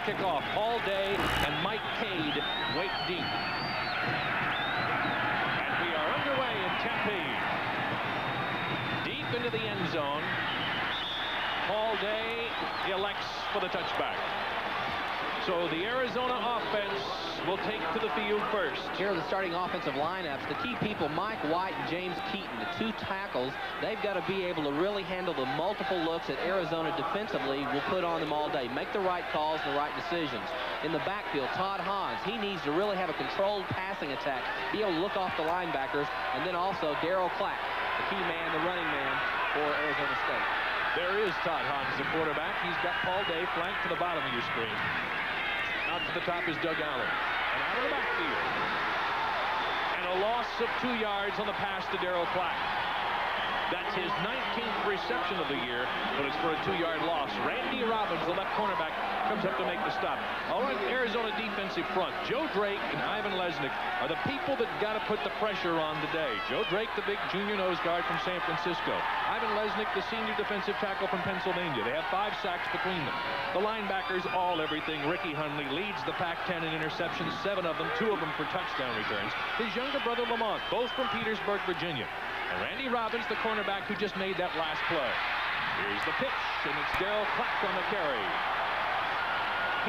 kick off. Paul Day and Mike Cade wait deep. And we are underway in Tempe. Deep into the end zone. Paul Day elects for the touchback. So the Arizona offense will take to the field first. Here are the starting offensive lineups. The key people, Mike White and James Keaton, the two tackles, they've got to be able to really handle the multiple looks that Arizona defensively will put on them all day. Make the right calls and the right decisions. In the backfield, Todd Hans, he needs to really have a controlled passing attack, be able to look off the linebackers, and then also Daryl Clack, the key man, the running man for Arizona State. There is Todd Hans, the quarterback. He's got Paul Day flanked to the bottom of your screen. Out to the top is Doug Allen. And out of the backfield. And a loss of 2 yards on the pass to Daryl Clack. That's his 19th reception of the year, but it's for a 2-yard loss. Randy Robbins, the left cornerback, comes up to make the stop. All right, Arizona defensive front. Joe Drake and Ivan Lesnick are the people that got to put the pressure on today. Joe Drake, the big junior nose guard from San Francisco. Ivan Lesnick, the senior defensive tackle from Pennsylvania. They have 5 sacks between them. The linebackers, all everything. Ricky Hundley leads the Pac-10 in interceptions, 7 of them, 2 of them for touchdown returns. His younger brother Lamont, both from Petersburg, Virginia. And Randy Robbins, the cornerback who just made that last play. Here's the pitch, and it's Daryl Clack on the carry.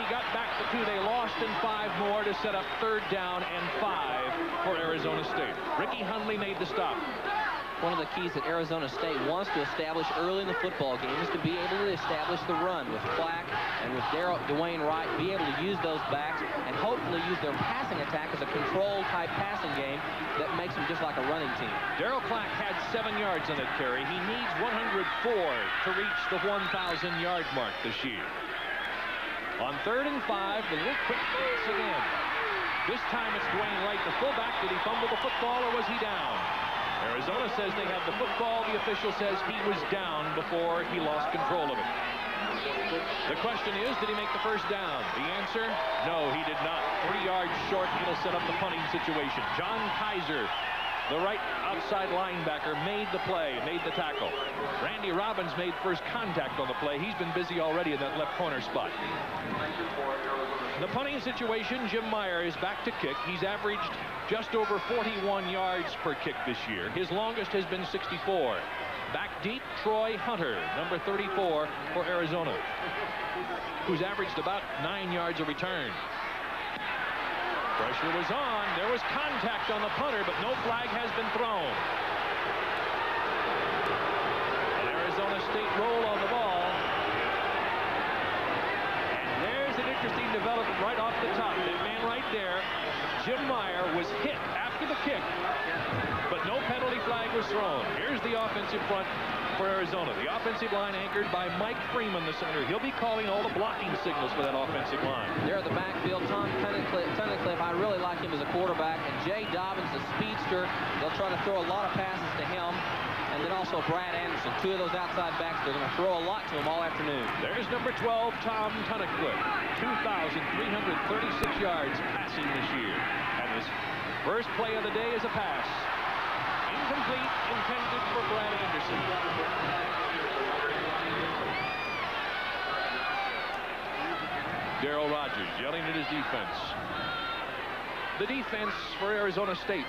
He got back the 2. They lost in 5 more to set up 3rd down and 5 for Arizona State. Ricky Hundley made the stop. One of the keys that Arizona State wants to establish early in the football game is to be able to establish the run with Clack and with Dwayne Wright, be able to use those backs and hopefully use their passing attack as a controlled type passing game that makes them just like a running team. Daryl Clack had 7 yards on that carry. He needs 104 to reach the 1,000-yard mark this year. On 3rd and 5, the little quick pass again. This time it's Dwayne Wright, the fullback. Did he fumble the football or was he down? Arizona says they have the football. The official says he was down before he lost control of it. The question is, did he make the first down? The answer, no, he did not. 3 yards short. It'll set up the punting situation. John Kaiser, the right outside linebacker, made the play, made the tackle. Randy Robbins made first contact on the play. He's been busy already in that left corner spot. The punting situation, Jim Meyer is back to kick. He's averaged just over 41 yards per kick this year. His longest has been 64. Back deep, Troy Hunter, number 34 for Arizona, who's averaged about 9 yards a return. Pressure was on. There was contact on the punter, but no flag has been thrown. An Arizona State roll on the ball. And there's an interesting development right off the top. That man right there, Jim Meyer, was hit after the kick, but no penalty flag was thrown. Here's the offensive front for Arizona. The offensive line anchored by Mike Freeman, the center. He'll be calling all the blocking signals for that offensive line. There at the backfield, Tom Tunnicliffe, I really like him as a quarterback, and Jay Dobbins, the speedster. They'll try to throw a lot of passes to him, and then also Brad Anderson. 2 of those outside backs, they're going to throw a lot to him all afternoon. There's number 12, Tom Tunnicliffe. 2,336 yards passing this year. And his first play of the day is a pass. Incomplete, intended for Brad Anderson. Darryl Rogers yelling at his defense. The defense for Arizona State.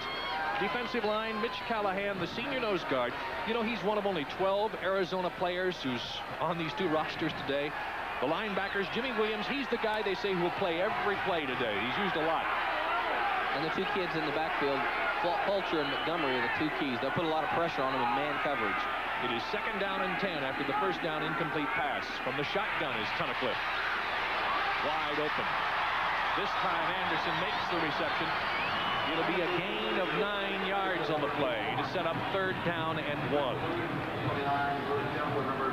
Defensive line, Mitch Callahan, the senior nose guard. You know, he's one of only 12 Arizona players who's on these 2 rosters today. The linebackers, Jimmy Williams, he's the guy they say who will play every play today. He's used a lot. And the 2 kids in the backfield, Fulcher and Montgomery, are the 2 keys. They'll put a lot of pressure on them in man coverage. It is 2nd down and 10 after the first down incomplete pass. From the shotgun is Tunnicliffe. Wide open. This time Anderson makes the reception. It'll be a gain of 9 yards on the play to set up 3rd down and 1.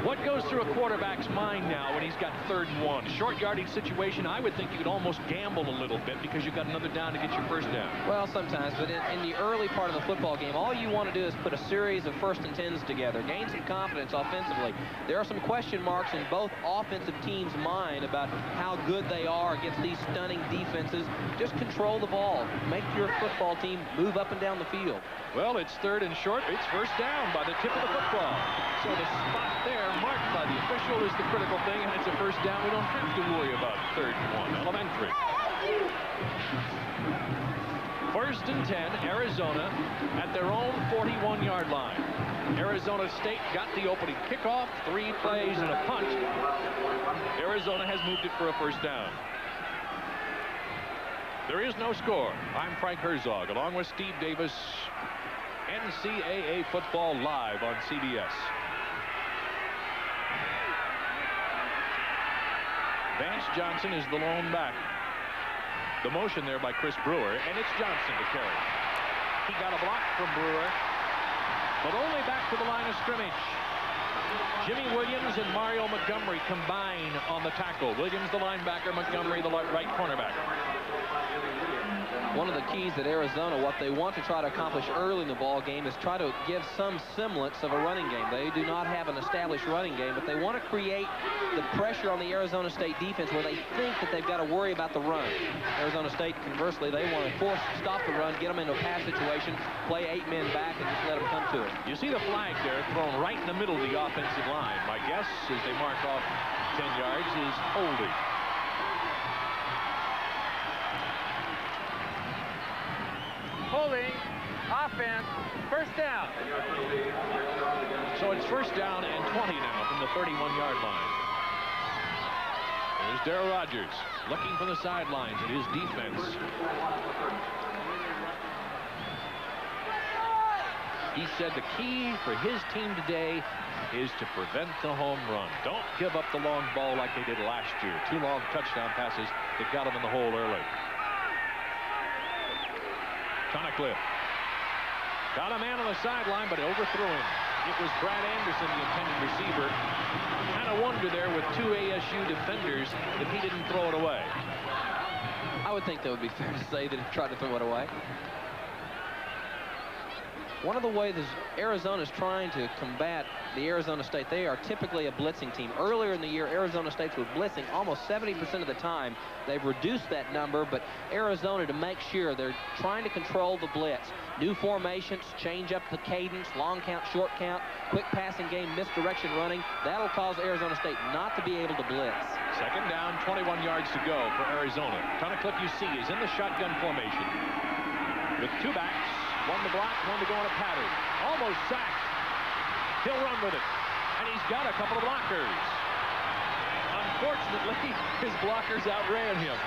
What goes through a quarterback's mind now when he's got 3rd and 1? Short yardage situation, I would think you could almost gamble a little bit because you've got another down to get your first down. Well, sometimes, but in the early part of the football game, all you want to do is put a series of 1st and 10s together, gain some confidence offensively. There are some question marks in both offensive teams' mind about how good they are against these stunning defenses. Just control the ball. Make your football team move up and down the field. Well, it's 3rd and short. It's first down by the tip of the football. So the spot there marked by the official is the critical thing, and it's a first down. We don't have to worry about 3rd and 1. Elementary. 1st and 10, Arizona at their own 41-yard line. Arizona State got the opening kickoff, 3 plays and a punt. Arizona has moved it for a first down. There is no score. I'm Frank Herzog, along with Steve Davis. NCAA football live on CBS. Vance Johnson is the lone back. The motion there by Chris Brewer, and it's Johnson to carry. He got a block from Brewer, but only back to the line of scrimmage. Jimmy Williams and Mario Montgomery combine on the tackle. Williams the linebacker, Montgomery the right cornerback. One of the keys at Arizona, what they want to try to accomplish early in the ball game is try to give some semblance of a running game. They do not have an established running game, but they want to create the pressure on the Arizona State defense where they think that they've got to worry about the run. Arizona State, conversely, they want to stop the run, get them into a pass situation, play 8 men back, and just let them come to it. You see the flag there thrown right in the middle of the offensive line. My guess, as they mark off 10 yards, is holding. Holding, offense, first down. So it's first down and 20 now from the 31-yard line. There's Darryl Rogers looking from the sidelines at his defense. He said the key for his team today is to prevent the home run. Don't give up the long ball like they did last year. 2 long touchdown passes that got them in the hole early. Tunnicliffe got a man on the sideline, but overthrew him. It was Brad Anderson, the intended receiver. Kind of wonder there with 2 ASU defenders if he didn't throw it away. I would think that would be fair to say that he tried to throw it away. One of the ways Arizona is trying to combat the Arizona State, they are typically a blitzing team. Earlier in the year, Arizona State was blitzing almost 70% of the time. They've reduced that number, but Arizona, to make sure, they're trying to control the blitz. New formations, change up the cadence, long count, short count, quick passing game, misdirection running. That'll cause Arizona State not to be able to blitz. Second down, 21 yards to go for Arizona. Tunnicliffe, you see, is in the shotgun formation with 2 backs. One to block, one to go on a pattern. Almost sacked. He'll run with it. And he's got a couple of blockers. Unfortunately, his blockers outran him.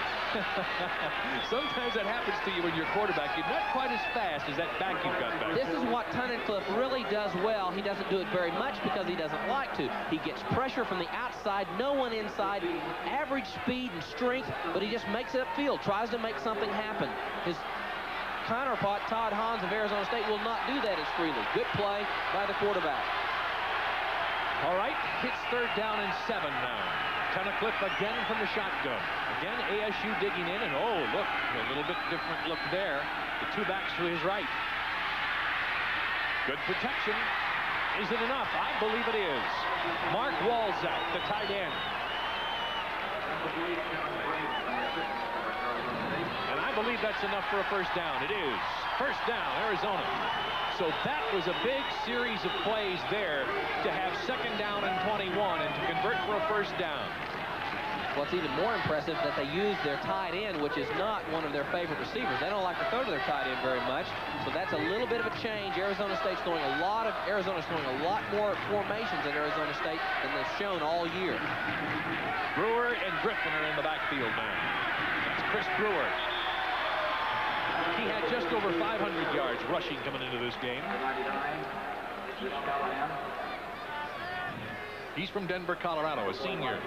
Sometimes that happens to you when you're quarterback. You're not quite as fast as that back you've got back. This is what Tunnicliffe really does well. He doesn't do it very much because he doesn't like to. He gets pressure from the outside, no one inside, average speed and strength, but he just makes it upfield, tries to make something happen. His counterpart, Todd Hans of Arizona State, will not do that as freely. Good play by the quarterback. All right, it's 3rd down and 7 now. Tunnicliffe again from the shotgun. Again, ASU digging in, and oh, look, a little bit different look there. The 2 backs to his right. Good protection. Is it enough? I believe it is. Mark Walczak, the tight end. And I believe that's enough for a first down. It is. First down, Arizona. So that was a big series of plays there to have 2nd down and 21 and to convert for a first down. What's even more impressive that they use their tight end, which is not one of their favorite receivers. They don't like to throw to their tight end very much, so that's a little bit of a change. Arizona's throwing a lot more formations in Arizona State than they've shown all year. Brewer and Griffin are in the backfield now. That's Chris Brewer. He had just over 500 yards rushing coming into this game. He's from Denver, Colorado, a senior.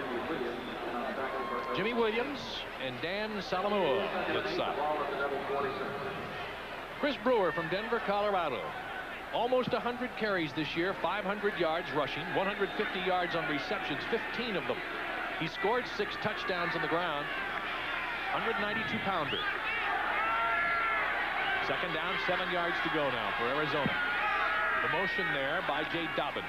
Jimmy Williams and Dan Salamua at stop. Chris Brewer from Denver, Colorado. Almost 100 carries this year, 500 yards rushing, 150 yards on receptions, 15 of them. He scored 6 touchdowns on the ground. 192-pounder. 2nd down, 7 yards to go now for Arizona. The motion there by Jay Dobbins.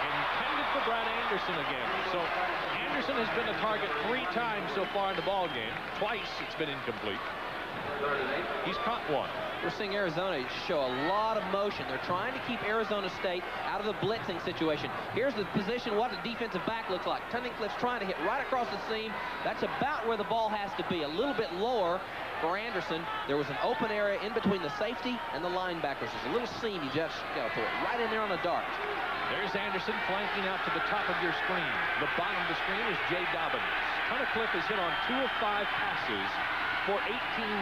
Intended for Brad Anderson again. So Anderson has been a target 3 times so far in the ball game. Twice it's been incomplete. He's caught one. We're seeing Arizona show a lot of motion. They're trying to keep Arizona State out of the blitzing situation. Here's the position, what a defensive back looks like. Tunnicliffe's trying to hit right across the seam. That's about where the ball has to be, a little bit lower for Anderson. There was an open area in between the safety and the linebackers. There's a little seam. You just got to throw it right in there on a dart. There's Anderson flanking out to the top of your screen. The bottom of the screen is Jay Dobbins. Tunnicliffe has hit on 2 of 5 passes for 18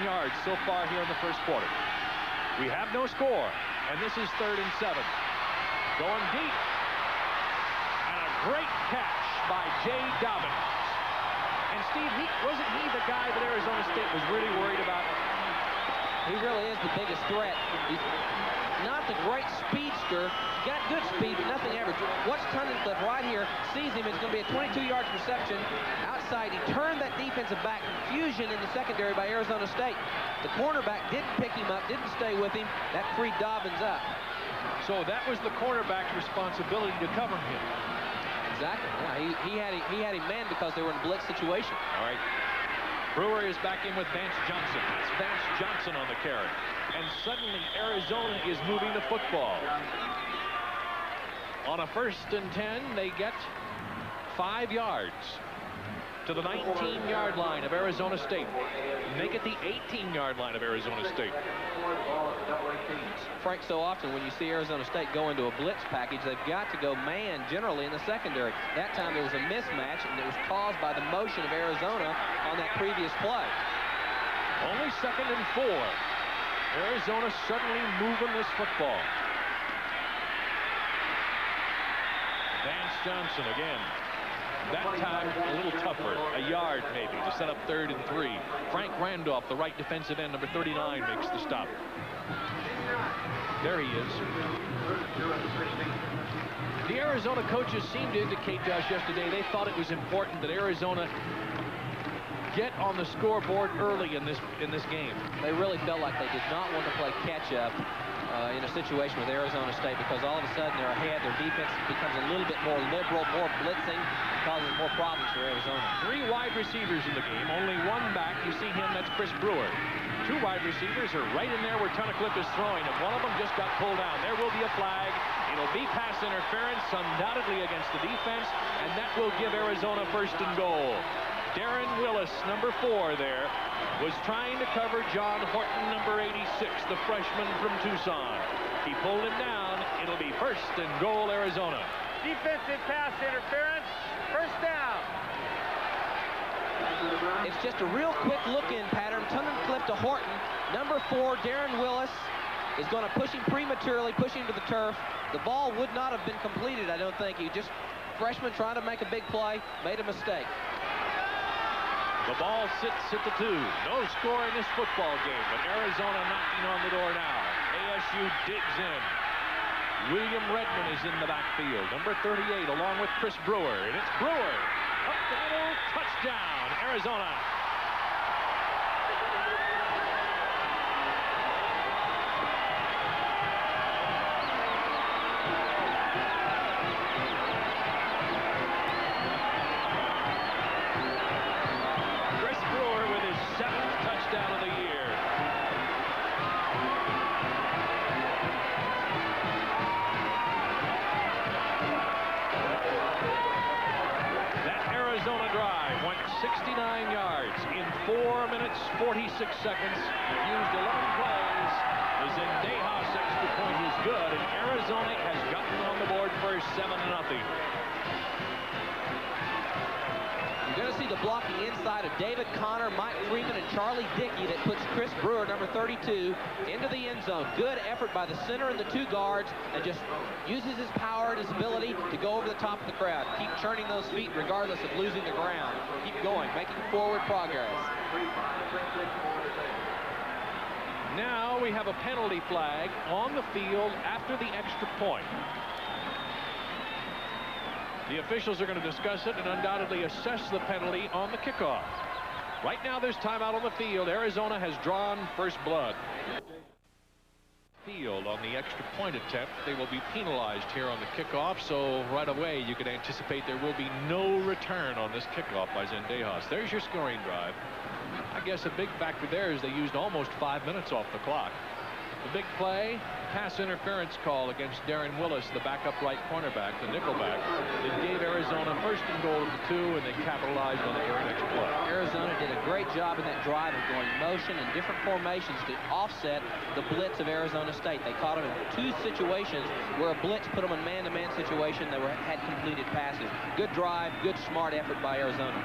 yards so far here in the first quarter. We have no score, and this is 3rd and 7. Going deep. And a great catch by Jay Dobbins. And Steve, wasn't he the guy that Arizona State was really worried about? He really is the biggest threat. He's not the great speedster. He's got good speed, but nothing average. Watch Tunnicliffe right here. Sees him. It's going to be a 22-yard reception. Outside, he turned that defensive back. Confusion in the secondary by Arizona State. The cornerback didn't pick him up, didn't stay with him. That freed Dobbins up. So that was the cornerback's responsibility to cover him. Exactly. Yeah, he had him manned because they were in a blitz situation. All right. Brewer is back in with Vance Johnson. That's Vance Johnson on the carry. And suddenly Arizona is moving the football. On a 1st and 10, they get 5 yards to the 19-yard line of Arizona State. Make it the 18-yard line of Arizona State. Frank, so often when you see Arizona State go into a blitz package, they've got to go man generally in the secondary. That time there was a mismatch, and it was caused by the motion of Arizona on that previous play. Only 2nd and 4. Arizona suddenly moving this football. Vance Johnson again. That time a little tougher, a yard maybe to set up 3rd and 3. Frank Randolph, the right defensive end, number 39, makes the stop. There he is. The Arizona coaches seemed to indicate to us yesterday they thought it was important that Arizona get on the scoreboard early in this game. They really felt like they did not want to play catch-up in a situation with Arizona State, because all of a sudden they're ahead. Their defense becomes a little bit more liberal, more blitzing, and causes more problems for Arizona. 3 wide receivers in the game, only 1 back. You see him, that's Chris Brewer. 2 wide receivers are right in there where Tunnicliffe is throwing, and one of them just got pulled down. There will be a flag. It'll be pass interference, undoubtedly against the defense, and that will give Arizona 1st and goal. Darren Willis, number 4 there, was trying to cover John Horton, number 86, the freshman from Tucson. He pulled him down. It'll be 1st and goal, Arizona. Defensive pass interference. 1st down. It's just a real quick look-in pattern. Tunnicliffe to Horton. Number 4, Darren Willis, is going to push him prematurely, push him to the turf. The ball would not have been completed, I don't think. He just, freshman trying to make a big play, made a mistake. The ball sits at the 2. No score in this football game, but Arizona knocking on the door now. ASU digs in. William Redmond is in the backfield. Number 38, along with Chris Brewer. And it's Brewer. Up the middle, touchdown, Arizona. Arizona drive went 69 yards in 4 minutes, 46 seconds. Used 11 plays. The Zendejas extra point is good, and Arizona has gotten on the board first, 7-0. You're going to see the blocking inside of David Connor, Mike Freeman, and Charlie Dickey that puts Chris Brewer, number 32, into the end zone. Good effort by the center and the 2 guards, and just uses his power and his ability to go over the top of the crowd. Keep churning those feet regardless of losing the ground. Keep going, making forward progress. Now we have a penalty flag on the field after the extra point. The officials are going to discuss it and undoubtedly assess the penalty on the kickoff. Right now there's timeout on the field. Arizona has drawn first blood. field on the extra point attempt. They will be penalized here on the kickoff, so right away you could anticipate there will be no return on this kickoff by Zendejas. There's your scoring drive. I guess a big factor there is they used almost 5 minutes off the clock. The big play, pass interference call against Darren Willis, the backup right cornerback, the nickelback. It gave Arizona first and goal at the 2, and they capitalized on the very next play. Arizona did a great job in that drive of going motion and different formations to offset the blitz of Arizona State. They caught them in 2 situations where a blitz put them in man-to-man situation. They had completed passes. Good drive, good smart effort by Arizona.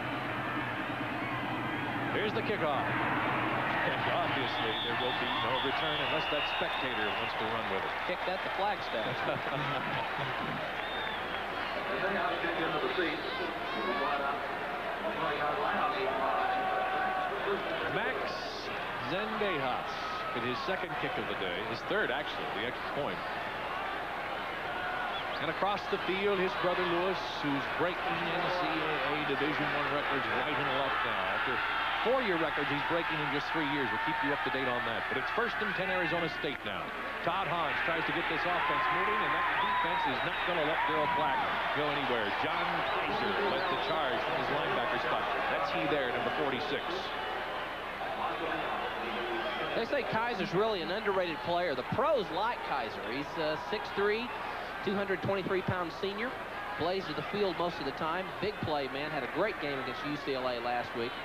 Here's the kickoff. And obviously there will be no return unless that spectator wants to run with it. Kicked at the Flagstaff. Max Zendejas with his second kick of the day, his third actually, the extra point. And across the field, his brother Lewis, who's breaking NCAA Division I records right and left now. After 4-year records he's breaking in just 3 years. We'll keep you up to date on that. But it's 1st and 10 Arizona State now. Todd Hans tries to get this offense moving, and that defense is not going to let Daryl Black go anywhere. John Kaiser led the charge from his linebacker spot. That's he there, number 46. They say Kaiser's really an underrated player. The pros like Kaiser. He's 6'3", 223-pound senior. Plays to the field most of the time. Big play, man. Had a great game against UCLA last week.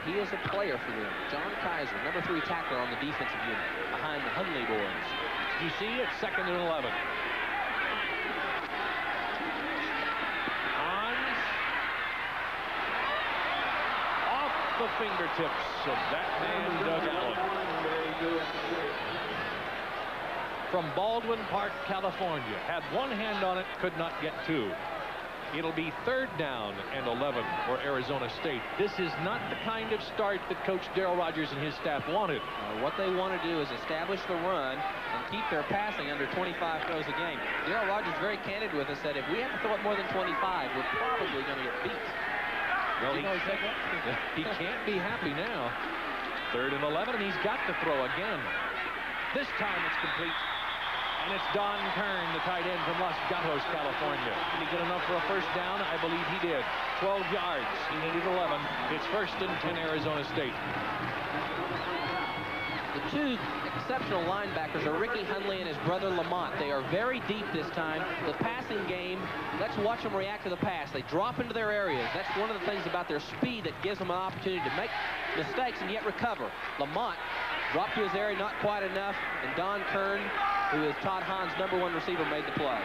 He is a player for them. John Kaiser, number 3 tackler on the defensive unit, behind the Hundley boys. You see, it's 2nd and 11. Hans off the fingertips of that man, Doug Allen. From Baldwin Park, California. Had one hand on it, could not get 2. It'll be 3rd down and 11 for Arizona State. This is not the kind of start that Coach Darryl Rogers and his staff wanted. What they want to do is establish the run and keep their passing under 25 throws a game. Darryl Rogers very candid with us, said if we have to throw it more than 25, we're probably going to get beat. Well, he can't be happy now. 3rd and 11, and he's got to throw again. This time it's complete. And it's Don Kern, the tight end from Los Gatos, California. Did he get enough for a 1st down? I believe he did. 12 yards. He needed 11. It's 1st and 10 Arizona State. The 2 exceptional linebackers are Ricky Hundley and his brother Lamont. They are very deep this time. The passing game, let's watch them react to the pass. They drop into their areas. That's one of the things about their speed that gives them an opportunity to make mistakes and yet recover. Lamont dropped to his area, not quite enough, and Don Kern, who is Todd Hans' number 1 receiver, made the play.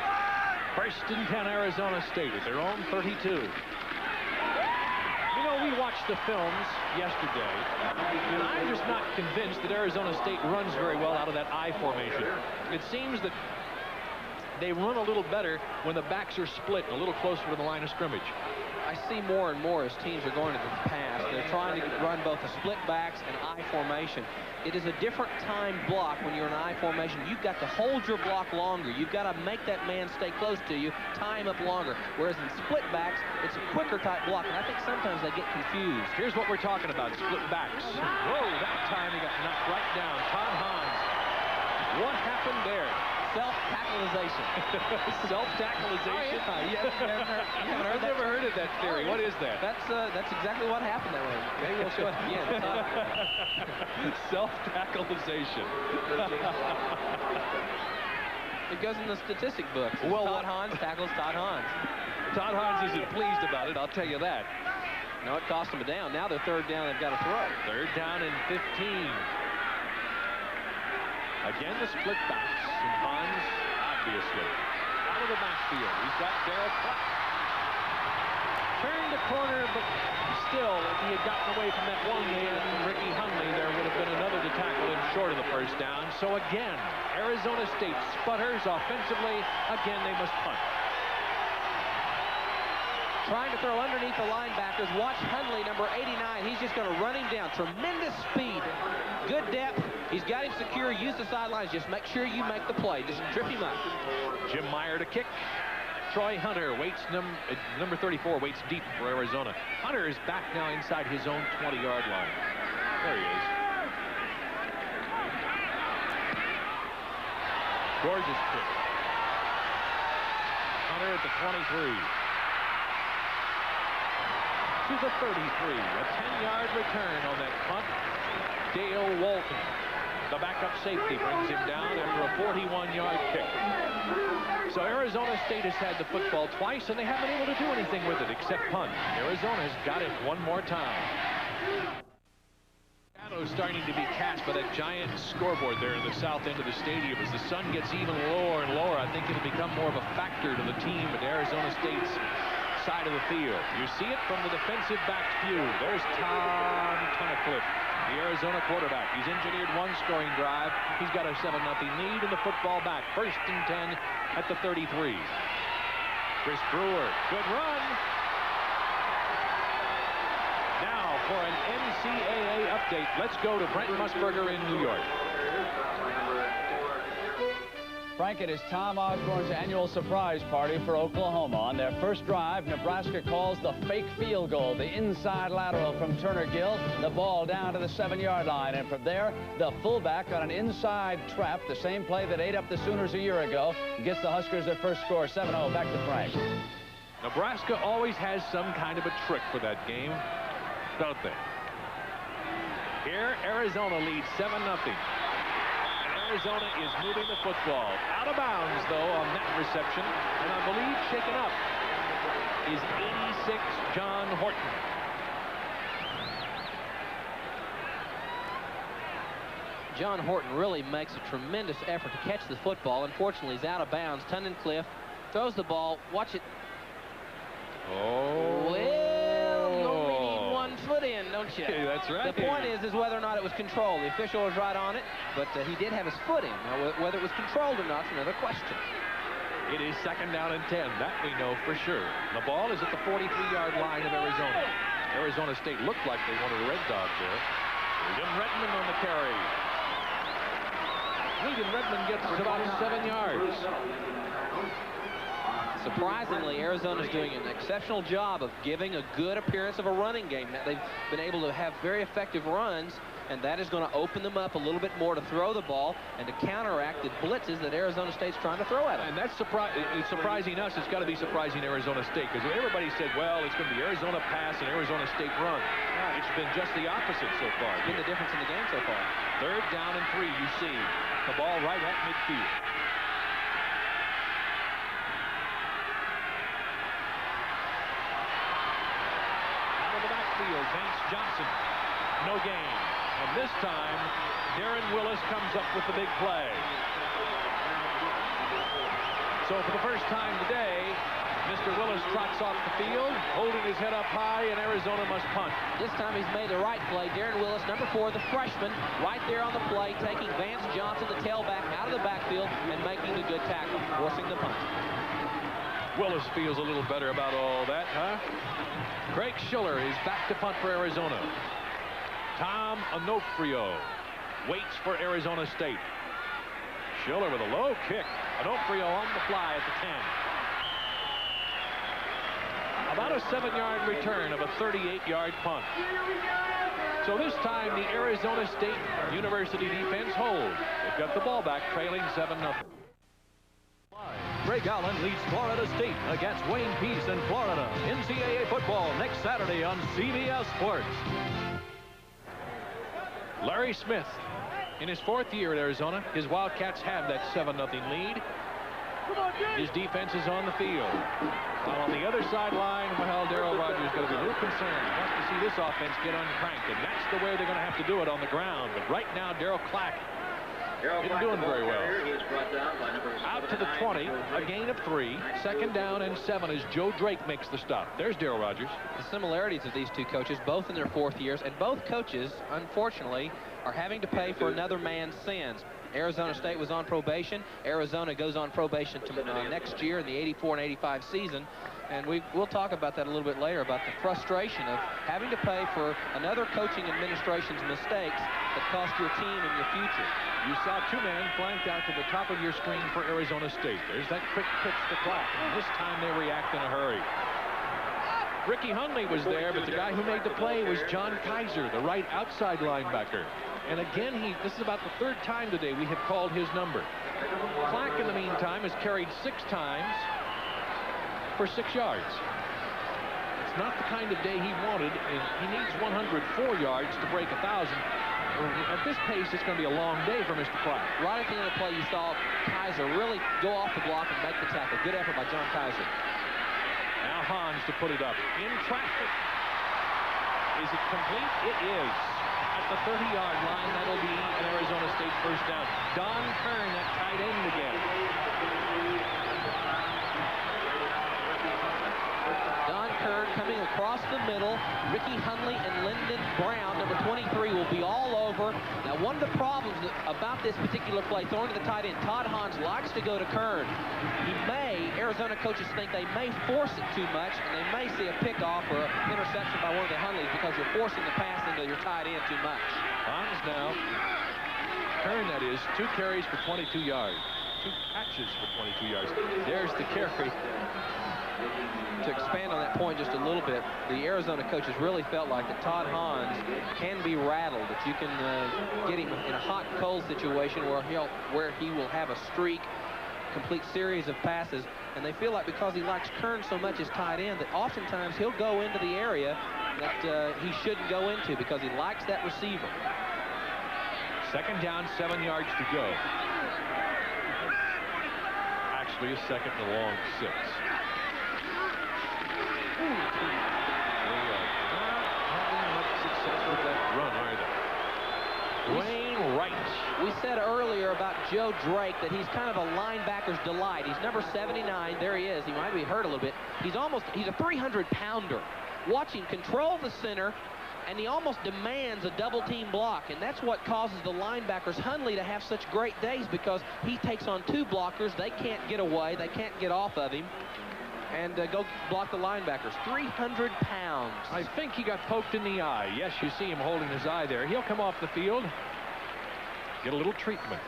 1st and 10 Arizona State at their own 32. You know, we watched the films yesterday, and I'm just not convinced that Arizona State runs very well out of that I formation. It seems that they run a little better when the backs are split a little closer to the line of scrimmage. I see more and more as teams are going to the pass. They're trying to run both the split backs and I formation. It is a different time block when you're in I formation. You've got to hold your block longer. You've got to make that man stay close to you, tie him up longer. Whereas in split backs, it's a quicker type block, and I think sometimes they get confused. Here's what we're talking about, split backs. Whoa, that time he got knocked right down. Todd Hans. What happened there? Self-tackleization. Self-tackleization? Oh, yeah. I've never heard of that theory. What is that? That's exactly what happened that way. Maybe we'll show it again. Self-tackleization. It goes in the statistic book. Well, Todd Hans tackles Todd Hans. Todd Hans isn't pleased about it, I'll tell you that. No, it cost him a down. Now they're 3rd down. They've got to throw. 3rd down and 15. Again, the split backs. And Hans, obviously, out of the backfield. He's got Darryl Clark. Turned the corner, but still, if he had gotten away from that one man, Ricky Hundley, there would have been another to tackle him short of the 1st down. So again, Arizona State sputters offensively. Again, they must punt. Trying to throw underneath the linebackers. Watch Hundley, number 89. He's just going to run him down. Tremendous speed. Good depth. He's got him secure. Use the sidelines. Just make sure you make the play. Just trip him up. Jim Meyer to kick. Troy Hunter waits, number 34, waits deep for Arizona. Hunter is back now inside his own 20-yard line. There he is. Gorgeous kick. Hunter at the 23. To the 33. A 10-yard return on that punt. Dale Walton, the backup safety, brings him down after a 41-yard kick. So Arizona State has had the football twice, and they haven't been able to do anything with it except punt. Arizona's got it one more time. Shadows starting to be cast by that giant scoreboard there in the south end of the stadium. As the sun gets even lower and lower, I think it'll become more of a factor to the team at Arizona State's side of the field. You see it from the defensive back's view. There's Tom Tunnicliffe, the Arizona quarterback. He's engineered one scoring drive. He's got a 7-0 lead in the football back. 1st and 10 at the 33. Chris Brewer, good run. Now for an NCAA update, let's go to Brent Musburger in New York. Frank, it is Tom Osborne's annual surprise party for Oklahoma. On their first drive, Nebraska calls the fake field goal, the inside lateral from Turner Gill, the ball down to the 7-yard line. And from there, the fullback on an inside trap, the same play that ate up the Sooners a year ago, gets the Huskers their first score, 7-0. Back to Frank. Nebraska always has some kind of a trick for that game, don't they? Here, Arizona leads 7-0. Arizona is moving the football out of bounds, though, on that reception, and I believe shaken up is 86 John Horton. John Horton really makes a tremendous effort to catch the football. Unfortunately, he's out of bounds. Tunnicliffe throws the ball. Watch it. Oh. Well, you only need 1 foot in, don't you? Okay, that's right. The point is whether or not it was controlled. The official was right on it, but he did have his foot in. Now, whether it was controlled or not is another question. It is 2nd down and 10. That we know for sure. The ball is at the 43-yard line of Arizona. Arizona State looked like they wanted a red dog there. Regan Redmond on the carry. Regan Redmond gets about 7 yards. Surprisingly, Arizona's doing an exceptional job of giving a good appearance of a running game. They've been able to have very effective runs, and that is going to open them up a little bit more to throw the ball and to counteract the blitzes that Arizona State's trying to throw at them. And that's surprising us. It's got to be surprising Arizona State, because everybody said, well, it's going to be Arizona pass and Arizona State run. It's been just the opposite so far. It's been the difference in the game so far. 3rd down and 3, you see the ball right at midfield. Vance Johnson, no gain. And this time, Darren Willis comes up with the big play. So for the first time today, Mr. Willis trots off the field, holding his head up high, and Arizona must punt. This time he's made the right play. Darren Willis, number 4, the freshman, right there on the play, taking Vance Johnson, the tailback, out of the backfield and making the good tackle, forcing the punt. Willis feels a little better about all that, huh? Craig Schiller is back to punt for Arizona. Tom Onofrio waits for Arizona State. Schiller with a low kick. Onofrio on the fly at the 10. About a 7-yard return of a 38-yard punt. So this time the Arizona State University defense holds. They've got the ball back, trailing 7-0. Greg Allen leads Florida State against Wayne Peace in Florida. NCAA football next Saturday on CBS Sports. Larry Smith, in his 4th year at Arizona, his Wildcats have that 7-0 lead. His defense is on the field. While on the other sideline, well, Darryl Rogers is going to be a little concerned. He wants to see this offense get uncranked, and that's the way they're going to have to do it on the ground. But right now, Daryl Clack isn't doing very well. Out to the 20, a gain of 3. 2nd down and 7 as Joe Drake makes the stop. There's Darryl Rogers. The similarities of these two coaches, both in their 4th years, and both coaches, unfortunately, are having to pay for another man's sins. Arizona State was on probation. Arizona goes on probation to next year in the 84 and 85 season. And we'll talk about that a little bit later, about the frustration of having to pay for another coaching administration's mistakes that cost your team and your future. You saw 2 men flanked out to the top of your screen for Arizona State. There's that quick pitch to Clack, and this time they react in a hurry. Ricky Hundley was there, but the guy who made the play was John Kaiser, the right outside linebacker. And again, this is about the third time today we have called his number. Clack, in the meantime, has carried 6 times for 6 yards. It's not the kind of day he wanted, and he needs 104 yards to break 1,000. At this pace, it's going to be a long day for Mr. Clack. Right at the end of the play, you saw Kaiser really go off the block and make the tackle. Good effort by John Kaiser. Now Hans to put it up. In traffic. Is it complete? It is. At the 30-yard line, that'll be an Arizona State first down. Don Kern at tight end again. Don Kern coming across the middle. Ricky Hundley and Lyndon Brown, number 23, will be all over. Now, one of the problems about this particular play, throwing to the tight end, Todd Hans likes to go to Kern. Arizona coaches think they may force it too much, and they may see a pickoff or an interception by one of the Hundleys because you're forcing the pass into your tight end too much. Hans now, Kern that is, 2 carries for 22 yards. 2 catches for 22 yards. There's the carry. To expand on that point just a little bit, the Arizona coaches really felt like that Todd Hans can be rattled, that you can get him in a hot and cold situation where he will have a streak, complete series of passes, and they feel like because he likes Kern so much as tight end that oftentimes he'll go into the area that he shouldn't go into because he likes that receiver. 2nd down, 7 yards to go. Actually, a 2nd and a long 6. They are not having much success with that run, are they? Dwayne Wright. We said earlier about Joe Drake that he's kind of a linebacker's delight. He's number 79. There he is. He might be hurt a little bit. He's a 300-pounder. Watch him control the center, and he almost demands a double-team block, and that's what causes the linebackers, Hundley, to have such great days because he takes on 2 blockers. They can't get away. They can't get off of him and go block the linebackers. 300 pounds. I think he got poked in the eye. Yes, you see him holding his eye there. He'll come off the field, get a little treatment.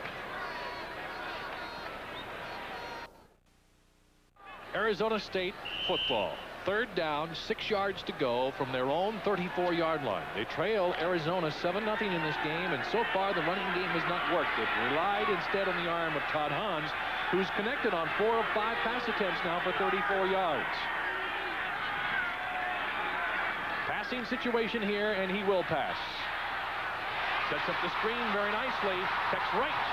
Arizona State football. 3rd down, 6 yards to go from their own 34-yard line. They trail Arizona 7-0 in this game, and so far the running game has not worked. They've relied instead on the arm of Todd Hans, who's connected on 4 of 5 pass attempts now for 34 yards. Passing situation here, and he will pass. Sets up the screen very nicely. Checks right.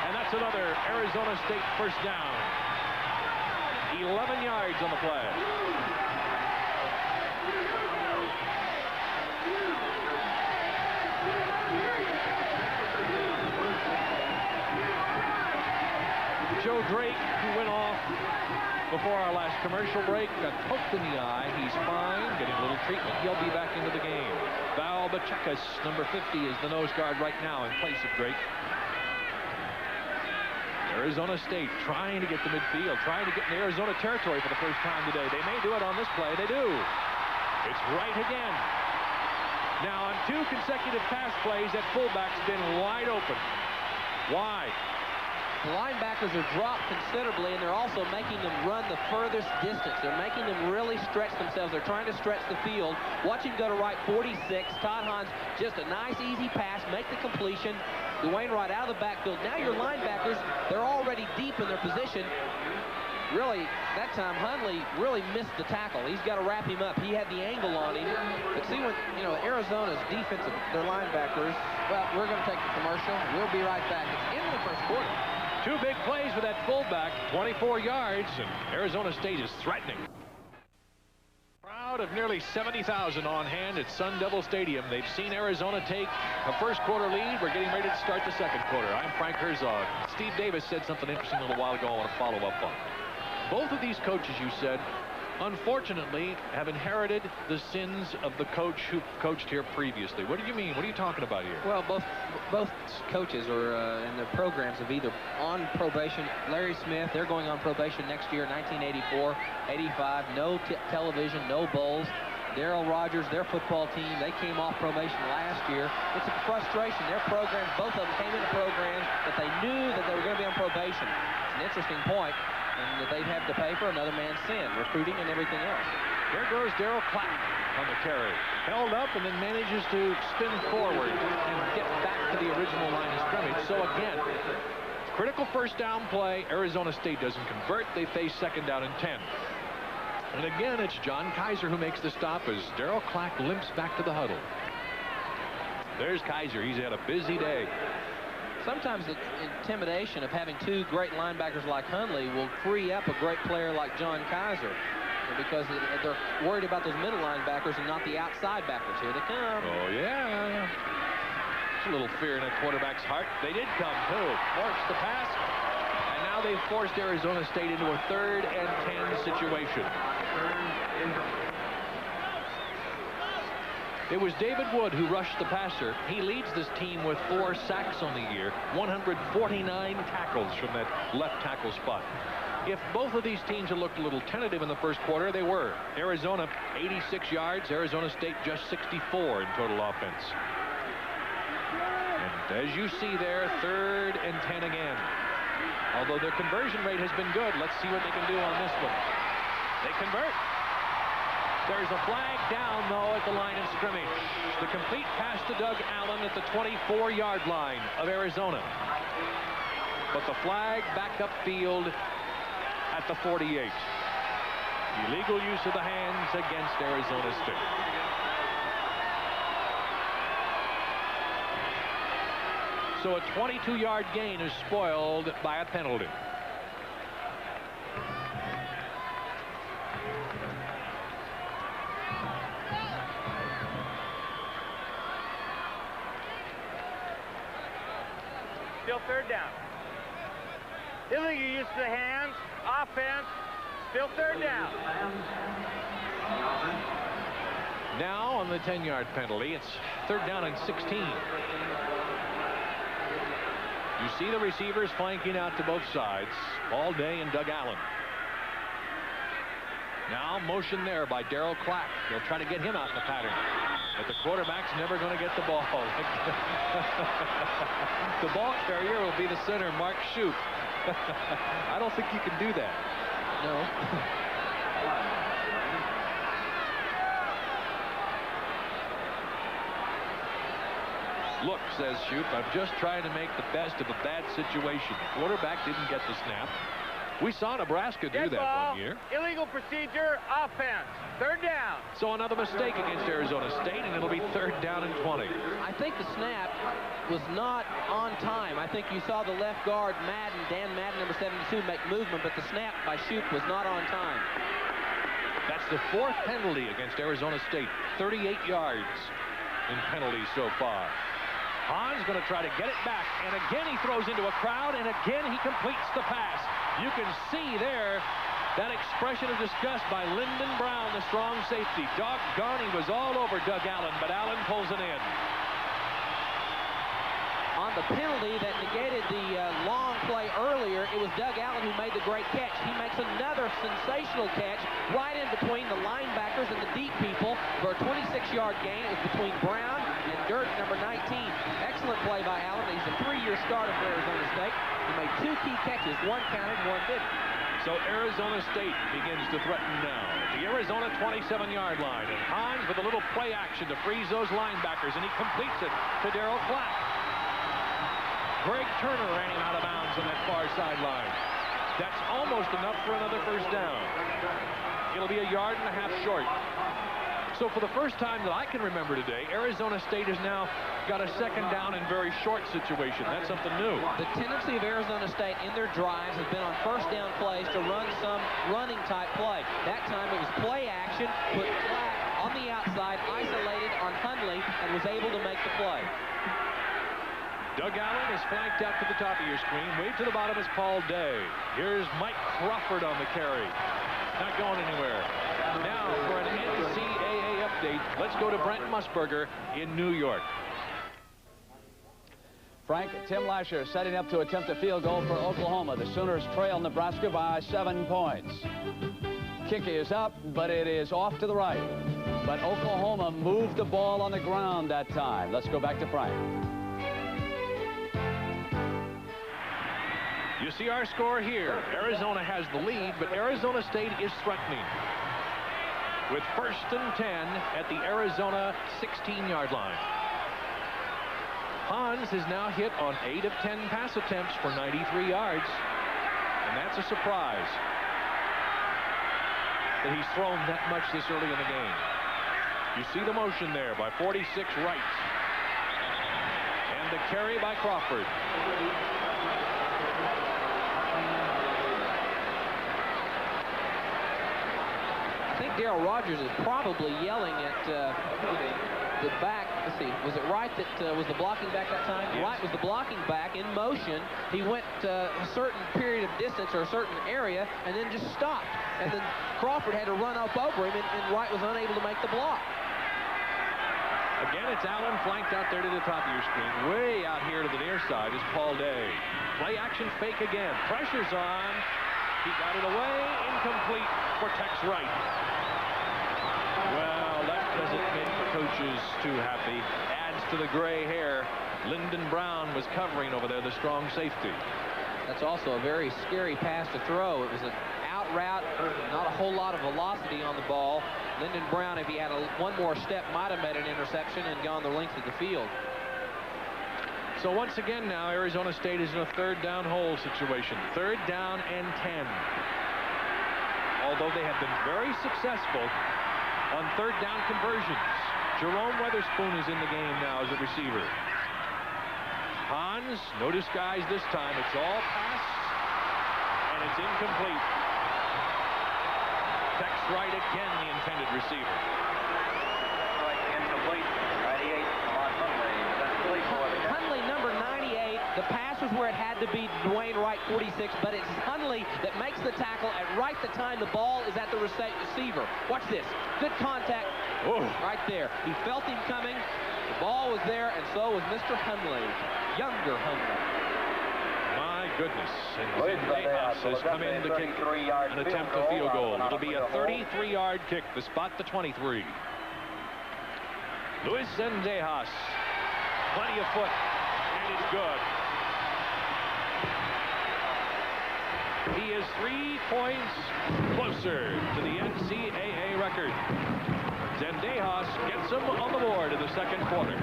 And that's another Arizona State first down. 11 yards on the play. Joe Drake, who went off before our last commercial break, got poked in the eye. He's fine, getting a little treatment. He'll be back into the game. Val Bachekas, number 50, is the nose guard right now in place of Drake. Arizona State trying to get to midfield, trying to get in the Arizona territory for the first time today. They may do it on this play. They do. It's right again. Now on 2 consecutive pass plays, that fullback's been wide open. Why? The linebackers are dropped considerably, and they're also making them run the furthest distance. They're making them really stretch themselves. They're trying to stretch the field. Watch him go to right 46. Todd Hans, just a nice, easy pass, make the completion. Dwayne Wright out of the backfield. Now your linebackers, they're already deep in their position. Really, that time, Hundley really missed the tackle. He's got to wrap him up. He had the angle on him. But see, when, Arizona's defensive, their linebackers, well, we're going to take the commercial. We'll be right back. It's into the first quarter. 2 big plays for that fullback, 24 yards, and Arizona State is threatening. Crowd of nearly 70,000 on hand at Sun Devil Stadium. They've seen Arizona take a first quarter lead. We're getting ready to start the second quarter. I'm Frank Herzog. Steve Davis said something interesting a little while ago I want to follow up on. Both of these coaches, you said, unfortunately, have inherited the sins of the coach who coached here previously. What do you mean? What are you talking about here? Well, both coaches are in their programs of either on probation. Larry Smith, they're going on probation next year, 1984, 85, no television, no bowls. Darrell Rogers, their football team, they came off probation last year. It's a frustration. Their programs, both of them came into programs that they knew that they were going to be on probation. It's an interesting point. And they'd have to pay for another man's sin, recruiting and everything else. There goes Darryl Clapp on the carry. Held up and then manages to spin forward and get back to the original line of scrimmage. So again, critical first down play. Arizona State doesn't convert. They face second down and 10. And again, it's John Kaiser who makes the stop as Darryl Clapp limps back to the huddle. There's Kaiser. He's had a busy day. Sometimes the intimidation of having two great linebackers like Hundley will free up a great player like John Kaiser, because they're worried about those middle linebackers and not the outside backers. Here they come. Oh, yeah. There's a little fear in that quarterback's heart. They did come, too. Forced the pass. And now they've forced Arizona State into a 3rd and 10 situation. It was David Wood who rushed the passer. He leads this team with 4 sacks on the year, 149 tackles from that left tackle spot. If both of these teams had looked a little tentative in the first quarter, they were. Arizona, 86 yards. Arizona State just 64 in total offense. And as you see there, 3rd and 10 again. Although their conversion rate has been good, let's see what they can do on this one. They convert. There's a flag down, though, at the line of scrimmage. The complete pass to Doug Allen at the 24-yard line of Arizona. But the flag back upfield at the 48. Illegal use of the hands against Arizona State. So a 22-yard gain is spoiled by a penalty. Still 3rd down. Illegal use of the hands. Offense. Still 3rd down. Now on the 10-yard penalty, it's 3rd down and 16. You see the receivers flanking out to both sides. Paul Day and Doug Allen. Now motion there by Darryl Clapp. They'll try to get him out in the pattern. But the quarterback's never going to get the ball. The ball carrier will be the center, Mark Shoup. I don't think you can do that. No. Look, says Shoup, I'm just trying to make the best of a bad situation. The quarterback didn't get the snap. We saw Nebraska do Dead that ball. 1 year. Illegal procedure. Offense. 3rd down. So another mistake against Arizona State, and it'll be 3rd down and 20. I think the snap was not on time. I think you saw the left guard, Dan Madden, number 72, make movement, but the snap by Shoup was not on time. That's the 4th penalty against Arizona State. 38 yards in penalties so far. Hahn's going to try to get it back, and again he throws into a crowd, and again he completes the pass. You can see there that expression of disgust by Lyndon Brown, the strong safety. Doggone, he was all over Doug Allen, but Allen pulls it in. On the penalty that negated the long play earlier, it was Doug Allen who made the great catch. He makes another sensational catch right in between the linebackers and the deep people for a 26-yard gain. It was between Brown and Dirt, number 19. Excellent play by Allen. He's a 3-year starter for Arizona State. He made 2 key catches. One counted, one didn't. So Arizona State begins to threaten now at the Arizona 27-yard line. And Hahn with a little play action to freeze those linebackers, and he completes it to Darryl Clapp. Greg Turner ran him out of bounds on that far sideline. That's almost enough for another 1st down. It'll be a 1.5 yards short. So for the first time that I can remember today, Arizona State has now got a 2nd down and very short situation. That's something new. The tendency of Arizona State in their drives has been on 1st down plays to run some running type play. That time it was play action, put Clapp on the outside, isolated on Hundley, and was able to make the play. Doug Allen is flanked out to the top of your screen. Way to the bottom is Paul Day. Here's Mike Crawford on the carry. Not going anywhere. Now for an NCAA update, let's go to Brent Musburger in New York. Frank, Tim Lasher setting up to attempt a field goal for Oklahoma. The Sooners trail Nebraska by 7 points. Kick is up, but it is off to the right. But Oklahoma moved the ball on the ground that time. Let's go back to Frank. You see our score here. Arizona has the lead, but Arizona State is threatening. with 1st and 10 at the Arizona 16-yard line. Hans has now hit on 8 of 10 pass attempts for 93 yards, and that's a surprise that he's thrown that much this early in the game. You see the motion there by 46 Wright, and the carry by Crawford. I think Darryl Rogers is probably yelling at the back. Let's see, was it Wright that was the blocking back that time? Yes. Wright was the blocking back in motion. He went a certain period of distance or a certain area and then just stopped. And then Crawford had to run up over him, and Wright was unable to make the block. Again, it's Allen flanked out there to the top of your screen. Way out here to the near side is Paul Day. Play action fake again. Pressure's on. He got it away. Incomplete for Tex Wright. Well, that doesn't make the coaches too happy. Adds to the gray hair. Lyndon Brown was covering over there, the strong safety. That's also a very scary pass to throw. It was an out route, not a whole lot of velocity on the ball. Lyndon Brown, if he had one more step, might have made an interception and gone the length of the field. So once again now, Arizona State is in a 3rd down hole situation. 3rd down and 10. Although they have been very successful on 3rd down conversions. Jerome Weatherspoon is in the game now as a receiver. Hans, no disguise this time. It's all passed, and it's incomplete. Tex Wright again, the intended receiver. Incomplete. 98 on Hunley. Hunley, number 98. The pass was where it had to be Dwayne Wright, 46, but it's Hunley that makes the tackle at right the time the ball is at the receiver. Watch this. Good contact. Whoa. Right there. He felt him coming. The ball was there, and so was Mr. Hunley. Younger Hunley. My goodness. And Zendejas has come in to kick an attempt a field goal. It'll be a 33-yard kick to spot the 23. Luis Zendejas. Plenty of foot, and it's good. He is 3 points closer to the NCAA record. Zendejas gets him on the board in the 2nd quarter.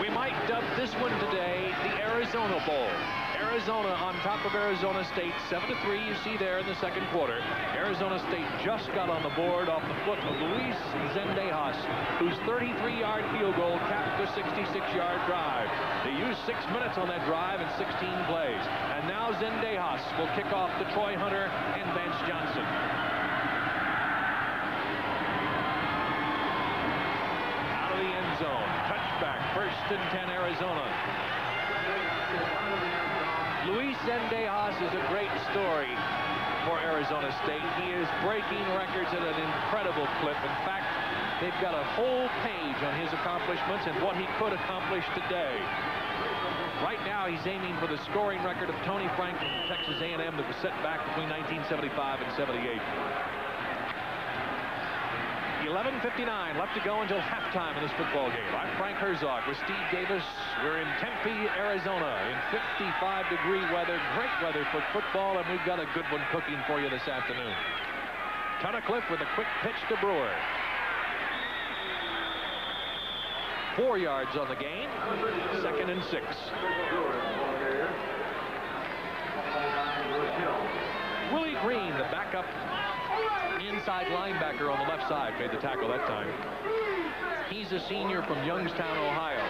We might dub this one today the Arizona Bowl. Arizona on top of Arizona State, 7-3. You see there in the 2nd quarter. Arizona State just got on the board off the foot of Luis Zendejas, whose 33-yard field goal capped the 66-yard drive. They used 6 minutes on that drive and 16 plays. And now Zendejas will kick off to Troy Hunter and Vance Johnson. Out of the end zone. Touchback, 1st and 10 Arizona. Luis Zendejas is a great story for Arizona State. He is breaking records at an incredible clip. In fact, they've got a whole page on his accomplishments and what he could accomplish today. Right now, he's aiming for the scoring record of Tony Franklin from Texas A&M that was set back between 1975 and 78. 11:59 left to go until halftime in this football game. I'm Frank Herzog with Steve Davis. We're in Tempe, Arizona in 55-degree weather. Great weather for football, and we've got a good one cooking for you this afternoon. Tunnicliffe with a quick pitch to Brewer. 4 yards on the gain. 2nd and 6. Willie Green, the backup inside linebacker on the left side, made the tackle that time. He's a senior from Youngstown, Ohio.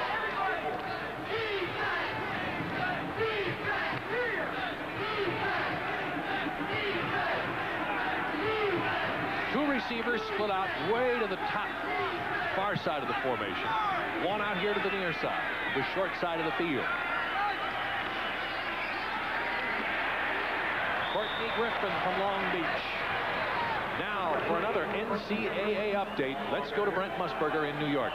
Two receivers split out way to the top, far side of the formation. One out here to the near side, the short side of the field. Courtney Griffin from Long Beach. Now, for another NCAA update, let's go to Brent Musburger in New York.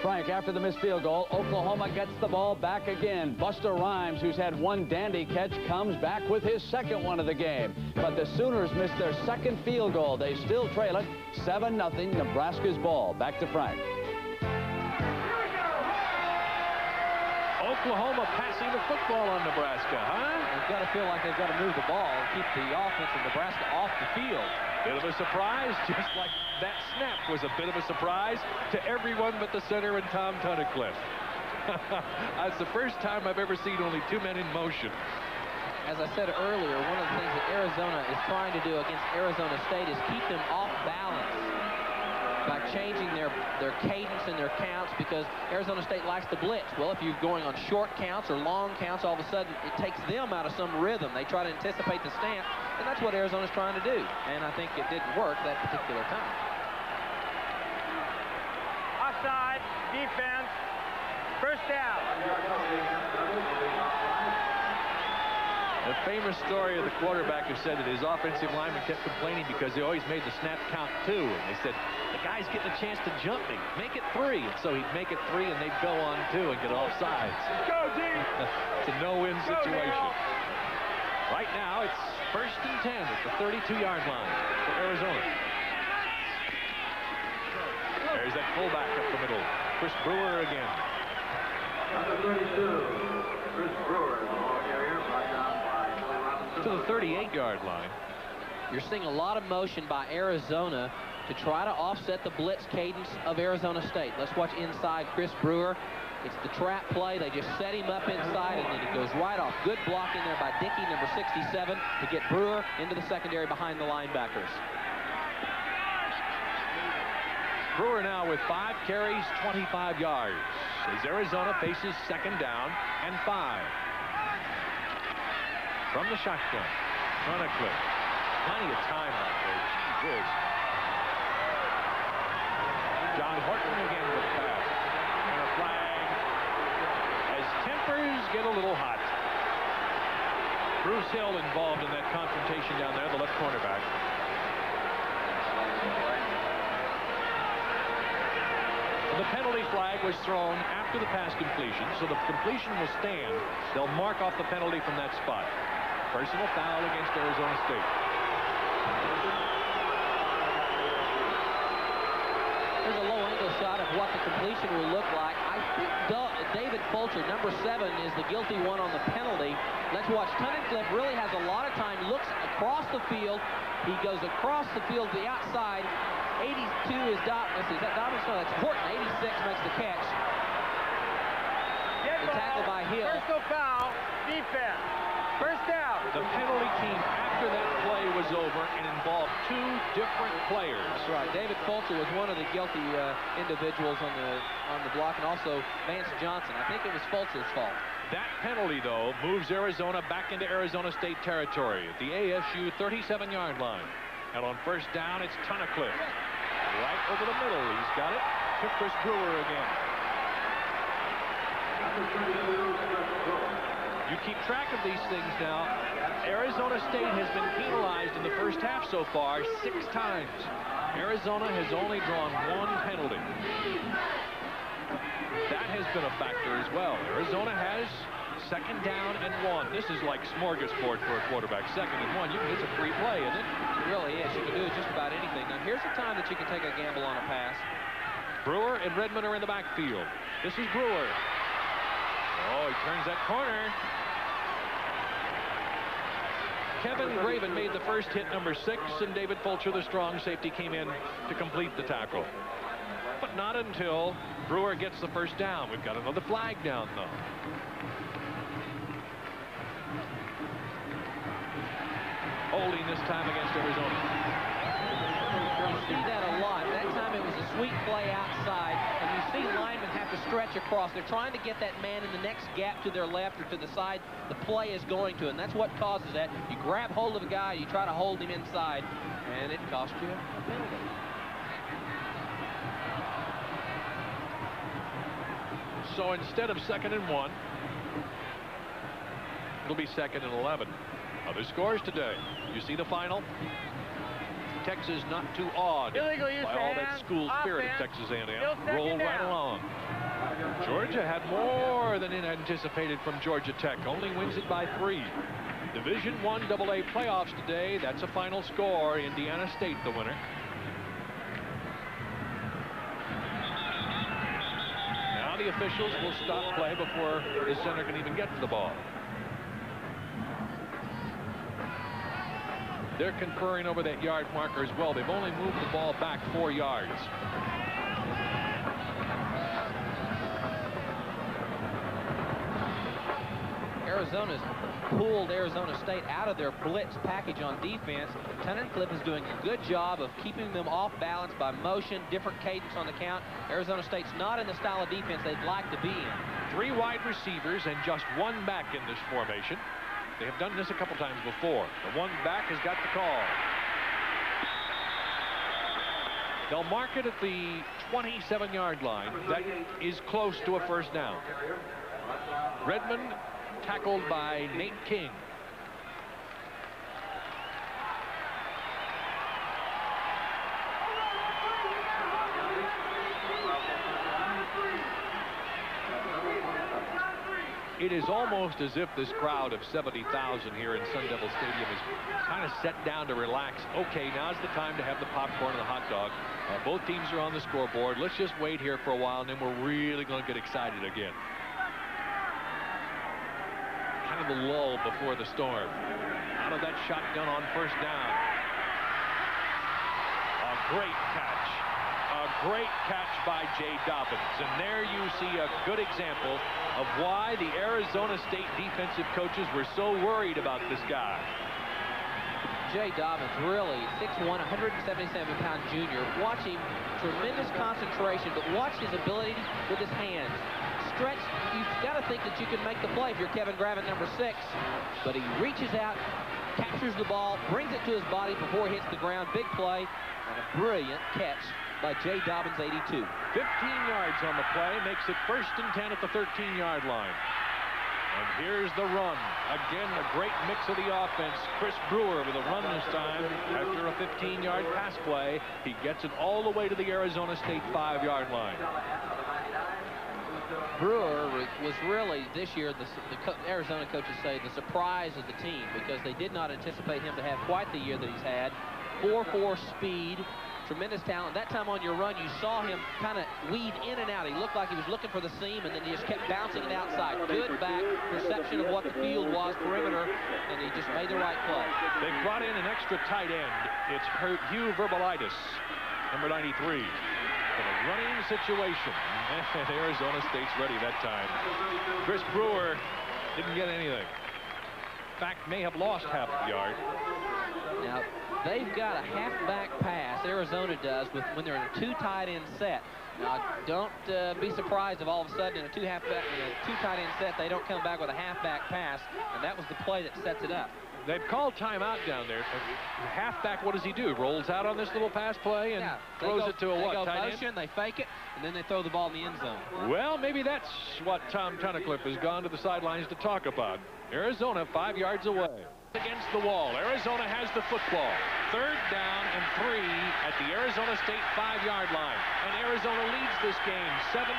Frank, after the missed field goal, Oklahoma gets the ball back again. Buster Rhymes, who's had one dandy catch, comes back with his 2nd one of the game. But the Sooners missed their 2nd field goal. They still trail it 7-0, Nebraska's ball. Back to Frank. Oklahoma passing the football on Nebraska, huh? They've got to feel like they've got to move the ball and keep the offense of Nebraska off the field. Bit of a surprise, just like that snap was a bit of a surprise to everyone but the center and Tom Tunnicliffe. That's the first time I've ever seen only 2 men in motion. As I said earlier, one of the things that Arizona is trying to do against Arizona State is keep them off balance by changing their cadence and their counts, because Arizona State likes to blitz. Well, if you're going on short counts or long counts, all of a sudden it takes them out of some rhythm. They try to anticipate the snap, and that's what Arizona's trying to do. And I think it didn't work that particular time. Offside, defense, first down. The famous story of the quarterback who said that his offensive lineman kept complaining because they always made the snap count 2. And they said, the guy's getting a chance to jump me. Make it 3. And so he'd make it 3, and they'd go on 2 and get offsides. Go, D! It's a no-win situation. Right now, it's 1st and 10 at the 32-yard line for Arizona. There's that fullback up the middle. Chris Brewer again. Number 32, Chris Brewer, the ball carrier, brought down by Billy Robinson. To the 38-yard line. You're seeing a lot of motion by Arizona to try to offset the blitz cadence of Arizona State. Let's watch inside Chris Brewer. It's the trap play. They just set him up inside, and then he goes right off. Good block in there by Dickey, number 67, to get Brewer into the secondary behind the linebackers. Brewer now with 5 carries, 25 yards. As Arizona faces 2nd down and 5. From the shotgun, Tunnicliffe. Plenty of time out there. Gee whiz. John Horton again with the pass. And a flag as tempers get a little hot. Bruce Hill involved in that confrontation down there, the left cornerback. The penalty flag was thrown after the pass completion, so the completion will stand. They'll mark off the penalty from that spot. Personal foul against Arizona State. There's a low-angle shot of what the completion will look like. I think David Fulcher, number 7, is the guilty one on the penalty. Let's watch. Tunnicliffe really has a lot of time, looks across the field. He goes across the field to the outside. 82 is Dobbins. Is that Dobbins? No, that's Horton. 86 makes the catch. Dead The tackle ball, by Hill. personal foul, defense, first down. The penalty came after that play was over and involved 2 different players. That's right. David Fulcher was one of the guilty individuals on the block, and also Vance Johnson. I think it was Fulcher's fault. That penalty, though, moves Arizona back into Arizona State territory at the ASU 37-yard line. And on first down, it's Tunnicliffe. Right over the middle. He's got it to Chris Brewer again. You keep track of these things now. Arizona State has been penalized in the first half so far 6 times. Arizona has only drawn 1 penalty. That has been a factor as well. Arizona has 2nd down and 1. This is like smorgasbord for a quarterback. 2nd and 1. It's a free play, isn't it? It really is. You can do just about anything. Now, here's the time that you can take a gamble on a pass. Brewer and Redmond are in the backfield. This is Brewer. Oh, he turns that corner. Kevin Raven made the first hit, number 6, and David Fulcher, the strong safety, came in to complete the tackle. But not until Brewer gets the first down. We've got another flag down, though. Holding this time against Arizona. You see that a lot. That time it was a sweet play outside, and you see linemen have to stretch across. They're trying to get that man in the next gap to their left or to the side the play is going to, and that's what causes that. You grab hold of a guy, you try to hold him inside, and it cost you a penalty. So instead of 2nd and 1, it'll be 2nd and 11. Other scores today. You see the final? Texas not too awed Illegal use by of all that hands, school spirit of offense, Texas still A&M. 2nd Rolled right down. along. Georgia had more than anticipated from Georgia Tech. Only wins it by 3. Division I AA playoffs today. That's a final score. Indiana State the winner. Now the the officials will stop play before the center can even get to the ball. They're conferring over that yard marker as well. They've only moved the ball back 4 yards. Arizona's pulled Arizona State out of their blitz package on defense. Tunnicliffe is doing a good job of keeping them off balance by motion, different cadence on the count. Arizona State's not in the style of defense they'd like to be in. 3 wide receivers and just 1 back in this formation. They have done this a couple times before. The 1 back has got the call. They'll mark it at the 27-yard line. That is close to a first down. Redmond tackled by Nate King. It is almost as if this crowd of 70,000 here in Sun Devil Stadium is kind of set down to relax. Okay, now's the time to have the popcorn and the hot dog. Both teams are on the scoreboard. Let's just wait here for a while, and then we're really going to get excited again. Kind of a lull before the storm. Out of that shotgun on first down. A great catch. A great catch by Jay Dobbins. And there you see a good example of why the Arizona State defensive coaches were so worried about this guy. Jay Dobbins, really 6'1", 177-pound junior. Watch him, tremendous concentration, but watch his ability with his hands. Stretch, you've got to think that you can make the play if you're Kevin Gravett, number 6. But he reaches out, captures the ball, brings it to his body before it hits the ground. Big play, and a brilliant catch by Jay Dobbins, 82. 15 yards on the play, makes it 1st and 10 at the 13-yard line. And here's the run. Again, a great mix of the offense. Chris Brewer with a run this time after a 15-yard pass play. He gets it all the way to the Arizona State 5-yard line. Brewer was really, this year, the Arizona coaches say, the surprise of the team, because they did not anticipate him to have quite the year that he's had. 4.4 speed, tremendous talent. That time on your run, you saw him kind of weave in and out. He looked like he was looking for the seam, and then he just kept bouncing it outside. Good back perception of what the field was, perimeter, and he just made the right play. They brought in an extra tight end. It's Hugh Verbalitis, number 93. In a running situation, and Arizona State's ready that time. Chris Brewer didn't get anything. In fact, may have lost half the yard. Now, they've got a halfback pass, Arizona does, when they're in a 2 tight end set. Now, don't be surprised if all of a sudden in a 2 tight end set they don't come back with a halfback pass, and that was the play that sets it up. They've called timeout down there. Halfback, what does he do? Rolls out on this little pass play and throws it to a what? Tight motion, end? They fake it, and then they throw the ball in the end zone. Well, maybe that's what Tom Tunnicliffe has gone to the sidelines to talk about. Arizona 5 yards away. Against the wall. Arizona has the football. 3rd down and 3 at the Arizona State 5-yard line. And Arizona leads this game 7-3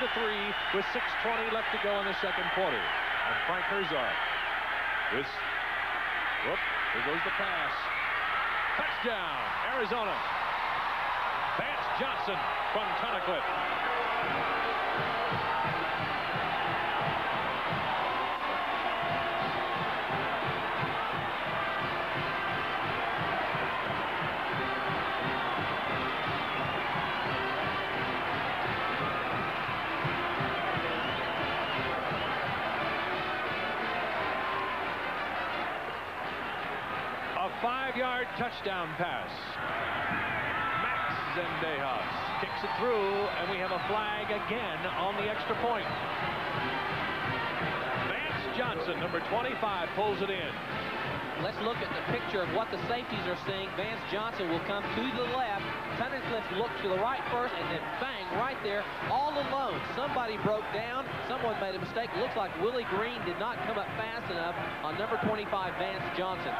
with 6:20 left to go in the 2nd quarter. And Frank Herzog with... Whoop, here goes the pass. Touchdown, Arizona. Vance Johnson from Tunnicliffe. A 5-yard touchdown pass. Max Zendejas kicks it through, and we have a flag again on the extra point. Vance Johnson, number 25, pulls it in. Let's look at the picture of what the safeties are seeing. Vance Johnson will come to the left. Tunnicliffe looks to the right first, and then bang, right there, all alone. Somebody broke down. Someone made a mistake. It looks like Willie Green did not come up fast enough on number 25, Vance Johnson.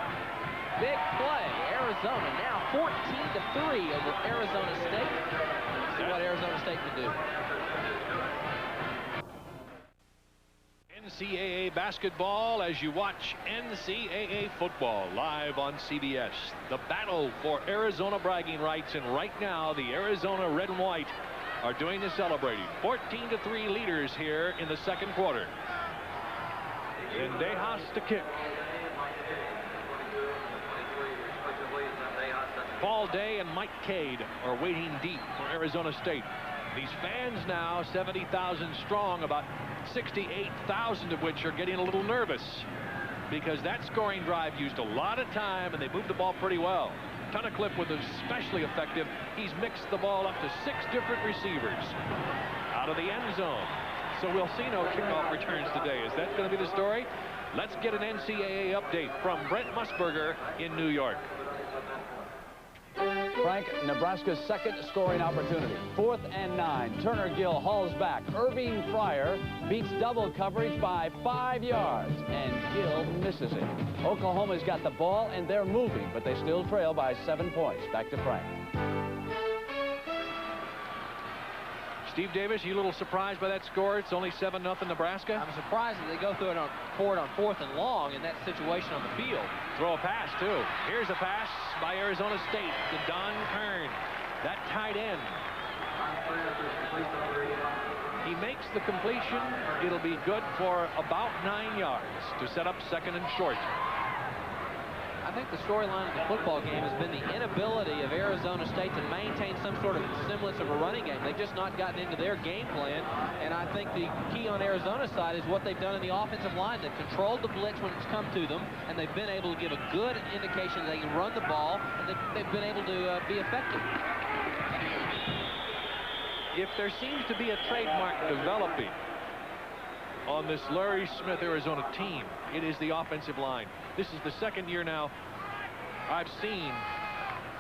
Big play. Arizona now 14-3 over Arizona State. Let's see what Arizona State can do. NCAA basketball as you watch NCAA football live on CBS. The battle for Arizona bragging rights, and right now the Arizona red and white are doing the celebrating. 14-3 leaders here in the second quarter. Zendejas to kick. Paul Day and Mike Cade are waiting deep for Arizona State. These fans now, 70,000 strong, about 68,000 of which are getting a little nervous because that scoring drive used a lot of time and they moved the ball pretty well. Tunnicliffe was especially effective. He's mixed the ball up to 6 different receivers out of the end zone. So we'll see no kickoff returns today. Is that going to be the story? Let's get an NCAA update from Brent Musburger in New York. Frank, Nebraska's second scoring opportunity. 4th and 9. Turner Gill hauls back. Irving Fryer beats double coverage by 5 yards, and Gill misses it. Oklahoma's got the ball, and they're moving, but they still trail by 7 points. Back to Frank. Steve Davis, you a little surprised by that score? It's only 7-0 Nebraska. I'm surprised that they go through it for it on 4th and long in that situation on the field. Throw a pass, too. Here's a pass by Arizona State to Don Kern, that tight end. He makes the completion. It'll be good for about 9 yards to set up 2nd and short. I think the storyline of the football game has been the inability of Arizona State to maintain some sort of semblance of a running game. They've just not gotten into their game plan, and I think the key on Arizona's side is what they've done in the offensive line. They've controlled the blitz when it's come to them, and they've been able to give a good indication that they can run the ball, and they've been able to be effective. If there seems to be a trademark developing on this Larry Smith Arizona team, it is the offensive line. This is the 2nd year now I've seen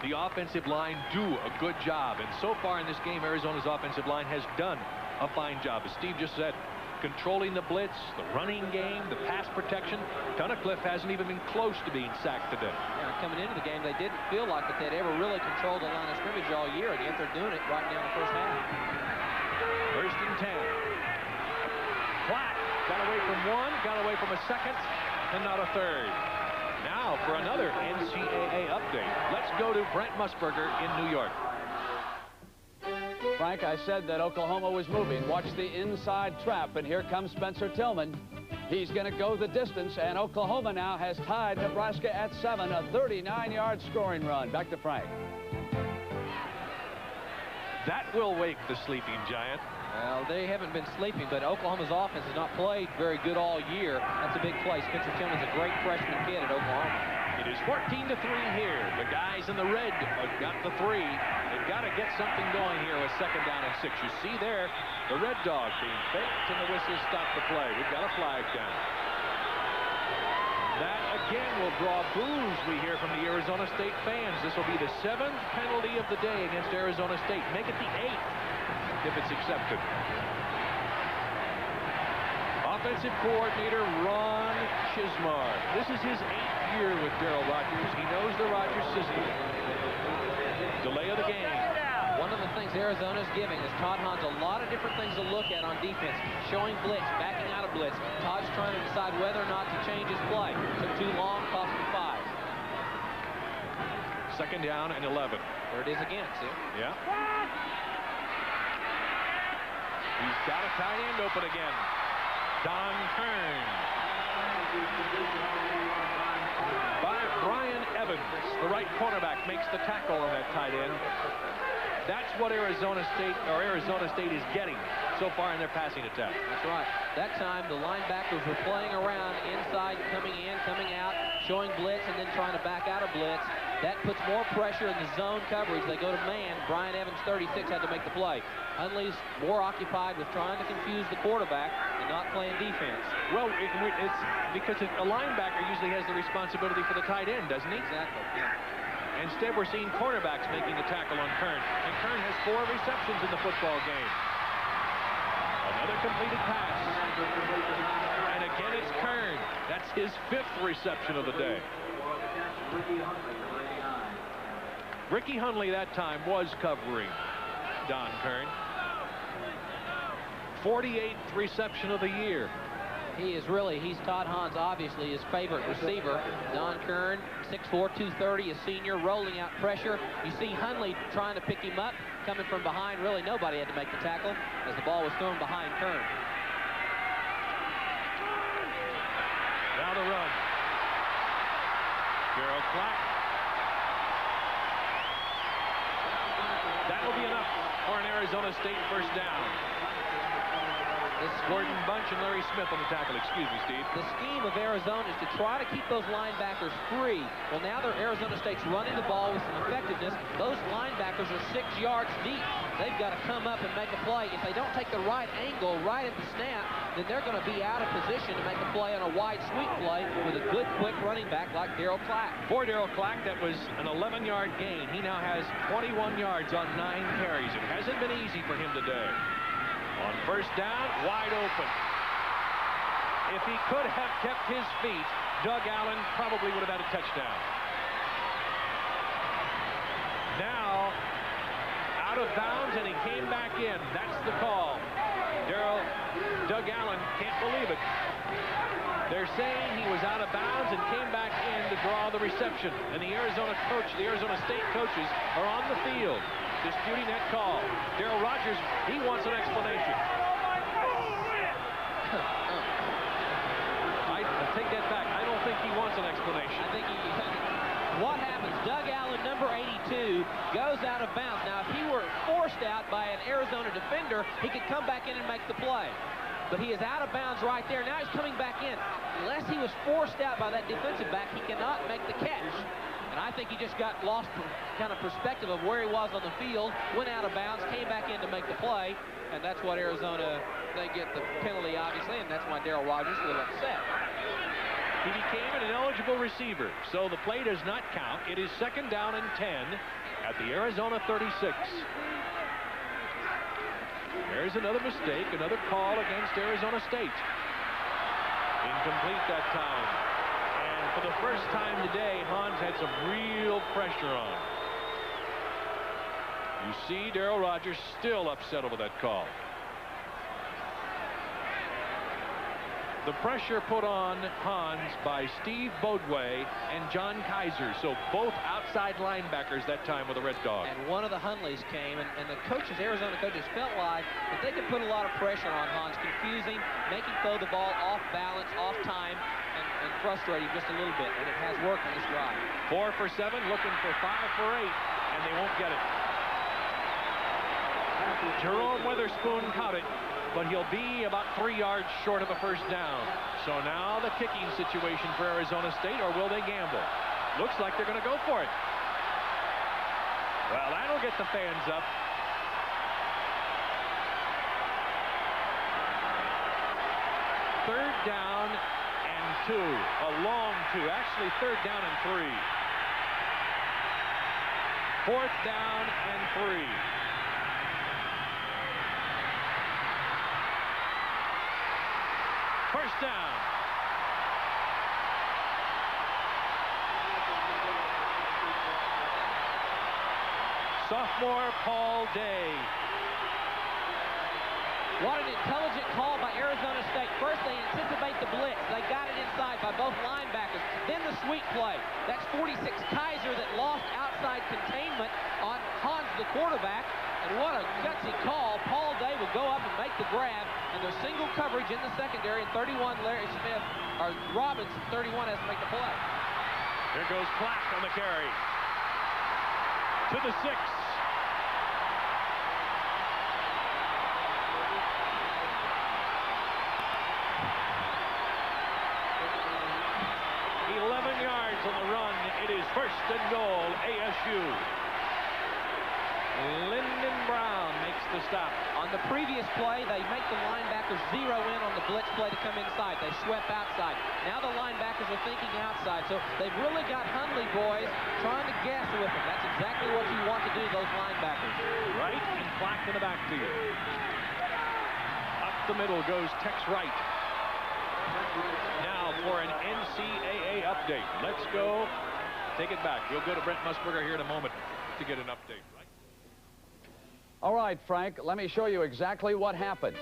the offensive line do a good job, and so far in this game Arizona's offensive line has done a fine job. As Steve just said, controlling the blitz, the running game, the pass protection. Tunnicliffe hasn't even been close to being sacked today. Yeah, coming into the game, they didn't feel like that they'd ever really controlled the line of scrimmage all year, and yet they're doing it right now in the first half. 1st and 10. Platt got away from 1, got away from a 2nd, and not a 3rd. Now for another NCAA update. Let's go to Brent Musburger in New York. Frank, I said that Oklahoma was moving. Watch the inside trap, and here comes Spencer Tillman. He's going to go the distance, and Oklahoma now has tied Nebraska at 7, a 39-yard scoring run. Back to Frank. That will wake the sleeping giant. Well, they haven't been sleeping, but Oklahoma's offense has not played very good all year. That's a big play. Spencer Tillman's a great freshman kid at Oklahoma. It is 14-3 here. The guys in the red have got the 3. They've got to get something going here with 2nd down and 6. You see there, the Red Dog being faked, and the whistle stopped the play. We've got a flag down. That, again, will draw boos, we hear from the Arizona State fans. This will be the 7th penalty of the day against Arizona State. Make it the 8th if it's accepted. Offensive coordinator Ron Chismar. This is his 8th year with Darryl Rogers. He knows the Rogers system. Delay of the game. One of the things Arizona's giving is Todd Hans a lot of different things to look at on defense. Showing blitz, backing out of blitz. Todd's trying to decide whether or not to change his play. Took too long, cost him 5. 2nd down and 11. There it is again, see? Yeah. He's got a tight end open again. Don Kern. By Brian Evans. The right cornerback makes the tackle on that tight end. That's what Arizona State is getting so far in their passing attack. That's right. That time the linebackers were playing around inside, coming in, coming out, showing blitz, and then trying to back out of blitz. That puts more pressure in the zone coverage. They go to man. Brian Evans, 36, had to make the play. Hundley's more occupied with trying to confuse the quarterback and not playing defense. Well, it's because a linebacker usually has the responsibility for the tight end, doesn't he? Exactly, yeah. Instead, we're seeing cornerbacks making the tackle on Kern. And Kern has 4 receptions in the football game. Another completed pass. And again, it's Kern. That's his 5th reception of the day. Ricky Hundley that time was covering Don Kern. 48th reception of the year. He's Todd Hahn's obviously his favorite receiver. Don Kern, 6'4", 230, a senior, rolling out pressure. You see Hundley trying to pick him up, coming from behind. Really, nobody had to make the tackle as the ball was thrown behind Kern. Now the run. Gerald Clack. That'll be enough for an Arizona State first down. This Gordon Bunch and Larry Smith on the tackle. Excuse me, Steve. The scheme of Arizona is to try to keep those linebackers free. Well, now Arizona State's running the ball with some effectiveness. Those linebackers are 6 yards deep. They've got to come up and make a play. If they don't take the right angle right at the snap, then they're going to be out of position to make a play on a wide sweep play with a good, quick running back like Darryl Clack. For Darryl Clack, that was an 11-yard gain. He now has 21 yards on 9 carries. It hasn't been easy for him today. On first down, wide open. If he could have kept his feet, Doug Allen probably would have had a touchdown. Now, out of bounds, and he came back in. That's the call. Doug Allen can't believe it. They're saying he was out of bounds and came back in to draw the reception. And the Arizona State coaches are on the field disputing that call. Darryl Rogers, he wants an explanation. I take that back. I don't think he wants an explanation. I think what happens? Doug Allen, number 82, goes out of bounds. Now, if he were forced out by an Arizona defender, he could come back in and make the play. But he is out of bounds right there. Now he's coming back in. Unless he was forced out by that defensive back, he cannot make the catch. And I think he just got lost kind of perspective of where he was on the field, went out of bounds, came back in to make the play, and that's what Arizona, they get the penalty, obviously, and that's why Darryl Rogers was upset. He became an ineligible receiver, so the play does not count. It is second down and 10 at the Arizona 36. There's another mistake, another call against Arizona State. Incomplete that time. And for the first time today, Hans had some real pressure on. You see Darryl Rogers still upset over that call. The pressure put on Hans by Steve Bodway and John Kaiser. So both outside linebackers that time with the Red Dog. And one of the Hundleys came, and the coaches, Arizona coaches, felt like that they could put a lot of pressure on Hans, confusing, make him throw the ball off balance, off time, and frustrate him just a little bit. And it has worked on this drive. 4 for 7, looking for 5 for 8, and they won't get it. Jerome Witherspoon caught it, but he'll be about 3 yards short of a first down. So now the kicking situation for Arizona State, or will they gamble? Looks like they're going to go for it. Well, that'll get the fans up. Third down and 2. A long 2. Actually, third down and 3. Fourth down and 3. First down. Sophomore Paul Day. What an intelligent call by Arizona State. First, they anticipate the blitz. They got it inside by both linebackers. Then the sweep play. That's 46 Kaiser that lost outside containment on Hans, the quarterback. And what a gutsy call. Paul Day will go up and make the grab. And there's single coverage in the secondary. And 31, Larry Smith, or Robbins, 31 has to make the play. Here goes Clack on the carry. To the 6. 11 yards on the run. It is first and goal, ASU. Lyndon Brown makes the stop. On the previous play, they make the linebackers zero in on the blitz play to come inside. They swept outside. Now the linebackers are thinking outside. So they've really got Hundley boys trying to guess with them. That's exactly what you want to do, those linebackers. Right, and Clack in the backfield. Up the middle goes Tex Wright. Now for an NCAA update. Let's go. Take it back. We'll go to Brent Musburger here in a moment to get an update. Right? All right, Frank, let me show you exactly what happened.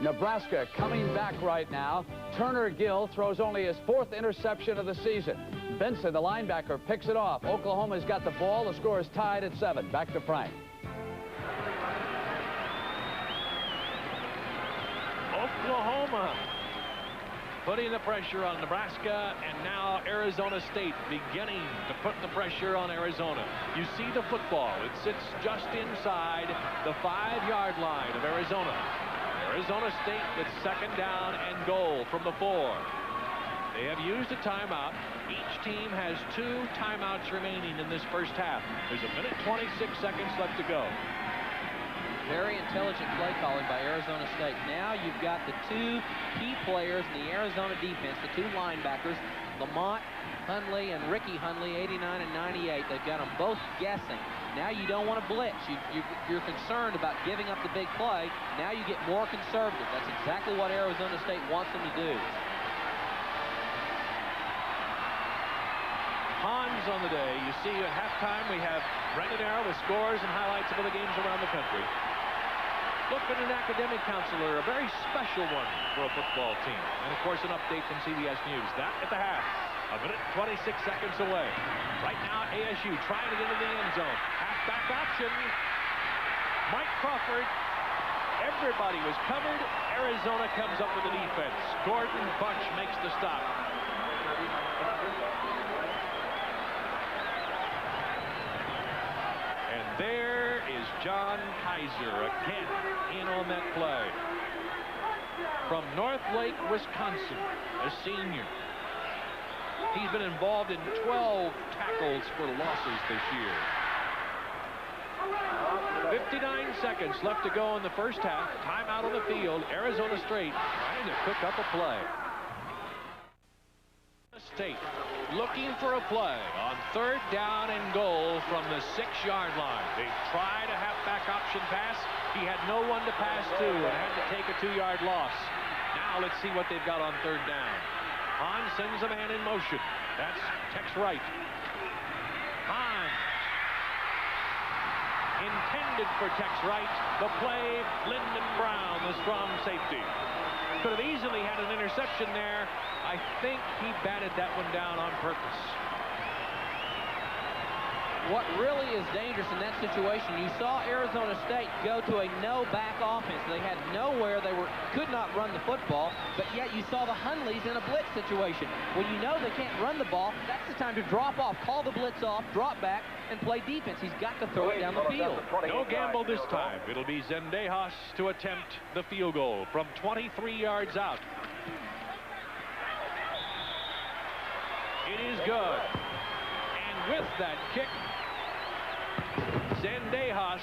Nebraska coming back right now Turner Gill throws only his 4th interception of the season. Benson, the linebacker, picks it off. Oklahoma's got the ball. The score is tied at 7. Back to Frank. Oklahoma putting the pressure on Nebraska, and now Arizona State beginning to put the pressure on Arizona. You see the football. It sits just inside the 5-yard line of Arizona. Arizona State with 2nd down and goal from the 4. They have used a timeout. Each team has 2 timeouts remaining in this first half. There's 1:26 left to go. Very intelligent play calling by Arizona State. Now you've got the 2 key players in the Arizona defense, the 2 linebackers, Lamont Hundley and Ricky Hundley, 89 and 98. They've got them both guessing. Now you don't want to blitz. You're concerned about giving up the big play. Now you get more conservative. That's exactly what Arizona State wants them to do. Hans on the day. You see at halftime we have Brendan Arrow with scores and highlights of other games around the country. Look at an academic counselor, a very special one for a football team. And, of course, an update from CBS News. That at the half. 1:26 away. Right now, ASU trying to get into the end zone. Halfback option. Mike Crawford. Everybody was covered. Arizona comes up with the defense. Gordon Bunch makes the stop. And there is John Kaiser again in on that play. From Northlake, Wisconsin, a senior. He's been involved in 12 tackles for losses this year. 59 seconds left to go in the first half. Timeout on the field. Arizona State trying to cook up a play. State looking for a play on 3rd down and goal from the 6-yard line. They tried a halfback option pass. He had no one to pass to and had to take a 2-yard loss. Now let's see what they've got on 3rd down. Hahn sends a man in motion. That's Tex Wright. Hahn intended for Tex Wright. The play, Lyndon Brown, the strong safety. Could have easily had an interception there. I think he batted that one down on purpose. What really is dangerous in that situation, you saw Arizona State go to a no-back offense. They had nowhere. They could not run the football, but yet you saw the Hundleys in a blitz situation. When you know they can't run the ball, that's the time to drop off, call the blitz off, drop back, and play defense. He's got to throw it down the field. No gamble this time. It'll be Zendejas to attempt the field goal from 23 yards out. It is good. And with that kick, Zendejas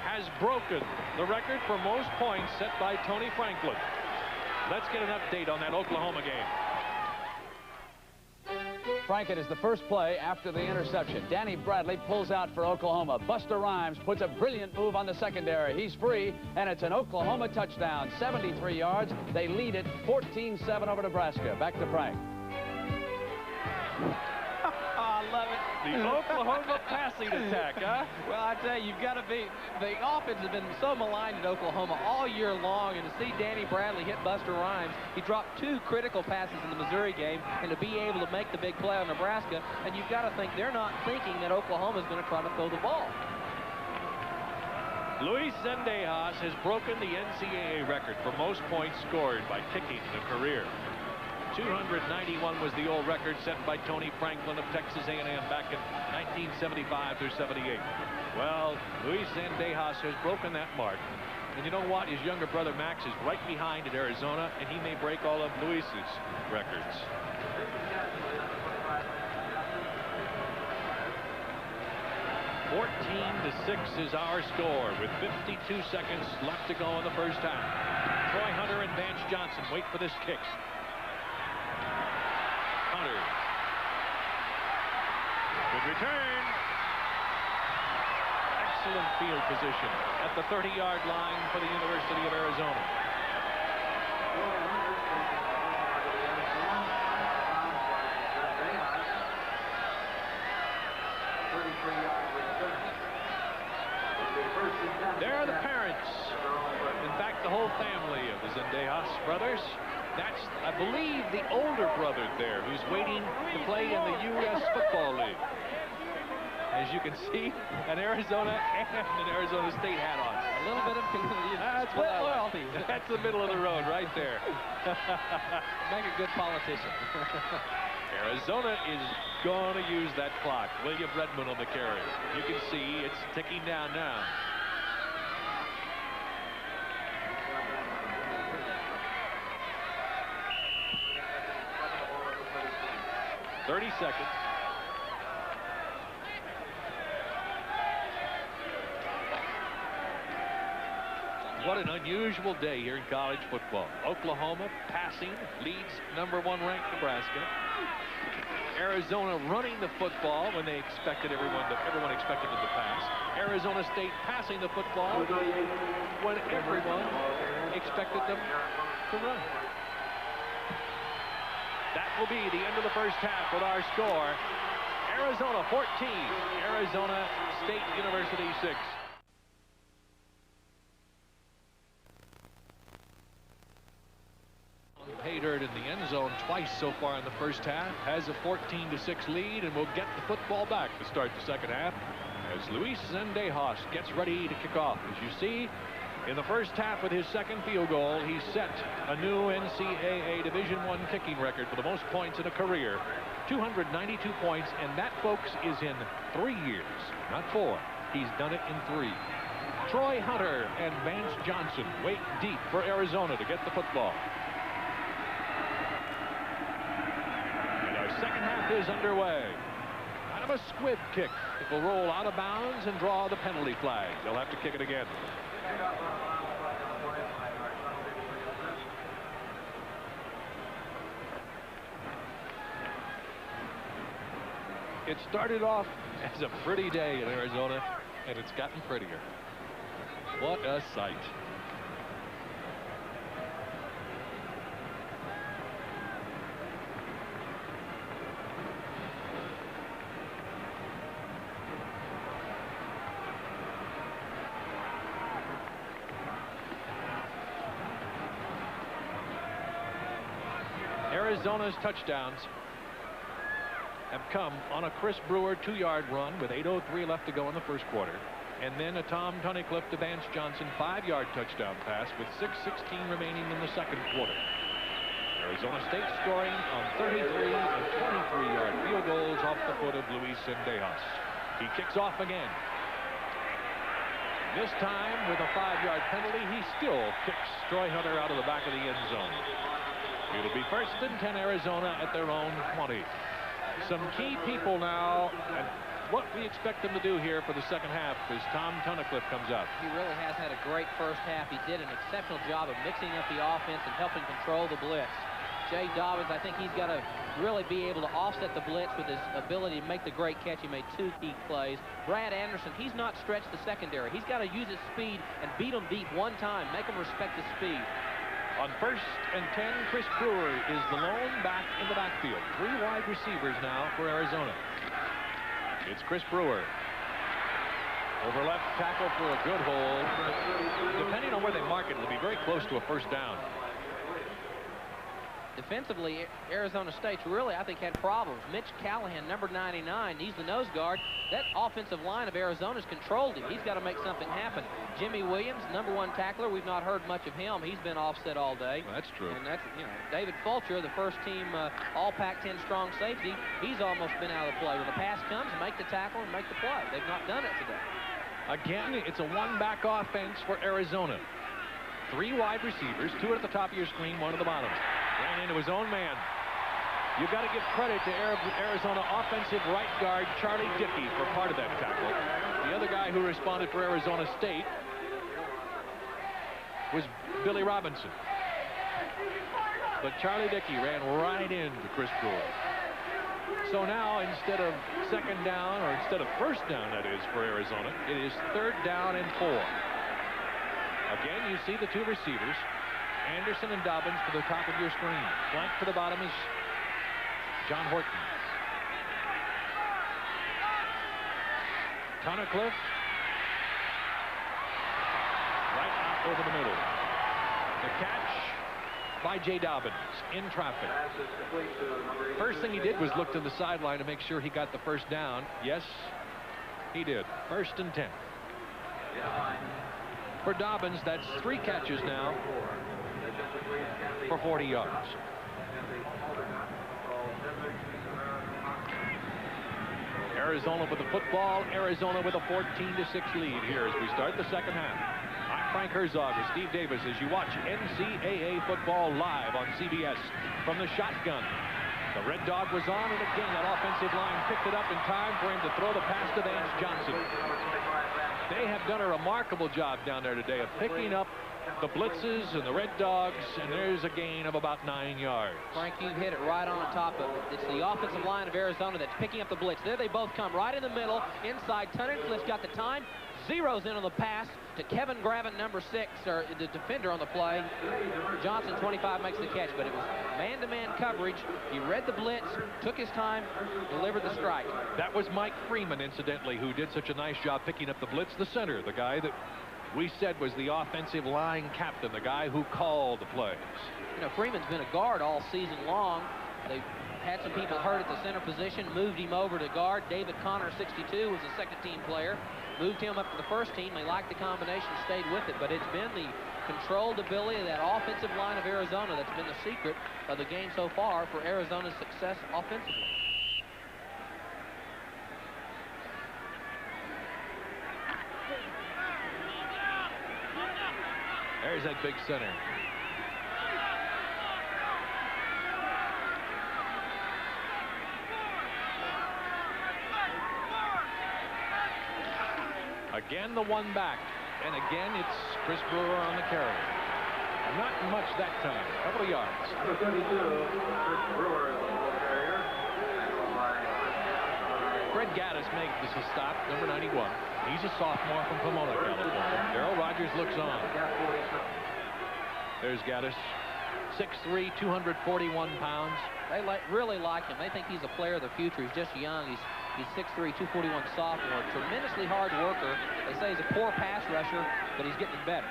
has broken the record for most points set by Tony Franklin. Let's get an update on that Oklahoma game. Frank, it is the first play after the interception. Danny Bradley pulls out for Oklahoma. Buster Rhymes puts a brilliant move on the secondary. He's free, and it's an Oklahoma touchdown. 73 yards. They lead it 14-7 over Nebraska. Back to Frank. I love it. The Oklahoma passing attack, huh? Well, I tell you, you've got to be. The offense has been so maligned at Oklahoma all year long, and to see Danny Bradley hit Buster Rhymes, he dropped 2 critical passes in the Missouri game, and to be able to make the big play on Nebraska, and you've got to think they're not thinking that Oklahoma is going to try to throw the ball. Luis Zendejas has broken the NCAA record for most points scored by kicking in a career. 291 was the old record set by Tony Franklin of Texas A&M back in 1975 through 78. Well, Luis Zendejas has broken that mark. And you know what? His younger brother Max is right behind at Arizona, and he may break all of Luis's records. (14-6) is our score with 52 seconds left to go in the first half. Troy Hunter and Vance Johnson wait for this kick. Hunter. Good return. Excellent field position at the 30-yard line for the University of Arizona. There are the parents. In fact, the whole family of the Zendejas brothers. That's, I believe, the older brother there who's waiting to play in the U.S. Football League. As you can see, an Arizona and an Arizona State hat on. A little bit of That's split what I like. loyalty. That's the middle of the road right there. Make a good politician. Arizona is going to use that clock. William Redmond on the carry. You can see it's ticking down now. "30 seconds. What an unusual day here in college football. Oklahoma passing, leads #1 ranked Nebraska. Arizona running the football when they expected everyone expected them to pass. Arizona State passing the football when everyone expected them to run. That will be the end of the first half with our score. Arizona 14, Arizona State University 6. Pay dirt in the end zone twice so far in the first half. Has a 14-6 lead and will get the football back to start the second half as Luis Zendejas gets ready to kick off. As you see, in the first half with his second field goal, he set a new NCAA Division I kicking record for the most points in a career. 292 points, and that, folks, is in 3 years, not 4. He's done it in 3. Troy Hunter and Vance Johnson wait deep for Arizona to get the football. Second half is underway. Kind of a squib kick. It will roll out of bounds and draw the penalty flag. They'll have to kick it again. It started off as a pretty day in Arizona, and it's gotten prettier. What a sight. Arizona's touchdowns have come on a Chris Brewer 2-yard run with 8:03 left to go in the first quarter, and then a Tom Tunnicliffe to Vance Johnson 5-yard touchdown pass with 6:16 remaining in the second quarter. Arizona State scoring on 33 and 23-yard field goals off the foot of Luis Zendejas. He kicks off again. This time with a 5-yard penalty, he still kicks Troy Hunter out of the back of the end zone. It'll be 1st and 10 Arizona at their own 20. Some key people now, and what we expect them to do here for the second half as Tom Tunnicliffe comes out. He really has had a great first half. He did an exceptional job of mixing up the offense and helping control the blitz. Jay Dobbins, I think he's got to really be able to offset the blitz with his ability to make the great catch. He made 2 key plays. Brad Anderson, he's not stretched the secondary. He's got to use his speed and beat them deep one time, make them respect his speed. On 1st and 10, Chris Brewer is the lone back in the backfield. 3 wide receivers now for Arizona. It's Chris Brewer. Over left tackle for a good hold. Depending on where they mark it, it'll be very close to a first down. Defensively, Arizona State's really, I think, had problems. Mitch Callahan, number 99, he's the nose guard. That offensive line of Arizona's controlled him. He's got to make something happen. Jimmy Williams, number 1 tackler, we've not heard much of him. He's been offset all day. Well, that's true. And that's, David Fulcher, the first team all Pac-10 strong safety, he's almost been out of the play. When the pass comes, make the tackle and make the play. They've not done it today. Again, it's a 1-back offense for Arizona. 3 wide receivers, 2 at the top of your screen, 1 at the bottom. Ran into his own man. You've got to give credit to Arizona offensive right guard Charlie Dickey for part of that tackle. The other guy who responded for Arizona State was Billy Robinson. But Charlie Dickey ran right into Chris Brewer. So now, instead of second down, or instead of first down, that is, for Arizona, it is 3rd down and 4. Again, you see the 2 receivers. Anderson and Dobbins to the top of your screen. Flank to the bottom is John Horton. Tunnicliffe. Right out over the middle. The catch by Jay Dobbins in traffic. Pass is complete to number 83. First thing he did was look to the sideline to make sure he got the first down. Yes, he did. 1st and 10. For Dobbins, that's 3 catches now for 40 yards. Arizona with the football. Arizona with a 14-6 lead here as we start the second half. I'm Frank Herzog with Steve Davis as you watch NCAA football live on CBS from the shotgun. The Red Dog was on, and again that offensive line picked it up in time for him to throw the pass to Vance Johnson. They have done a remarkable job down there today of picking up the blitzes and the Red Dogs, and there's a gain of about 9 yards. Frank, you hit it right on top of it. It's the offensive line of Arizona that's picking up the blitz. There they both come right in the middle. Inside, Tunnicliffe's got the time. Zeroes in on the pass to Kevin Gravett, number 6, or the defender on the play. Johnson, 25, makes the catch, but it was man-to-man coverage. He read the blitz, took his time, delivered the strike. That was Mike Freeman, incidentally, who did such a nice job picking up the blitz, the center, the guy that we said was the offensive line captain, the guy who called the plays. You know, Freeman's been a guard all season long. They had some people hurt at the center position, moved him over to guard. David Connor, 62, was a second-team player. Moved him up to the first team. They liked the combination, stayed with it. But it's been the controlled ability of that offensive line of Arizona that's been the secret of the game so far for Arizona's success offensively. There's that big center. Again, the one back. And again, it's Chris Brewer on the carry. Not much that time. A couple of yards. Number 32, Chris Brewer is the ball carrier. Fred Gaddis makes this a stop, number 91. He's a sophomore from Pomona, California. Darrell Rogers looks on. There's Gaddis. 6'3", 241 pounds. They really like him. They think he's a player of the future. He's just young. He's 6'3", 241 sophomore. Tremendously hard worker. They say he's a poor pass rusher, but he's getting better.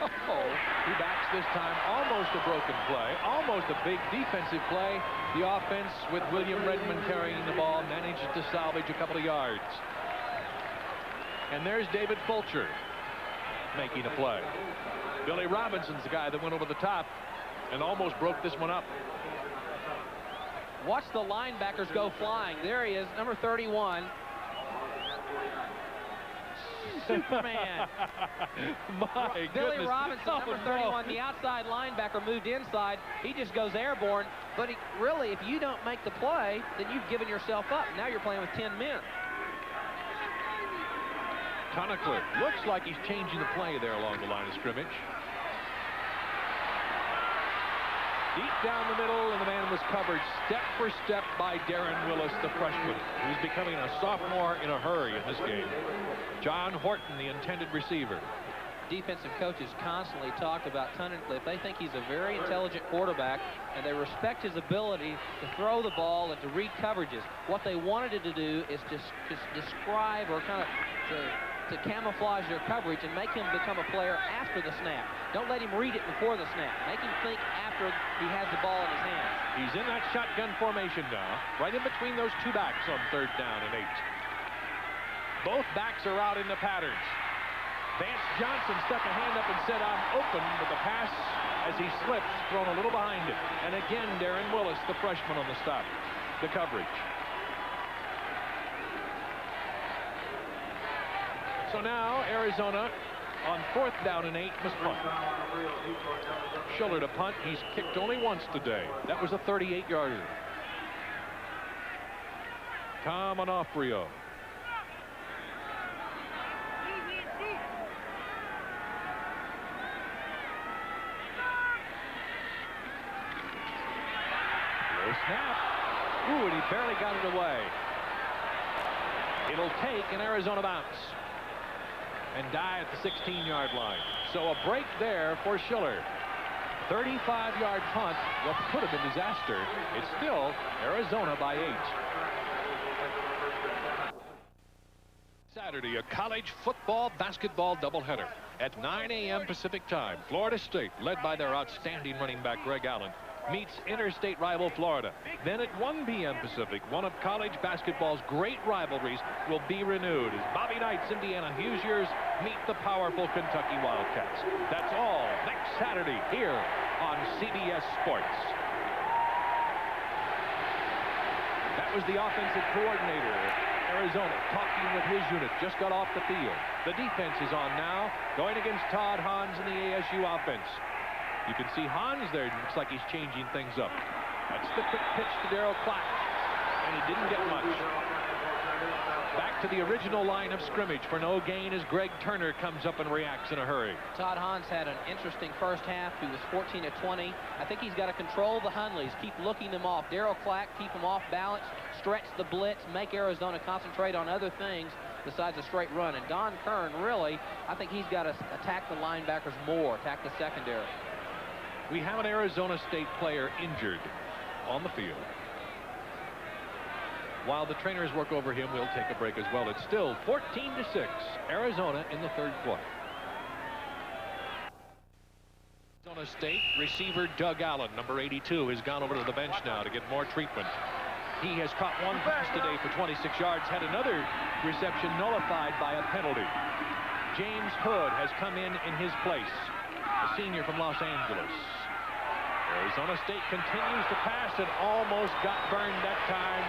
Oh, he backs this time. Almost a broken play. Almost a big defensive play. The offense with William Redmond carrying the ball managed to salvage a couple of yards. And there's David Fulcher making a play. Billy Robinson's the guy that went over the top and almost broke this one up. Watch the linebackers go flying. There he is, number 31. Superman. My Billy goodness. Robinson, number 31, the outside linebacker, moved inside. He just goes airborne. But really, if you don't make the play, then you've given yourself up. Now you're playing with 10 men. Tunnicliffe looks like he's changing the play there along the line of scrimmage. Deep down the middle, and the man was covered step for step by Darren Willis, the freshman, who's becoming a sophomore in a hurry in this game. John Horton, the intended receiver. Defensive coaches constantly talked about Tunnicliffe. They think he's a very intelligent quarterback, and they respect his ability to throw the ball and to read coverages. What they wanted to do is just describe or kind of to camouflage their coverage and make him become a player after the snap. Don't let him read it before the snap. Make him think after he has the ball in his hands. He's in that shotgun formation now, right in between those two backs on 3rd down and 8. Both backs are out in the patterns. Vance Johnson stuck a hand up and said, "I'm open," but the pass, as he slipped, thrown a little behind him. And again, Darren Willis, the freshman, on the stop. The coverage. So now Arizona on 4th down and 8 must punt. Schiller to punt. He's kicked only once today. That was a 38-yarder. Tom Onofrio. Low snap. Ooh, and he barely got it away. It'll take an Arizona bounce and die at the 16-yard line. So a break there for Schiller. 35-yard punt, what could have been disaster. It's still Arizona by 8. Saturday, a college football basketball doubleheader. At 9 a.m. Pacific time, Florida State, led by their outstanding running back Greg Allen, meets interstate rival Florida. Then at 1 p.m. Pacific, one of college basketball's great rivalries will be renewed as Bobby Knight's Indiana Hoosiers meet the powerful Kentucky Wildcats. That's all next Saturday here on CBS Sports. That was the offensive coordinator, Arizona, talking with his unit. Just got off the field. The defense is on now, going against Todd Hans in the ASU offense. You can see Hans there. It looks like he's changing things up. That's the quick pitch to Darryl Clack, and he didn't get much. Back to the original line of scrimmage for no gain as Greg Turner comes up and reacts in a hurry. Todd Hans had an interesting first half. He was 14 of 20. I think he's got to control the Hunleys, keep looking them off. Darryl Clack, keep them off balance, stretch the blitz, make Arizona concentrate on other things besides a straight run. And Don Kern, really, I think he's got to attack the linebackers more, attack the secondary. We have an Arizona State player injured on the field. While the trainers work over him, we'll take a break as well. It's still 14-6, Arizona in the third quarter. Arizona State receiver Doug Allen, number 82, has gone over to the bench now to get more treatment. He has caught one pass today for 26 yards, had another reception nullified by a penalty. James Hood has come in his place, a senior from Los Angeles. Arizona State continues to pass and almost got burned that time.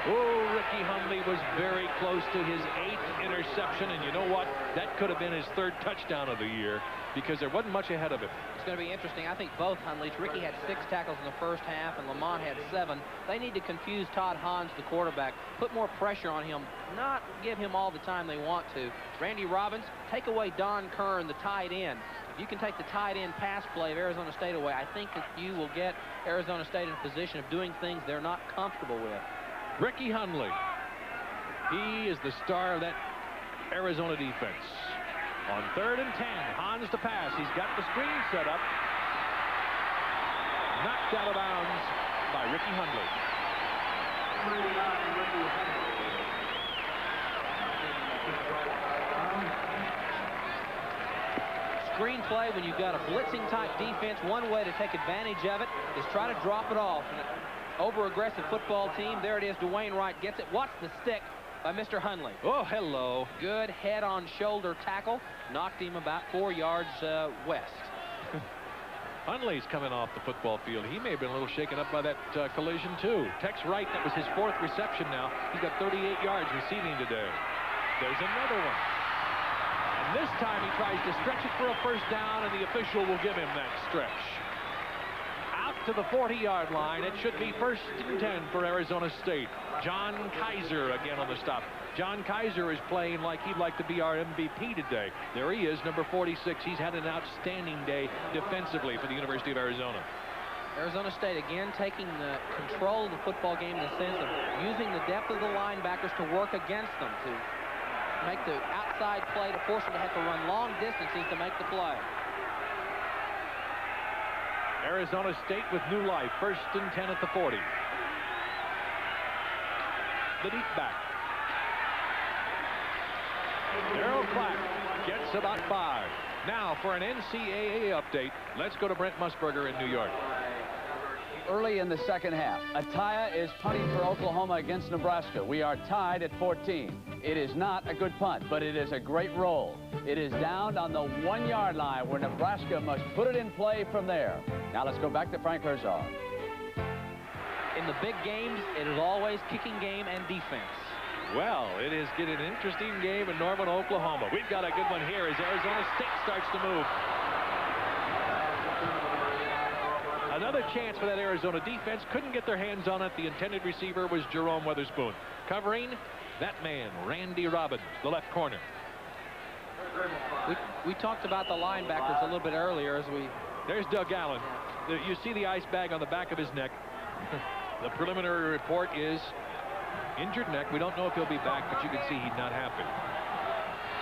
Oh, Ricky Hundley was very close to his 8th interception, and you know what? That could have been his 3rd touchdown of the year because there wasn't much ahead of it. It's going to be interesting. I think both Hundleys, Ricky had 6 tackles in the first half, and Lamont had 7. They need to confuse Todd Hans, the quarterback, put more pressure on him, not give him all the time they want to. Randy Robbins, take away Don Kern, the tight end. If you can take the tight end pass play of Arizona State away, I think that you will get Arizona State in a position of doing things they're not comfortable with. Ricky Hundley, he is the star of that Arizona defense. On 3rd and 10, Hans to pass. He's got the screen set up. Knocked out of bounds by Ricky Hundley. Screen play, when you've got a blitzing type defense, one way to take advantage of it is try to drop it off. Over-aggressive football team. There it is. Dwayne Wright gets it. Watch the stick by Mr. Hundley. Oh, hello. Good head-on-shoulder tackle. Knocked him about 4 yards west. Hundley's coming off the football field. He may have been a little shaken up by that collision, too. Tex Wright, that was his 4th reception now. He's got 38 yards receiving today. There's another one. And this time he tries to stretch it for a first down, and the official will give him that stretch. Out to the 40-yard line. It should be 1st and 10 for Arizona State. John Kaiser again on the stop. John Kaiser is playing like he'd like to be our MVP today. There he is, number 46. He's had an outstanding day defensively for the University of Arizona. Arizona State again taking the control of the football game in the sense of using the depth of the linebackers to work against them, to make the outside play, to force them to have to run long distances to make the play. Arizona State with new life. 1st and 10 at the 40. The deep back. Darryl Clack gets about 5. Now for an NCAA update, let's go to Brent Musburger in New York. Early in the second half, Ataya is punting for Oklahoma against Nebraska. We are tied at 14. It is not a good punt, but it is a great roll. It is down on the 1-yard line where Nebraska must put it in play from there. Now let's go back to Frank Herzog. In the big games, it is always kicking game and defense. Well, it is getting an interesting game in Norman, Oklahoma. We've got a good one here as Arizona State starts to move. Another chance for that Arizona defense. Couldn't get their hands on it. The intended receiver was Jerome Weatherspoon. Covering that man, Randy Robbins, the left corner. We talked about the linebackers a little bit earlier as we... There's Doug Allen. You see the ice bag on the back of his neck. The preliminary report is injured neck. We don't know if he'll be back, but you can see he's not happy,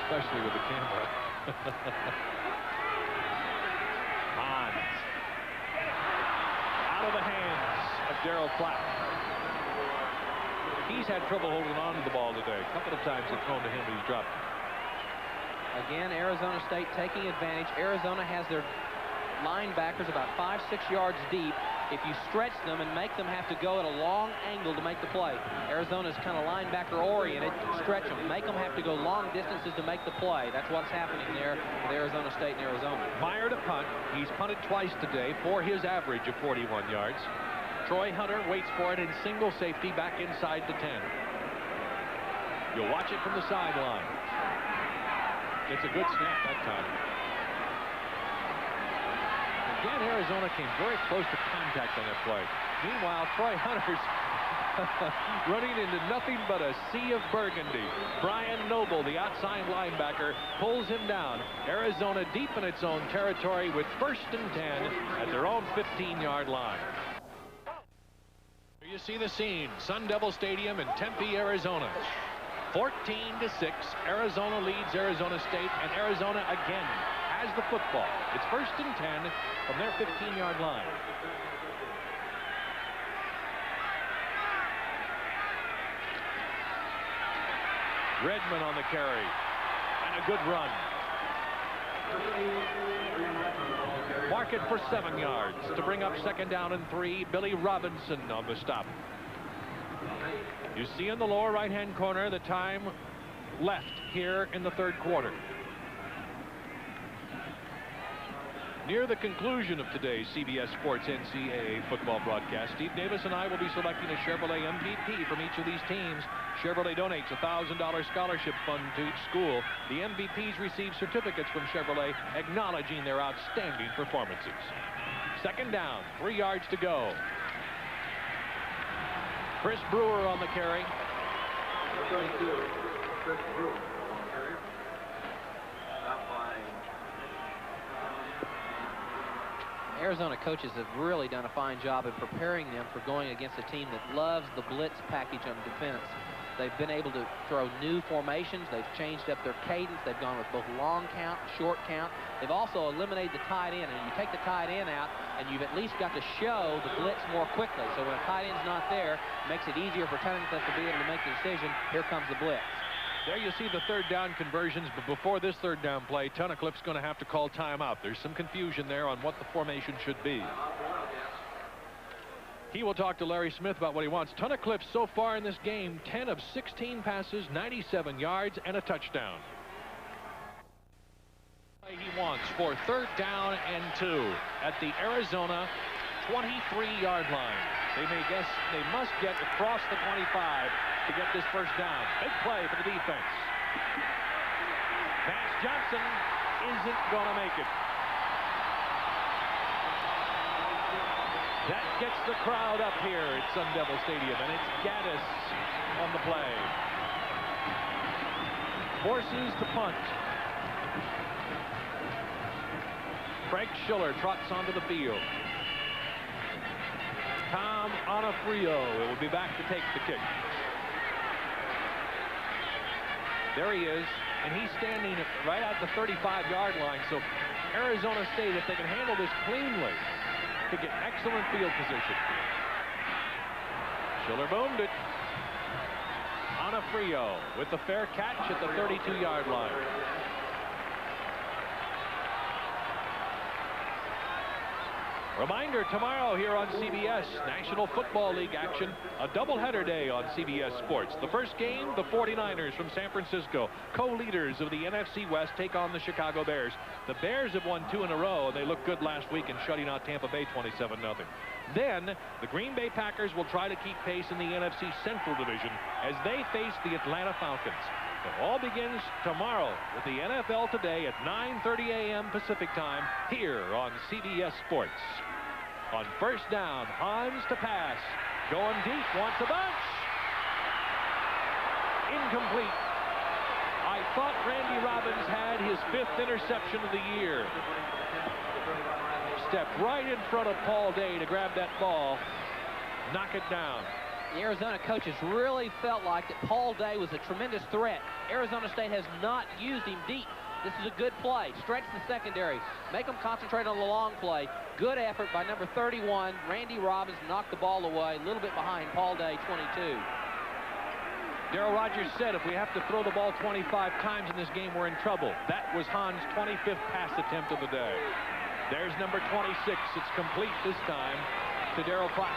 especially with the camera. Hans. Out of the hands of Darryl Clack. He's had trouble holding on to the ball today. A couple of times it's thrown to him, he's dropped it. Again, Arizona State taking advantage. Arizona has their linebackers about 5-6 yards deep. If you stretch them and make them have to go at a long angle to make the play. Arizona's kind of linebacker oriented. Stretch them. Make them have to go long distances to make the play. That's what's happening there with Arizona State and Arizona. Meyer to punt. He's punted twice today for his average of 41 yards. Troy Hunter waits for it in single safety back inside the 10. You'll watch it from the sideline. It's a good snap that time. Again, Arizona came very close to contact on that play. Meanwhile, Troy Hunter's running into nothing but a sea of burgundy. Brian Noble, the outside linebacker, pulls him down. Arizona deep in its own territory with 1st and 10 at their own 15-yard line. Here you see the scene. Sun Devil Stadium in Tempe, Arizona. 14-6. Arizona leads Arizona State, and Arizona again has the football. It's 1st and 10 from their 15-yard line. Redmond on the carry, and a good run. Mark it for 7 yards to bring up 2nd down and 3. Billy Robinson on the stop. You see in the lower right-hand corner the time left here in the 3rd quarter. Near the conclusion of today's CBS Sports NCAA football broadcast, Steve Davis and I will be selecting a Chevrolet MVP from each of these teams. Chevrolet donates a $1,000 scholarship fund to each school. The MVPs receive certificates from Chevrolet acknowledging their outstanding performances. 2nd down, 3 yards to go. Chris Brewer on the carry. Chris Brewer. Arizona coaches have really done a fine job of preparing them for going against a team that loves the blitz package on defense. They've been able to throw new formations. They've changed up their cadence. They've gone with both long count and short count. They've also eliminated the tight end. And you take the tight end out, and you've at least got to show the blitz more quickly. So when a tight end's not there, it makes it easier for Tunnicliffe to be able to make the decision. Here comes the blitz. There you see the 3rd down conversions, but before this 3rd down play, Tunnicliffe's going to have to call timeout. There's some confusion there on what the formation should be. He will talk to Larry Smith about what he wants. Tunnicliffe so far in this game, 10 of 16 passes, 97 yards, and a touchdown. He wants for 3rd down and 2 at the Arizona 23-yard line. They must get across the 25 to get this 1st down. Big play for the defense. Vance Johnson isn't going to make it. That gets the crowd up here at Sun Devil Stadium, and it's Gaddis on the play. Forces to punt. Frank Schiller trots onto the field. Tom Onofrio will be back to take the kick. There he is, and he's standing right at the 35-yard line. So Arizona State, if they can handle this cleanly, could get excellent field position. Schiller boomed it. Onofrio with the fair catch at the 32-yard line. Reminder, tomorrow here on CBS, National Football League action, a doubleheader day on CBS Sports. The first game, the 49ers from San Francisco, co-leaders of the NFC West, take on the Chicago Bears. The Bears have won 2 in a row, and they looked good last week in shutting out Tampa Bay 27-0. Then, the Green Bay Packers will try to keep pace in the NFC Central Division as they face the Atlanta Falcons. It all begins tomorrow with the NFL Today at 9:30 a.m. Pacific time here on CBS Sports. On 1st down, Hans to pass. Going deep, wants a bunch. Incomplete. I thought Randy Robbins had his 5th interception of the year. Stepped right in front of Paul Day to grab that ball, knock it down. The Arizona coaches really felt like that Paul Day was a tremendous threat. Arizona State has not used him deep. This is a good play. Stretch the secondary. Make them concentrate on the long play. Good effort by number 31. Randy Robbins knocked the ball away a little bit behind Paul Day, 22. Darrell Rogers said if we have to throw the ball 25 times in this game, we're in trouble. That was Hahn's 25th pass attempt of the day. There's number 26. It's complete this time to Darrell Clack.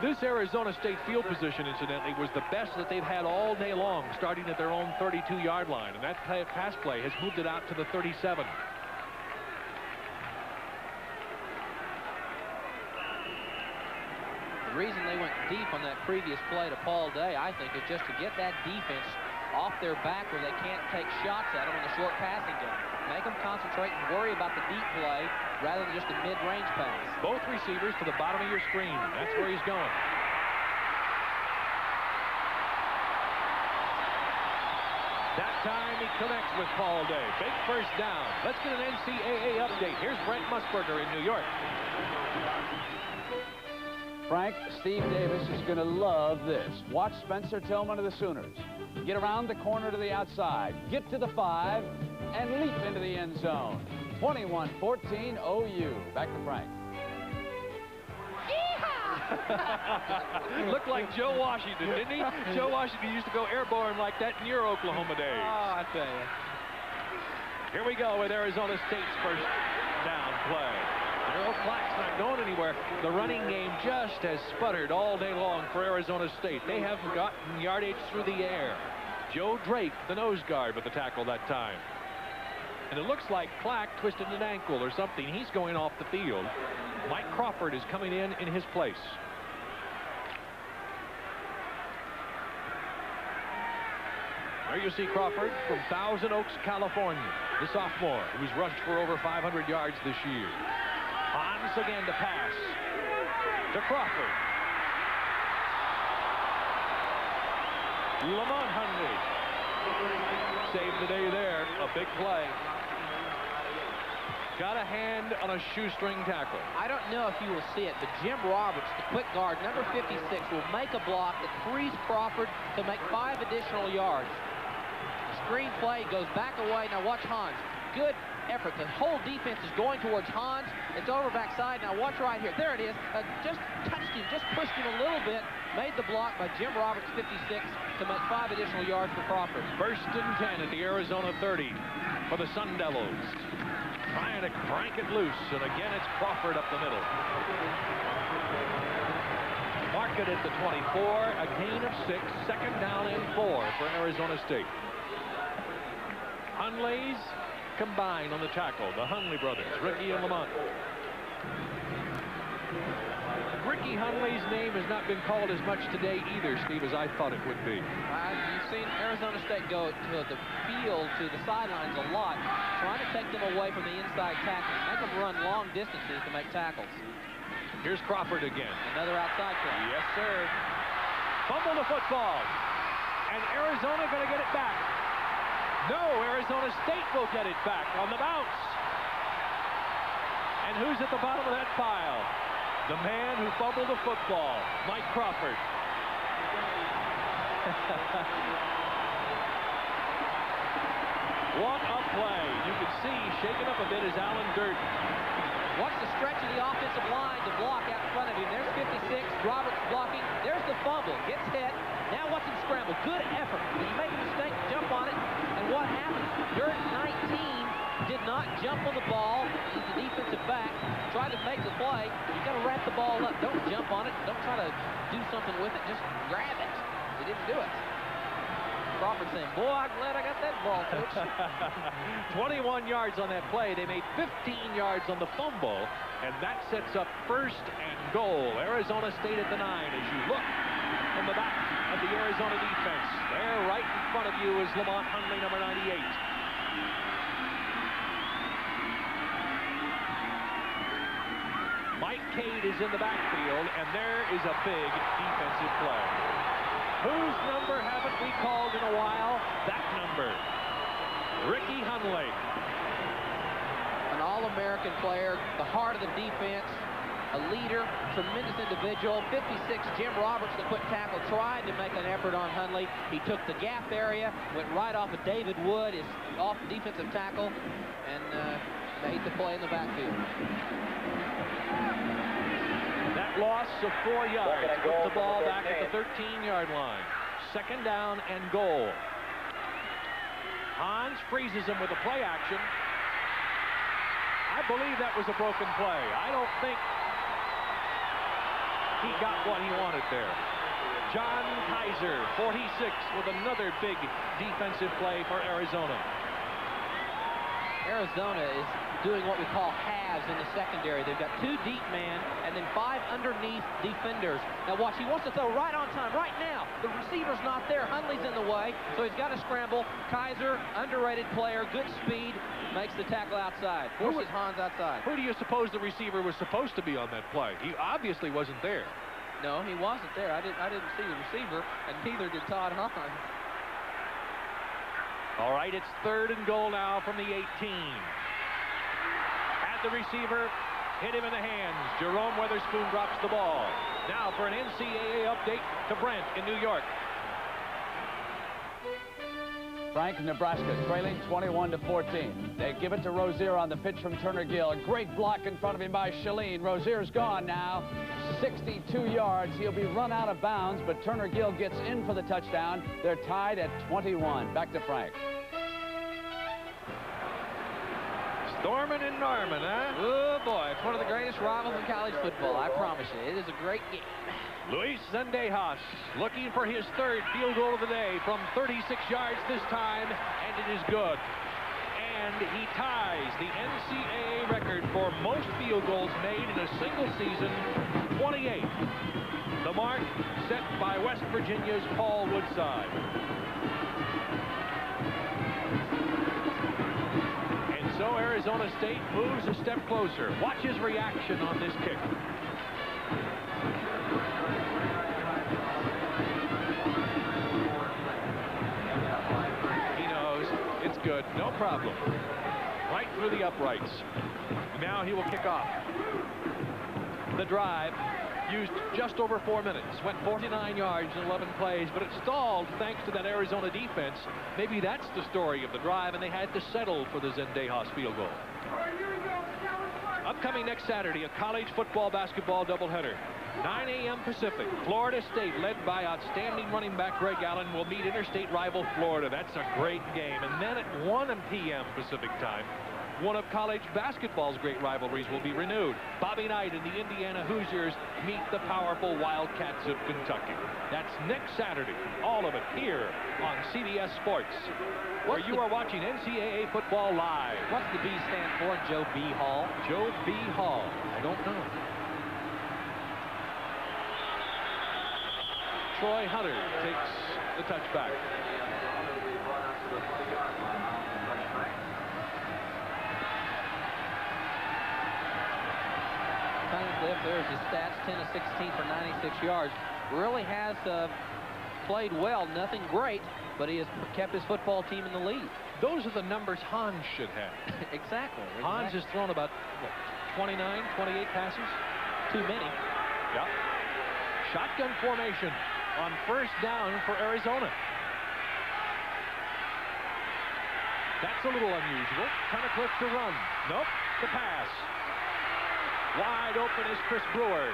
This Arizona State field position, incidentally, was the best that they've had all day long, starting at their own 32-yard line. And that pass play has moved it out to the 37. The reason they went deep on that previous play to Paul Day, I think, is just to get that defense off their back where they can't take shots at them in the short passing game. Make them concentrate and worry about the deep play rather than just a mid-range pass. Both receivers to the bottom of your screen. That's where he's going. That time he connects with Paul Day. Big first down. Let's get an NCAA update. Here's Brent Musburger in New York. Frank, Steve Davis is going to love this. Watch Spencer Tillman of the Sooners get around the corner to the outside, get to the 5, and leap into the end zone. 21-14 OU. Back to Frank. Looked like Joe Washington, didn't he? Joe Washington used to go airborne like that in your Oklahoma days. Oh, I tell you. Here we go with Arizona State's first down play. Darrell Clack's not going anywhere. The running game just has sputtered all day long for Arizona State. They haven't gotten yardage through the air. Joe Drake, the nose guard, with the tackle that time. And it looks like Clack twisted an ankle or something. He's going off the field. Mike Crawford is coming in his place. There you see Crawford from Thousand Oaks, California, the sophomore who's rushed for over 500 yards this year. Hans again to pass to Crawford. Lamont Hundley saved the day there. A big play. Got a hand on a shoestring tackle. I don't know if you will see it, but Jim Roberts, the quick guard, number 56, will make a block that frees Crawford to make 5 additional yards. The screen play goes back away. Now watch Hans. Good effort. The whole defense is going towards Hans. It's over backside. Now watch right here. There it is. Just touched him, just pushed him a little bit. Made the block by Jim Roberts, 56, to make 5 additional yards for Crawford. First and 10 at the Arizona 30 for the Sun Devils. Trying to crank it loose, and again it's Crawford up the middle. Mark it at the 24, a gain of 6, second down and 4 for Arizona State. Hundley's combined on the tackle, the Hundley brothers, Ricky and Lamont. Ricky Hundley's name has not been called as much today either, Steve, as I thought it would be. You've seen Arizona State go to the field, to the sidelines a lot, trying to take them away from the inside tackling, make them run long distances to make tackles. Here's Crawford again. Another outside play. Yes, sir. Fumble the football. And Arizona going to get it back. No, Arizona State will get it back on the bounce. And who's at the bottom of that pile? The man who fumbled the football, Mike Crawford. What a play. You can see shaken up a bit is Alan Durden. Watch the stretch of the offensive line to block out in front of him. There's 56. Roberts blocking. There's the fumble. Gets hit. Now watch him scramble. Good effort. When you make a mistake, jump on it. And what happens? Durden, 19, did not jump on the ball. He's the defensive back. Tried to make the play. You got to wrap the ball up. Don't jump on it. Don't try to do something with it. Just grab it. He didn't do it. Crawford saying, boy, I'm glad I got that ball, coach. 21 yards on that play. They made 15 yards on the fumble, and that sets up first and goal. Arizona State at the 9 as you look from the back of the Arizona defense. There right in front of you is Lamont Hundley, number 98. Mike Cade is in the backfield, and there is a big defensive play. Whose number haven't we called in a while? That number, Ricky Hundley. An All-American player, the heart of the defense, a leader, tremendous individual. 56, Jim Roberts, the quick tackle, tried to make an effort on Hundley. He took the gap area, went right off of David Wood, his off defensive tackle, and made the play in the backfield. That loss of 4 yards. Puts the ball back at the 13-yard line. 2nd down and goal. Hans freezes him with a play action. I believe that was a broken play. I don't think he got what he wanted there. John Kaiser, 46, with another big defensive play for Arizona. Arizona is doing what we call halves in the secondary. They've got 2 deep man and then 5 underneath defenders. Now watch, he wants to throw right on time, right now. The receiver's not there. Hundley's in the way, so he's got to scramble. Kaiser, underrated player, good speed, makes the tackle outside. Forces Hans outside. Who do you suppose the receiver was supposed to be on that play? He obviously wasn't there. No, he wasn't there. I didn't see the receiver, and neither did Todd Hans. All right, it's 3rd and goal now from the 18. At the receiver, hit him in the hands. Jerome Weatherspoon drops the ball. Now for an NCAA update to Brent in New York. Frank, Nebraska trailing 21-14. They give it to Rozier on the pitch from Turner Gill. A great block in front of him by Shaleen. Rozier's gone now. 62 yards. He'll be run out of bounds, but Turner Gill gets in for the touchdown. They're tied at 21. Back to Frank. Stormin and Norman, huh? Oh, boy. It's one of the greatest rivals in college football. I promise you. It is a great game. Luis Zendejas looking for his 3rd field goal of the day from 36 yards this time, and it is good. And he ties the NCAA record for most field goals made in a single season, 28. The mark set by West Virginia's Paul Woodside. And so Arizona State moves a step closer. Watch his reaction on this kick. Good, no problem. Right through the uprights. Now he will kick off. The drive used just over 4 minutes. Went 49 yards in 11 plays, but it stalled thanks to that Arizona defense. Maybe that's the story of the drive, and they had to settle for the Zendejas field goal. Upcoming next Saturday, a college football basketball doubleheader. 9 a.m. Pacific. Florida State, led by outstanding running back Greg Allen, will meet interstate rival Florida. That's a great game. And then at 1 p.m. Pacific time, one of college basketball's great rivalries will be renewed. Bobby Knight and the Indiana Hoosiers meet the powerful Wildcats of Kentucky. That's next Saturday. All of it here on CBS Sports, where you are watching NCAA football live. What's the B stand for, Joe B. Hall? Joe B. Hall. I don't know. Troy Hunter takes the touchback. Cliff, there's his stats, 10 of 16 for 96 yards. Really has played well. Nothing great, but he has kept his football team in the lead. Those are the numbers Hans should have. Exactly. Hans has thrown about, what, 29, 28 passes? Too many. Yeah. Shotgun formation on 1st down for Arizona. That's a little unusual. Tunnicliffe to run. Nope, the pass. Wide open is Chris Brewer.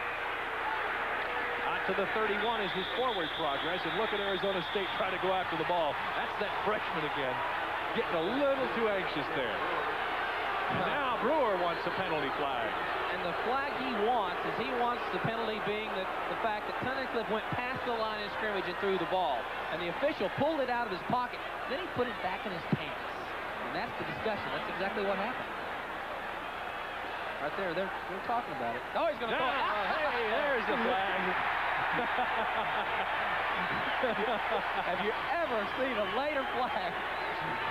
Out to the 31 is his forward progress, and look at Arizona State trying to go after the ball. That's that freshman again, getting a little too anxious there. Now Brewer wants a penalty flag. And the flag he wants is the penalty being the fact that Tunnicliffe went past the line of scrimmage and threw the ball. And the official pulled it out of his pocket. Then he put it back in his pants. And that's the discussion. That's exactly what happened. Right there, they're talking about it. Oh, he's going to throw it. Hey, there's the flag. Have you ever seen a later flag?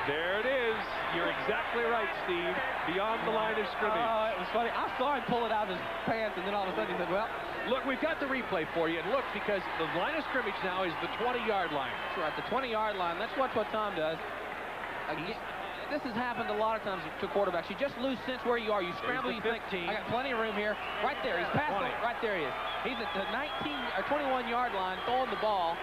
There it is. You're exactly right, Steve. Beyond the line of scrimmage. Oh, it was funny. I saw him pull it out of his pants, and then all of a sudden he said, well. Look, we've got the replay for you. And look, because the line of scrimmage now is the 20-yard line. That's right, the 20-yard line. Let's watch what Tom does. Again, this has happened a lot of times to quarterbacks. You just lose sense where you are. You scramble, you think, I got plenty of room here. Right there, he's past it. Right there he is. He's at the 19 or 21-yard line throwing the ball.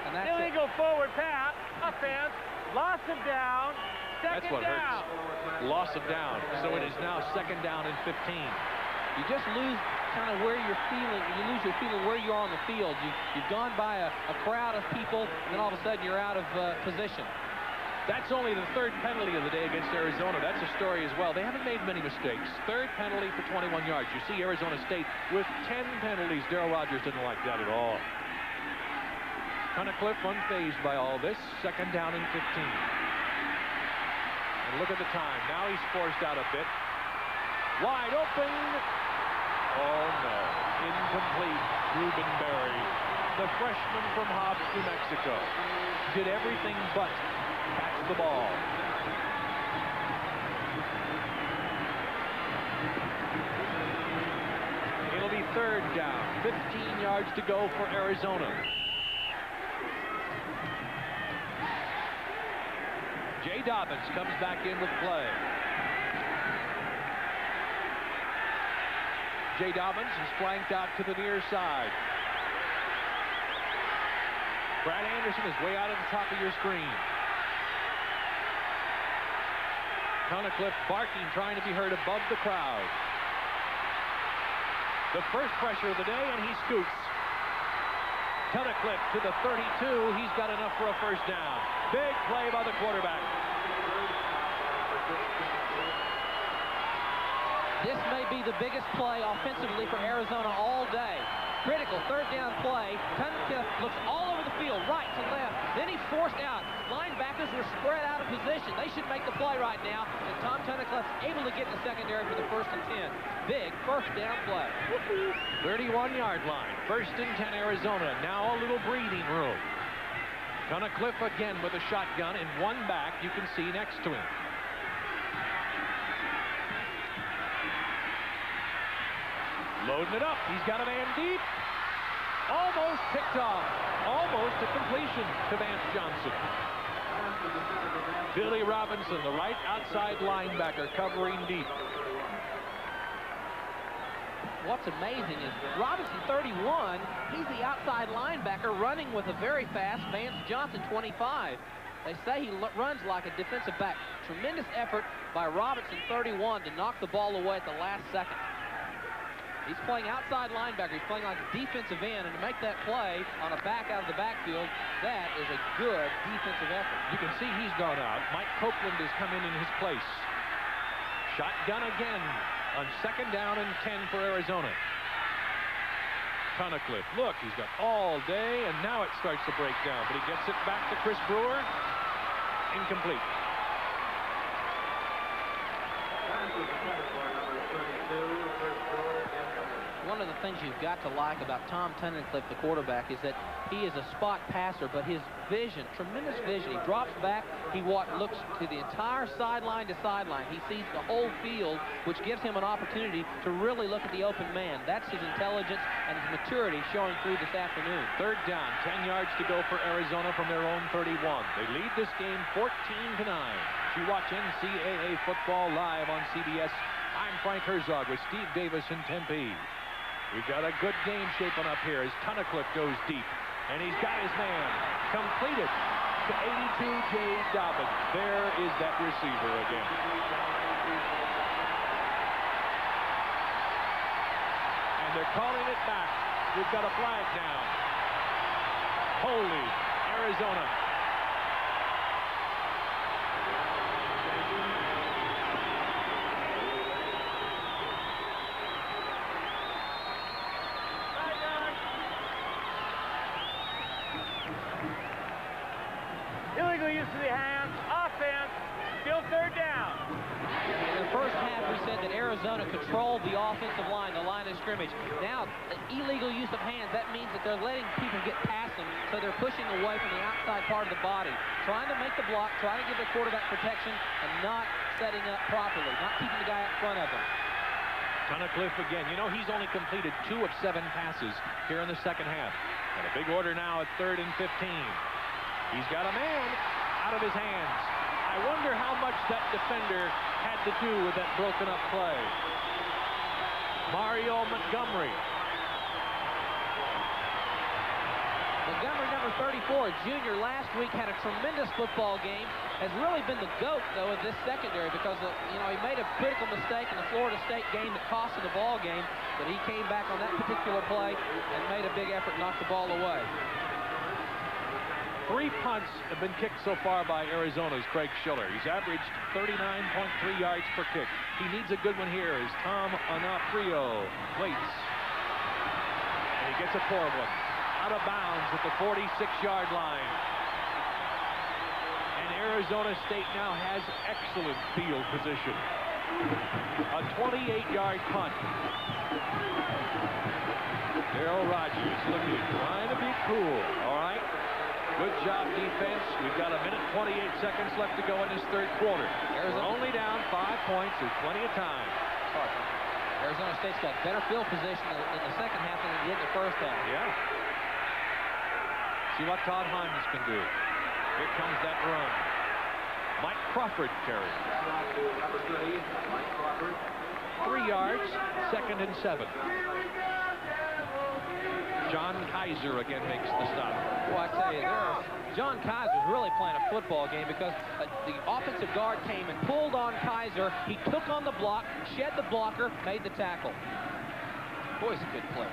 And that's illegal forward pass, offense, loss of down, second That's what down. hurts. Loss of down. So it is now 2nd down and 15. You just lose kind of where you're feeling. You lose your feeling where you are on the field. You've gone by a crowd of people, and then all of a sudden you're out of position. That's only the third penalty of the day against Arizona. That's a story as well. They haven't made many mistakes. Third penalty for 21 yards. You see Arizona State with 10 penalties. Darryl Rogers didn't like that at all. Tunnicliffe unfazed by all this. Second down and 15. And look at the time. Now he's forced out a bit. Wide open. Oh, no. Incomplete. Ruben Berry, the freshman from Hobbs, New Mexico, did everything but catch the ball. It'll be third down. 15 yards to go for Arizona. Jay Dobbins comes back in with play. Jay Dobbins is flanked out to the near side. Brad Anderson is way out at the top of your screen. Tunnicliffe barking, trying to be heard above the crowd. The first pressure of the day, and he scoots. Tunnicliffe to the 32. He's got enough for a first down. Big play by the quarterback. This may be the biggest play offensively for Arizona all day. Critical third down play. Tunnicliffe looks all over the field, right to left. Then he's forced out. Linebackers were spread out of position. They should make the play right now. And Tom Tunnicliffe's able to get in the secondary for the 1st and 10. Big first down play. 31-yard line. 1st and 10 Arizona. Now a little breathing room. Tunnicliffe again with a shotgun and one back you can see next to him. Loading it up. He's got a man deep. Almost picked off. Almost a completion to Vance Johnson. Billy Robinson, the right outside linebacker, covering deep. What's amazing is Robinson, 31, he's the outside linebacker running with a very fast Vance Johnson, 25. They say he runs like a defensive back. Tremendous effort by Robinson, 31, to knock the ball away at the last second. He's playing outside linebacker. He's playing like a defensive end, and to make that play on a back out of the backfield, that is a good defensive effort. You can see he's gone out. Mike Copeland has come in his place. Shotgun again on 2nd down and 10 for Arizona. Tunnicliffe, look, he's got all day, and now it starts to break down, but he gets it back to Chris Brewer. Incomplete. One of the things you've got to like about Tom Tunnicliffe, the quarterback, is that he is a spot passer, but his vision, tremendous vision. He drops back. He looks to the entire sideline to sideline. He sees the whole field, which gives him an opportunity to really look at the open man. That's his intelligence and his maturity showing through this afternoon. Third down, 10 yards to go for Arizona from their own 31. They lead this game 14-9. You watch NCAA football live on CBS. I'm Frank Herzog with Steve Davis in Tempe. We've got a good game shaping up here as Tunnicliffe goes deep. And he's got his man completed to 82, Jay Dobbins. There is that receiver again. And they're calling it back. We've got a flag down. Holy Arizona. Illegal use of the hands. Offense. Still third down. In the first half, we said that Arizona controlled the offensive line, the line of scrimmage. Now, illegal use of hands, that means that they're letting people get past them, so they're pushing away from the outside part of the body, trying to make the block, trying to give the quarterback protection, and not setting up properly, not keeping the guy out front of them. Tunnicliffe again. You know, he's only completed 2 of 7 passes here in the second half. And a big order now at 3rd and 15. He's got a man out of his hands. I wonder how much that defender had to do with that broken up play. Mario Montgomery. The Montgomery, number 34, a junior, last week had a tremendous football game. Has really been the GOAT, though, of this secondary because, you know, he made a critical mistake in the Florida State game that cost him the ball game, but he came back on that particular play and made a big effort, knocked the ball away. 3 punts have been kicked so far by Arizona's Craig Schiller. He's averaged 39.3 yards per kick. He needs a good one here as Tom Onofrio waits. And he gets a poor one. Out of bounds at the 46-yard line. And Arizona State now has excellent field position. A 28-yard punt. Darryl Rogers looking, trying to be cool. All right. Good job, defense. We've got 1 minute 28 seconds left to go in this third quarter. We're only down 5 points. There's plenty of time. Arizona State's got better field position in the second half than they did in the first half. Yeah. See what Todd Hyman can do. Here comes that run. Mike Crawford carries. 3 yards, 2nd and 7. John Kaiser again makes the stop. Well, I tell you, John Kaiser's really playing a football game because the offensive guard came and pulled on Kaiser. He took on the block, shed the blocker, made the tackle. Boy, he's a good player.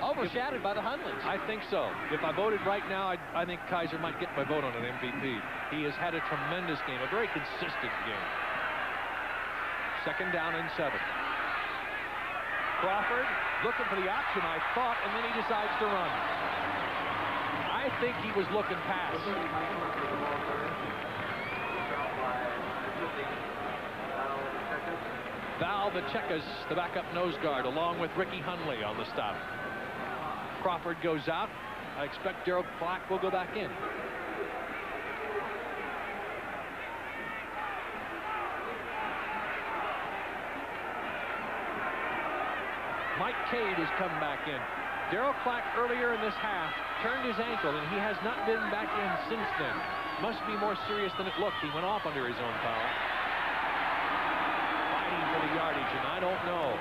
Overshadowed by the Hundleys. I think so. If I voted right now, I think Kaiser might get my vote on an MVP. He has had a tremendous game, a very consistent game. 2nd down and 7. Crawford looking for the option, I thought, and then he decides to run. I think he was looking past. Val Vachekas, the backup nose guard, along with Ricky Hundley on the stop. Crawford goes out. I expect Daryl Clark will go back in. Mike Cade has come back in. Daryl Clark earlier in this half turned his ankle, and he has not been back in since then. Must be more serious than it looked. He went off under his own foul. Fighting for the yardage, and I don't know.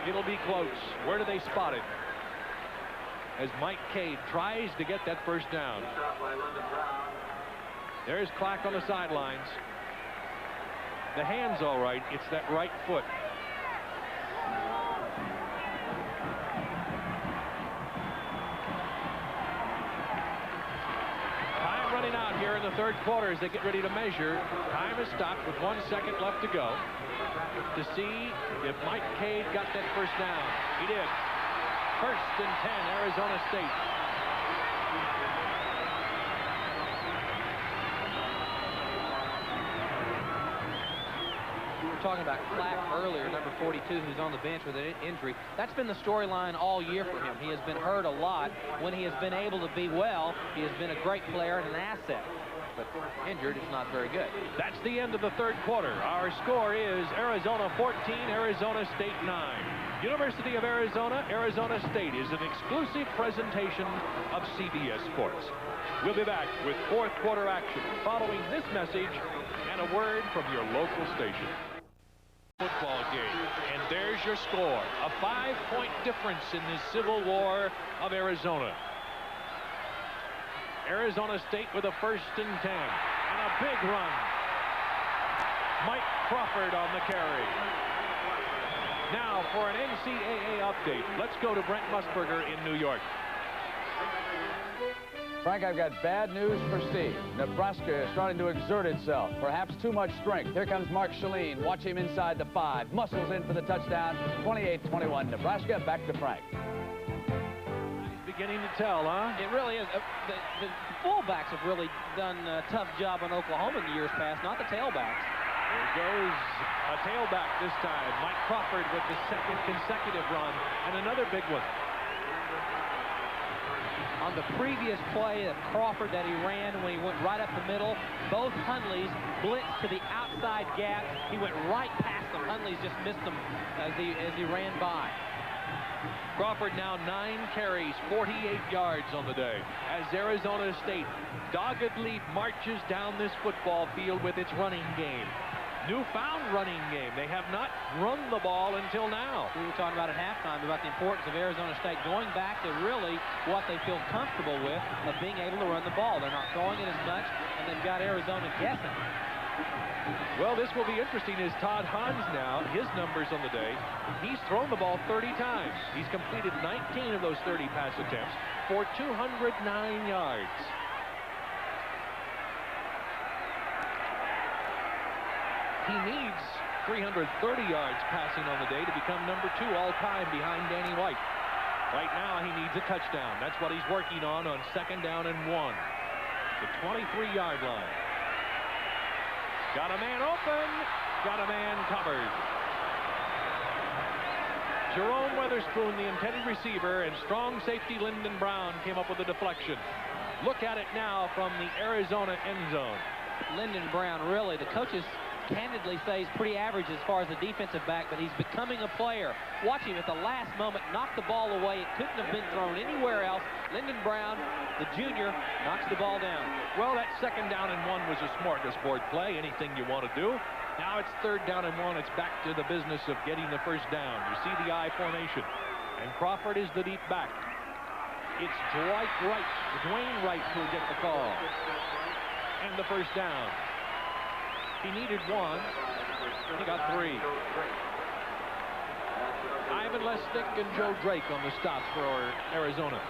It'll be close. Where do they spot it? As Mike Cade tries to get that first down. There's Clark on the sidelines. The hand's all right. It's that right foot. Running out here in the third quarter as they get ready to measure. Time is stopped with 1 second left to go to see if Mike Cade got that first down. He did. 1st and 10, Arizona State. We were talking about Clack earlier, number 42, who's on the bench with an injury. That's been the storyline all year for him. He has been hurt a lot. When he has been able to be well, he has been a great player and an asset. But injured is not very good. That's the end of the third quarter. Our score is Arizona 14, Arizona State 9. University of Arizona, Arizona State is an exclusive presentation of CBS Sports. We'll be back with fourth quarter action following this message and a word from your local station. Football game, and there's your score. A 5-point difference in the Civil War of Arizona. Arizona State with a 1st and 10 and a big run. Mike Crawford on the carry. Now for an NCAA update, let's go to Brent Musburger in New York. Frank, I've got bad news for Steve. Nebraska is starting to exert itself. Perhaps too much strength. Here comes Mark Shaleen. Watch him inside the 5. Muscles in for the touchdown. 28-21 Nebraska. Back to Frank. It's beginning to tell, huh? It really is. The fullbacks have really done a tough job on Oklahoma in the years past, not the tailbacks. There goes a tailback this time. Mike Crawford with the 2nd consecutive run and another big one. On the previous play of Crawford that he ran when he went right up the middle, both Hundleys blitzed to the outside gap. He went right past them. Hundleys just missed them as he ran by. Crawford now 9 carries, 48 yards on the day as Arizona State doggedly marches down this football field with its running game. newfound running game. They have not run the ball until now. We were talking about at halftime about the importance of Arizona State going back to really what they feel comfortable with of being able to run the ball. They're not throwing it as much, and they've got Arizona guessing. Well, this will be interesting as Todd Hans now, his numbers on the day, he's thrown the ball 30 times. He's completed 19 of those 30 pass attempts for 209 yards. He needs 330 yards passing on the day to become number 2 all-time behind Danny White. Right now, he needs a touchdown. That's what he's working on 2nd down and 1. The 23-yard line. Got a man open, got a man covered. Jerome Weatherspoon, the intended receiver, and strong safety Lyndon Brown came up with a deflection. Look at it now from the Arizona end zone. Lyndon Brown, really, the coaches candidly say he's pretty average as far as a defensive back, but he's becoming a player. Watch him at the last moment knock the ball away. It couldn't have been thrown anywhere else. Lyndon Brown, the junior, knocks the ball down. Well, that 2nd down and 1 was a smorgasbord play, anything you want to do. Now it's 3rd down and 1. It's back to the business of getting the first down. You see the I formation. And Crawford is the deep back. It's Dwight Wright, Dwayne Wright, who will get the call. And the first down. He needed 1. He got 3. Ivan Lesnick and Joe Drake on the stops for Arizona.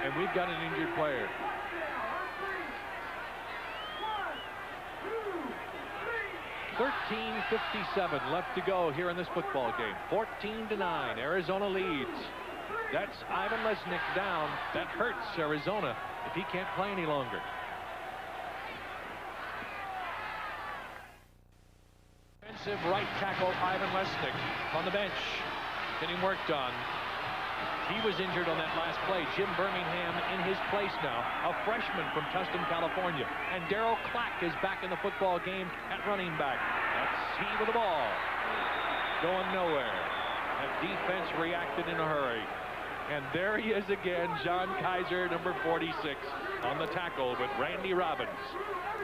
And we've got an injured player. .13:57 left to go here in this football game. 14-9. Arizona leads. That's Ivan Lesnick down. That hurts Arizona if he can't play any longer. Defensive right tackle Ivan Lesnick on the bench, getting worked on. He was injured on that last play. Jim Birmingham in his place now, a freshman from Tustin, California. And Darryl Clack is back in the football game at running back. That's he with the ball. Going nowhere. That defense reacted in a hurry. And there he is again, John Kaiser, number 46, on the tackle with Randy Robbins.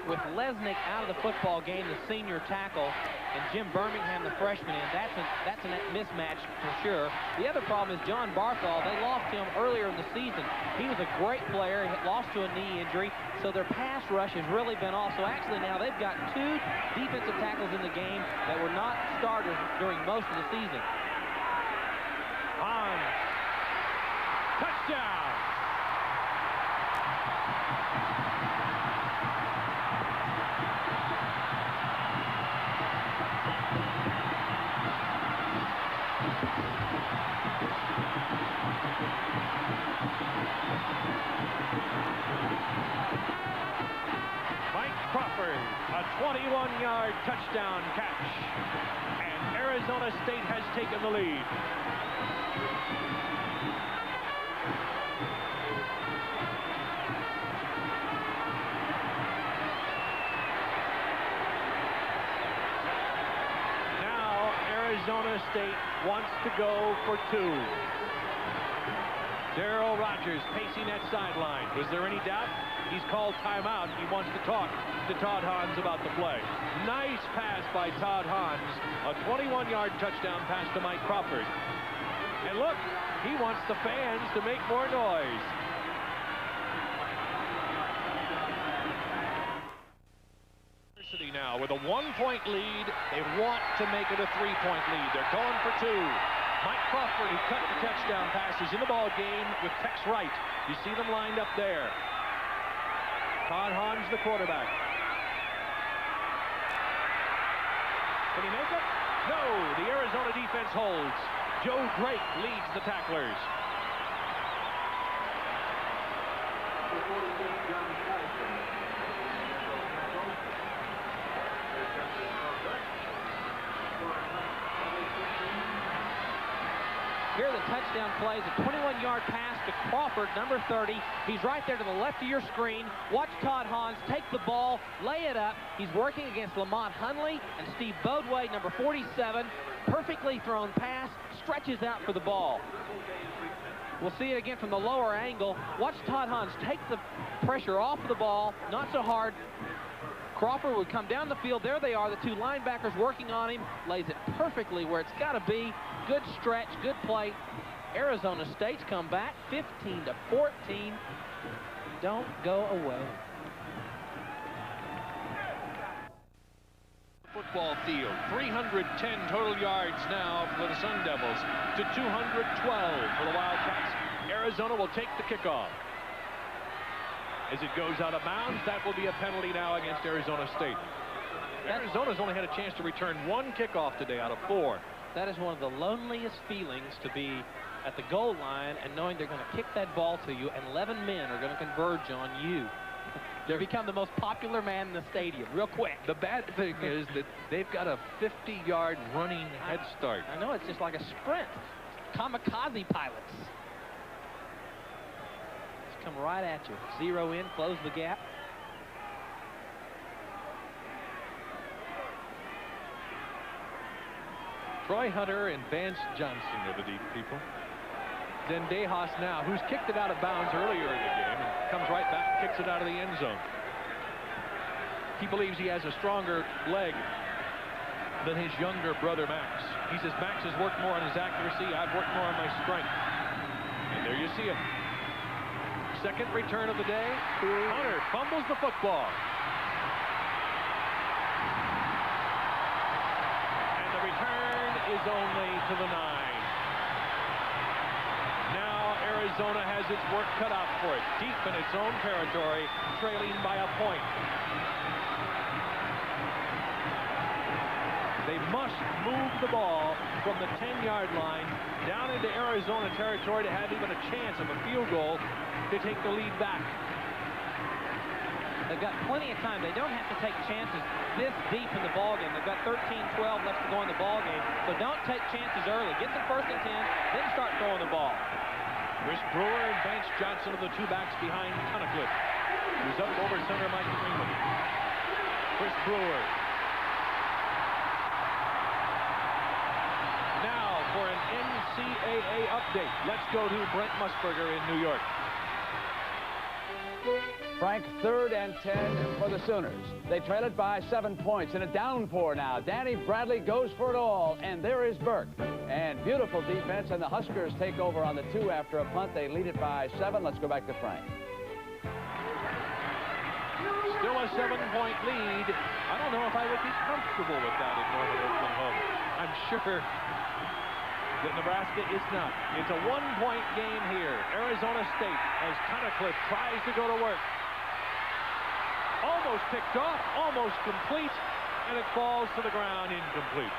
With Lesnick out of the football game, the senior tackle, and Jim Birmingham, the freshman, in, that's a mismatch for sure. The other problem is John Barthol. They lost him earlier in the season. He was a great player. He lost to a knee injury, so their pass rush has really been off. So actually now they've got 2 defensive tackles in the game that were not starters during most of the season. Hans. Touchdown! Mike Crawford, a 21-yard touchdown catch. And Arizona State has taken the lead. Arizona State wants to go for 2. Darryl Rogers pacing that sideline. Was there any doubt? He's called timeout. He wants to talk to Todd Hans about the play. Nice pass by Todd Hans. A 21-yard touchdown pass to Mike Crawford. And look, he wants the fans to make more noise. Now with a 1-point lead, they want to make it a 3-point lead. They're going for 2. Mike Crawford, who cut the touchdown passes in the ball game with Tex Wright. You see them lined up there. Todd Hans, the quarterback. Can he make it? No, the Arizona defense holds. Joe Drake leads the tacklers. Here are the touchdown plays. A 21-yard pass to Crawford, number 30. He's right there to the left of your screen. Watch Todd Hans take the ball, lay it up. He's working against Lamont Hunley and Steve Bodway, number 47. Perfectly thrown pass, stretches out for the ball. We'll see it again from the lower angle. Watch Todd Hans take the pressure off of the ball, not so hard. Crawford would come down the field. There they are, the two linebackers working on him. Lays it perfectly where it's got to be. Good stretch, good play. Arizona State's come back 15-14. Don't go away. Football field, 310 total yards now for the Sun Devils to 212 for the Wildcats. Arizona will take the kickoff. As it goes out of bounds, that will be a penalty now against Arizona State. Arizona's only had a chance to return one kickoff today out of 4. That is one of the loneliest feelings, to be at the goal line and knowing they're going to kick that ball to you and 11 men are going to converge on you. They become the most popular man in the stadium real quick. The bad thing is that they've got a 50-yard running head start. I know, it's just like a sprint. Kamikaze pilots. Just come right at you. Zero in, close the gap. Troy Hunter and Vance Johnson are the deep people. Then Dejas now, who's kicked it out of bounds earlier in the game, and comes right back and kicks it out of the end zone. He believes he has a stronger leg than his younger brother Max. He says Max has worked more on his accuracy, I've worked more on my strength. And there you see it. Second return of the day. Hunter fumbles the football. And the return is only to the 9. Now Arizona has its work cut out for it. Deep in its own territory, trailing by a point. They must move the ball from the 10-yard line down into Arizona territory to have even a chance of a field goal to take the lead back. They've got plenty of time. They don't have to take chances this deep in the ballgame. They've got 13-12 left to go in the ballgame, so don't take chances early. Get them first and 10, then start throwing the ball. Chris Brewer and Vance Johnson are the two backs behind Tunnicliffe, who's up over center Mike Freeman. Chris Brewer. Now for an NCAA update. Let's go to Brent Musburger in New York. Frank, 3rd and 10 for the Sooners. They trail it by 7 points in a downpour now. Danny Bradley goes for it all, and there is Burke. And beautiful defense, and the Huskers take over on the 2 after a punt. They lead it by 7. Let's go back to Frank. Still a 7-point lead. I don't know if I would be comfortable with that in Northern Oklahoma. I'm sure that Nebraska is not. It's a 1-point game here. Arizona State, as Tunnicliffe tries to go to work. Almost picked off, almost complete, and it falls to the ground incomplete.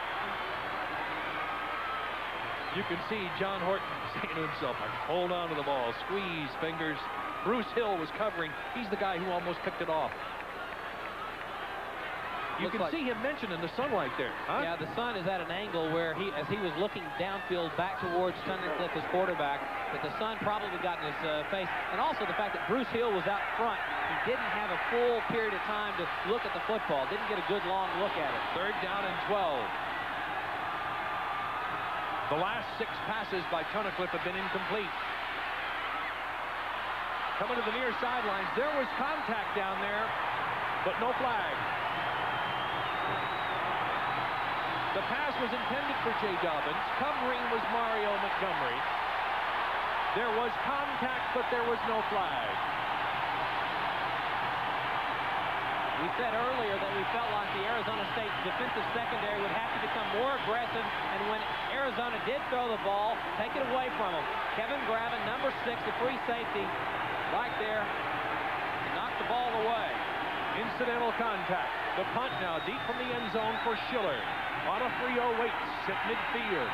You can see John Horton saying to himself, hold on to the ball, squeeze fingers. Bruce Hill was covering. He's the guy who almost picked it off. You can see him mentioned in the sunlight there. Huh? Yeah, the sun is at an angle where as he was looking downfield back towards Tunnicliffe, his quarterback, that the sun probably got in his face. And also the fact that Bruce Hill was out front. He didn't have a full period of time to look at the football. Didn't get a good long look at it. 3rd down and 12. The last 6 passes by Tunnicliffe have been incomplete. Coming to the near sidelines. There was contact down there, but no flag. The pass was intended for Jay Dobbins. Covering was Mario Montgomery. There was contact, but there was no flag. We said earlier that we felt like the Arizona State defensive secondary would have to become more aggressive, and when Arizona did throw the ball, take it away from them. Kevin Gravin, number 6, the free safety, right there, knocked the ball away. Incidental contact. The punt now deep from the end zone for Schiller. Onofrio waits at midfield.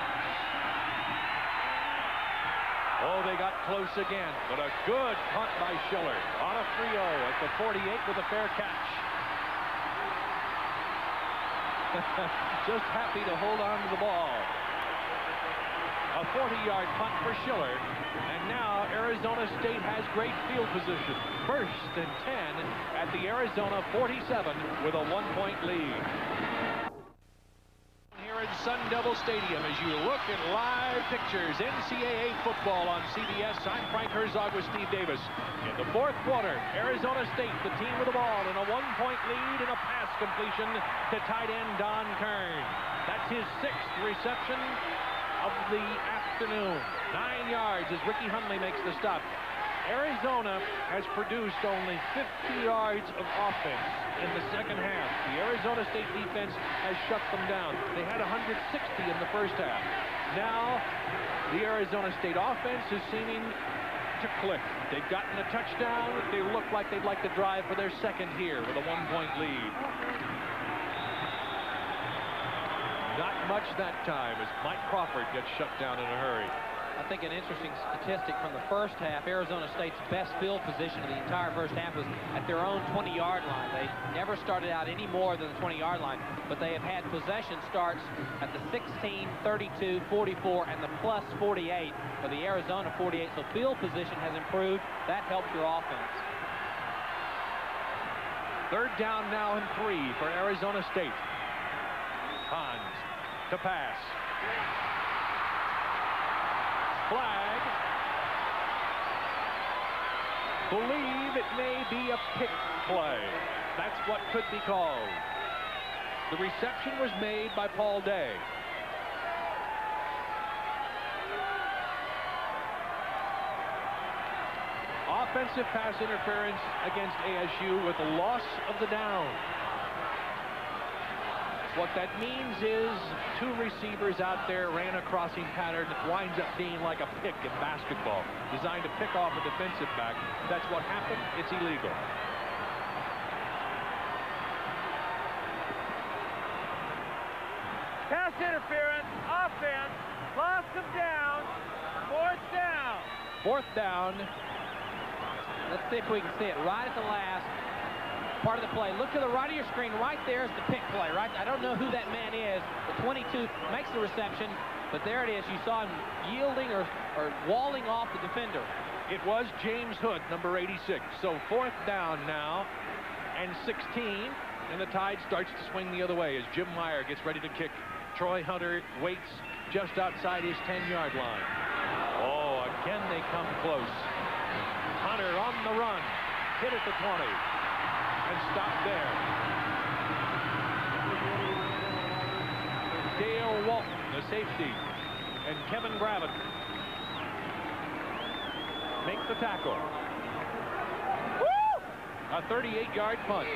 Oh, they got close again, but a good punt by Schiller. Onofrio at the 48 with a fair catch. Just happy to hold on to the ball. A 40-yard punt for Schiller. And now Arizona State has great field position. 1st and 10 at the Arizona 47 with a 1-point lead. Here in Sun Devil Stadium as you look at live pictures. NCAA football on CBS. I'm Frank Herzog with Steve Davis. In the fourth quarter, Arizona State, the team with the ball, in a 1-point lead and a pass completion to tight end Don Kern. That's his 6th reception of the afternoon. 9 yards as Ricky Hundley makes the stop. Arizona has produced only 50 yards of offense in the second half. The Arizona State defense has shut them down. They had 160 in the first half. Now, the Arizona State offense is seeming to click. They've gotten a touchdown. They look like they'd like to drive for their second here with a 1-point lead. Not much that time as Mike Crawford gets shut down in a hurry. I think an interesting statistic from the first half, Arizona State's best field position of the entire first half was at their own 20-yard line. They never started out any more than the 20-yard line, but they have had possession starts at the 16, 32, 44, and the plus 48 for the Arizona 48. So field position has improved. That helps your offense. Third down now and 3 for Arizona State. Hans to pass. Flag. Believe it may be a pick play. That's what could be called. The reception was made by Paul Day. Offensive pass interference against ASU with the loss of the down. What that means is 2 receivers out there ran a crossing pattern that winds up being like a pick in basketball, designed to pick off a defensive back. That's what happened. It's illegal. Pass interference, offense, loss of down, 4th down. 4th down. Let's see if we can see it right at the last part of the play. Look to the right of your screen. Right there is the pick play, right? I don't know who that man is. The 22 makes the reception, but there it is. You saw him yielding or walling off the defender. It was James Hood, number 86. So 4th down now and 16, and the tide starts to swing the other way as Jim Meyer gets ready to kick. Troy Hunter waits just outside his 10-yard line. Oh, again they come close. Hunter on the run, hit at the 20. And stop there. Dale Walton, the safety, and Kevin Gravett make the tackle. Woo! A 38-yard punt.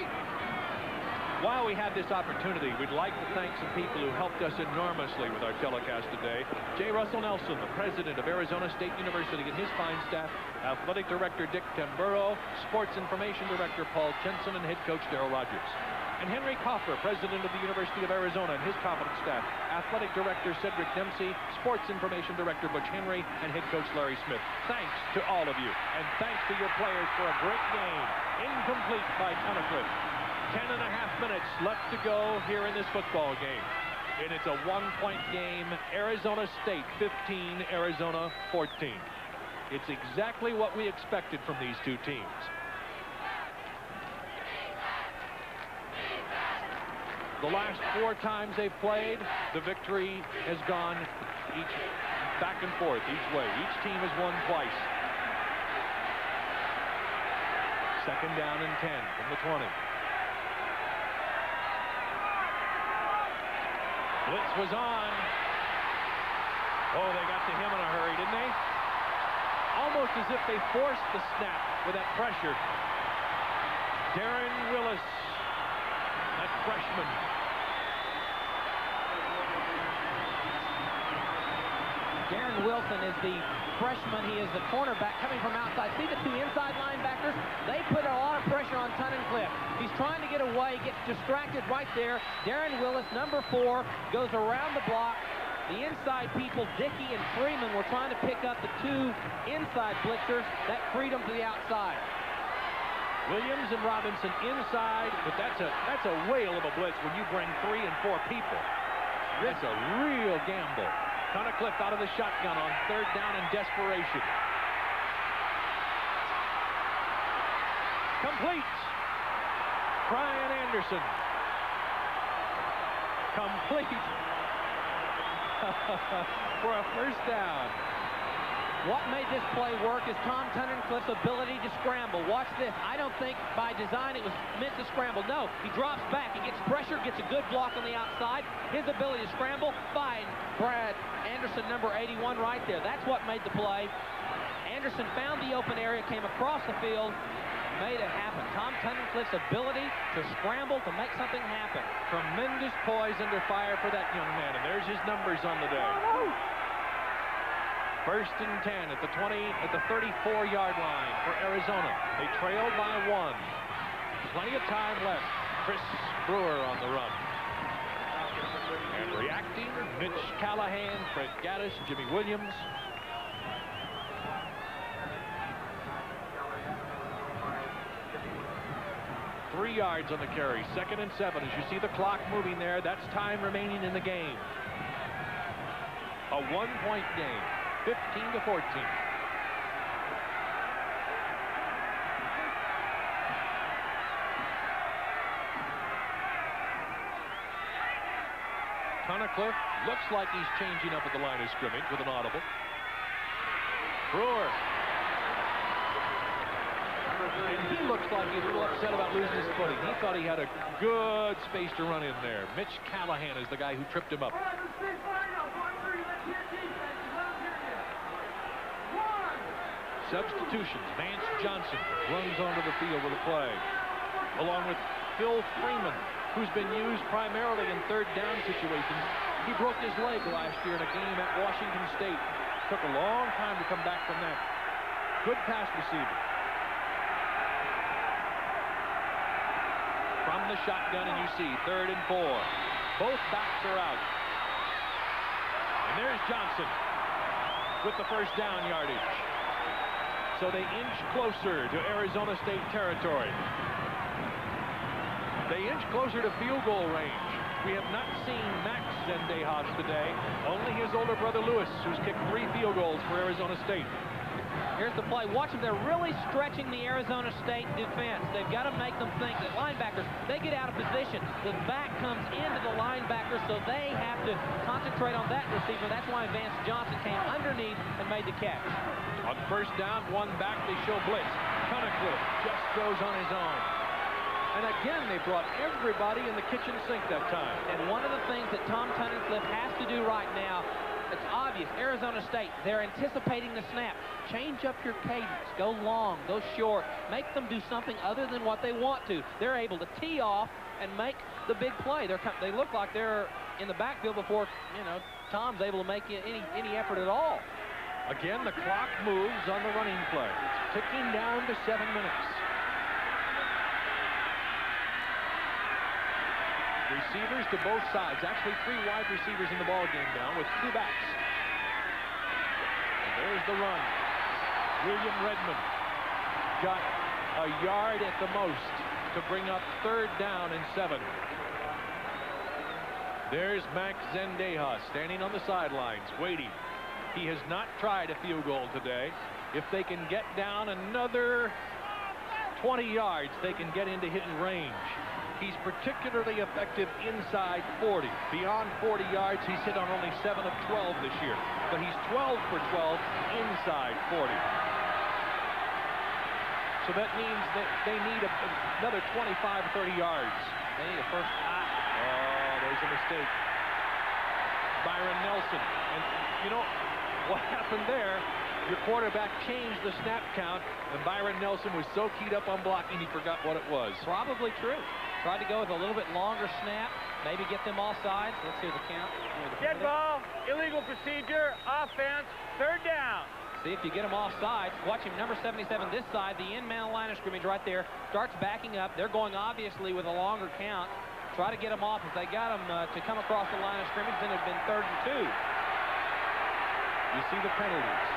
While we had this opportunity, we'd like to thank some people who helped us enormously with our telecast today. J. Russell Nelson, the president of Arizona State University, and his fine staff, athletic director Dick Tamburo, sports information director Paul Jensen, and head coach Darrell Rogers. And Henry Coffer, president of the University of Arizona, and his competent staff, athletic director Cedric Dempsey, sports information director Butch Henry, and head coach Larry Smith. Thanks to all of you, and thanks to your players for a great game. Incomplete by Tunnicliffe. 10.5 minutes left to go here in this football game. And it's a 1-point game. Arizona State 15, Arizona 14. It's exactly what we expected from these two teams. The last 4 times they've played, the victory has gone each back and forth each way. Each team has won twice. 2nd down and 10 from the 20. Blitz was on. Oh, they got to him in a hurry, didn't they? Almost as if they forced the snap with that pressure. Darren Willis, that freshman. Darren Wilson is the freshman. He is the cornerback coming from outside. See the 2 inside linebackers? They put a lot of pressure on Tunnicliffe. He's trying to get away, gets distracted right there. Darren Willis, number 4, goes around the block. The inside people, Dickey and Freeman, were trying to pick up the 2 inside blitzers. That freed them to the outside. Williams and Robinson inside, but that's a whale of a blitz when you bring 3 and 4 people. That's a real gamble. Tunnicliffe out of the shotgun on 3rd down in desperation. Complete. Brian Anderson. Complete. for a first down. What made this play work is Tom Tunnicliffe's ability to scramble. Watch this. I don't think by design it was meant to scramble. No, he drops back. He gets pressure, gets a good block on the outside. His ability to scramble, fine. Brad Anderson, number 81, right there. That's what made the play. Anderson found the open area, came across the field, made it happen. Tom Tunnicliffe's ability to scramble to make something happen. Tremendous poise under fire for that young man, and there's his numbers on the day. First and 10 at the 34-yard line for Arizona. They trailed by 1. Plenty of time left. Chris Brewer on the run. And reacting, Mitch Callahan, Fred Gaddis, Jimmy Williams. Three yards on the carry. 2nd and 7. As you see the clock moving there, that's time remaining in the game. A 1-point game. 15-14. Tunnicliffe looks like he's changing up at the line of scrimmage with an audible. Brewer. And he looks like he's a little upset about losing his footing. He thought he had a good space to run in there. Mitch Callahan is the guy who tripped him up. Substitutions. Vance Johnson runs onto the field with a play, along with Phil Freeman, who's been used primarily in third down situations. He broke his leg last year in a game at Washington State. Took a long time to come back from that. Good pass receiver. From the shotgun, and you see 3rd and 4. Both backs are out. And there's Johnson with the first down yardage. So they inch closer to Arizona State territory. They inch closer to field goal range. We have not seen Max Zendejas today. Only his older brother Lewis, who's kicked 3 field goals for Arizona State. Here's the play. Watch them. They're really stretching the Arizona State defense. They've got to make them think that linebackers, they get out of position. The back comes into the linebacker, so they have to concentrate on that receiver. That's why Vance Johnson came underneath and made the catch. On first down, 1 back, they show blitz. Tunnicliffe just goes on his own. And again, they brought everybody in the kitchen sink that time. And one of the things that Tom Tunnicliffe has to do right now, it's obvious, Arizona State, they're anticipating the snap. Change up your cadence. Go long, go short. Make them do something other than what they want to. They're able to tee off and make the big play. They look like they're in the backfield before, you know, Tom's able to make any effort at all. Again, the clock moves on the running play. It's ticking down to 7 minutes. Receivers to both sides. Actually, 3 wide receivers in the ball game now with 2 backs. And there's the run. William Redmond got a yard at the most to bring up 3rd down and 7. There's Max Zendejas standing on the sidelines waiting. He has not tried a field goal today. If they can get down another 20 yards, they can get into his range. He's particularly effective inside 40. Beyond 40 yards, he's hit on only 7 of 12 this year. But he's 12 for 12 inside 40. So that means that they need another 25 or 30 yards. They need a first. Oh, there's a mistake. Byron Nelson. And, you know, what happened there, your quarterback changed the snap count, and Byron Nelson was so keyed up on blocking, he forgot what it was. Probably true. Tried to go with a little bit longer snap, maybe get them all sides. Let's hear the count. Dead ball, illegal procedure, offense, 3rd down. See if you get them off sides. Watch him, number 77 this side, the in-man line of scrimmage right there. Starts backing up. They're going obviously with a longer count. Try to get them off. If they got them to come across the line of scrimmage, then it'd been 3rd and 2. You see the penalties.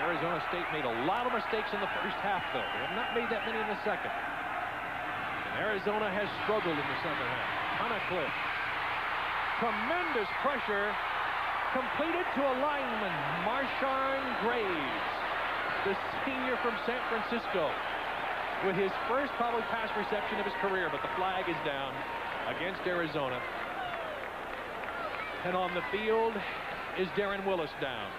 Arizona State made a lot of mistakes in the first half, though. They have not made that many in the second. And Arizona has struggled in the second half. Tunnicliffe. Tremendous pressure. Completed to a lineman, Marshawn Graves, the senior from San Francisco, with his first probably pass reception of his career, but the flag is down against Arizona. And on the field is Darren Willis down.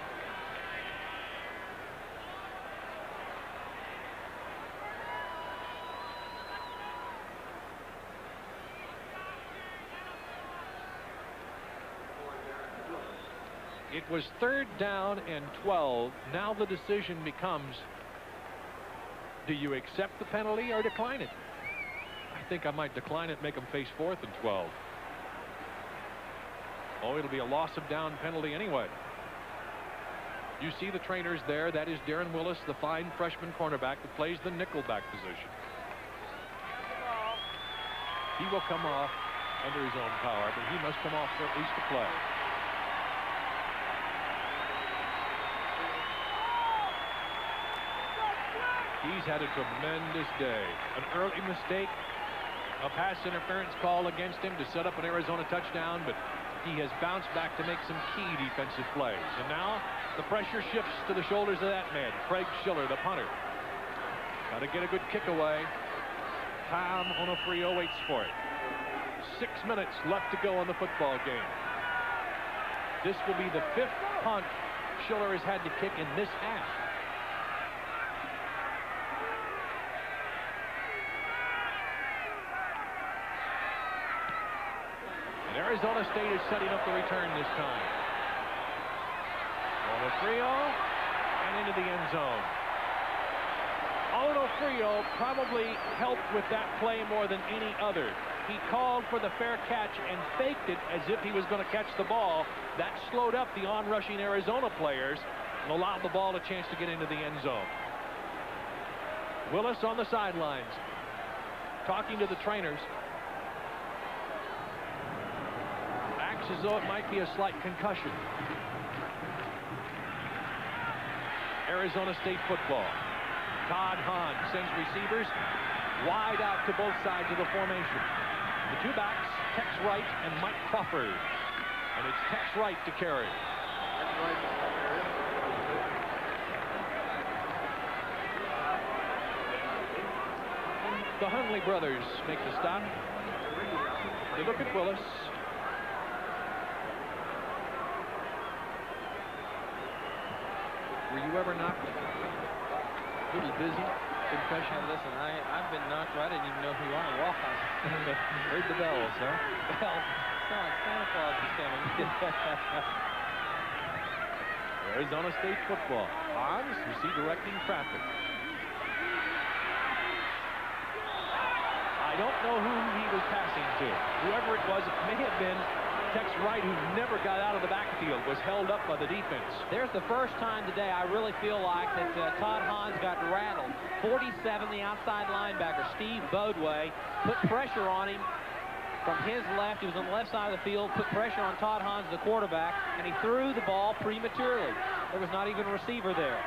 It was 3rd down and 12. Now the decision becomes, do you accept the penalty or decline it? I think I might decline it, make them face 4th and 12. Oh, it'll be a loss of down penalty anyway. You see the trainers there. That is Darren Willis, the fine freshman cornerback that plays the nickelback position. He will come off under his own power, but he must come off for at least a play. He's had a tremendous day. An early mistake, a pass interference call against him to set up an Arizona touchdown, but he has bounced back to make some key defensive plays. And now the pressure shifts to the shoulders of that man, Craig Schiller, the punter. Got to get a good kick away. Tom Onofrio waits for it. 6 minutes left to go in the football game. This will be the 5th punt Schiller has had to kick in this half. Arizona State is setting up the return this time. Onofrio and into the end zone. Onofrio probably helped with that play more than any other. He called for the fair catch and faked it as if he was going to catch the ball. That slowed up the on-rushing Arizona players and allowed the ball a chance to get into the end zone. Willis on the sidelines, talking to the trainers. As though it might be a slight concussion. Arizona State football. Todd Hahn sends receivers wide out to both sides of the formation. The two backs, Tex Wright and Mike Crawford. And it's Tex Wright to carry. The Hundley brothers make the stop. They look at Willis. Were you ever knocked? A little busy? Concussion? Listen, I've been knocked. I didn't even know who I was. Heard the bells, huh? Well, it's not like Santa Claus is coming. Arizona State football. Hans, you see, directing traffic. I don't know who he was passing to. Whoever it was, it may have been Tex Wright, who never got out of the backfield, was held up by the defense. There's the first time today I really feel like that Todd Hans got rattled. 47, the outside linebacker, Steve Bodway, put pressure on him from his left. He was on the left side of the field, put pressure on Todd Hans, the quarterback, and he threw the ball prematurely. There was not even a receiver there.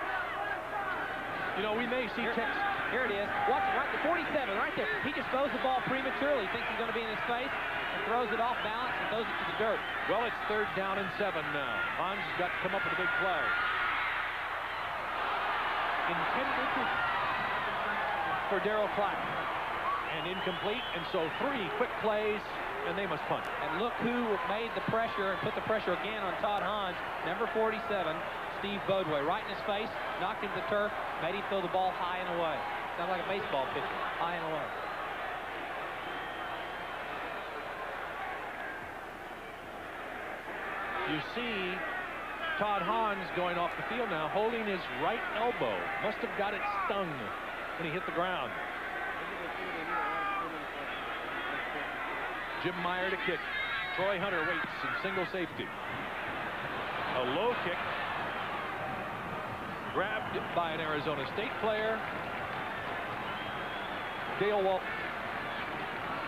You know, we may see Tex. Here it is. Watch it, right, the 47, right there. He just throws the ball prematurely. He thinks he's going to be in his face and throws it off balance and throws it to the dirt. Well, it's 3rd down and 7 now. Hans has got to come up with a big play. Intended for Darryl Clack. And incomplete, and so 3 quick plays, and they must punt. And look who made the pressure and put the pressure again on Todd Hans, number 47, Steve Bodway. Right in his face, knocked him to the turf, made him throw the ball high and away. Sounds like a baseball pitcher, high and away. You see Todd Hans going off the field now, holding his right elbow. Must have got it stung when he hit the ground. Jim Meyer to kick. Troy Hunter waits in single safety. A low kick. Grabbed by an Arizona State player. Dale Walton.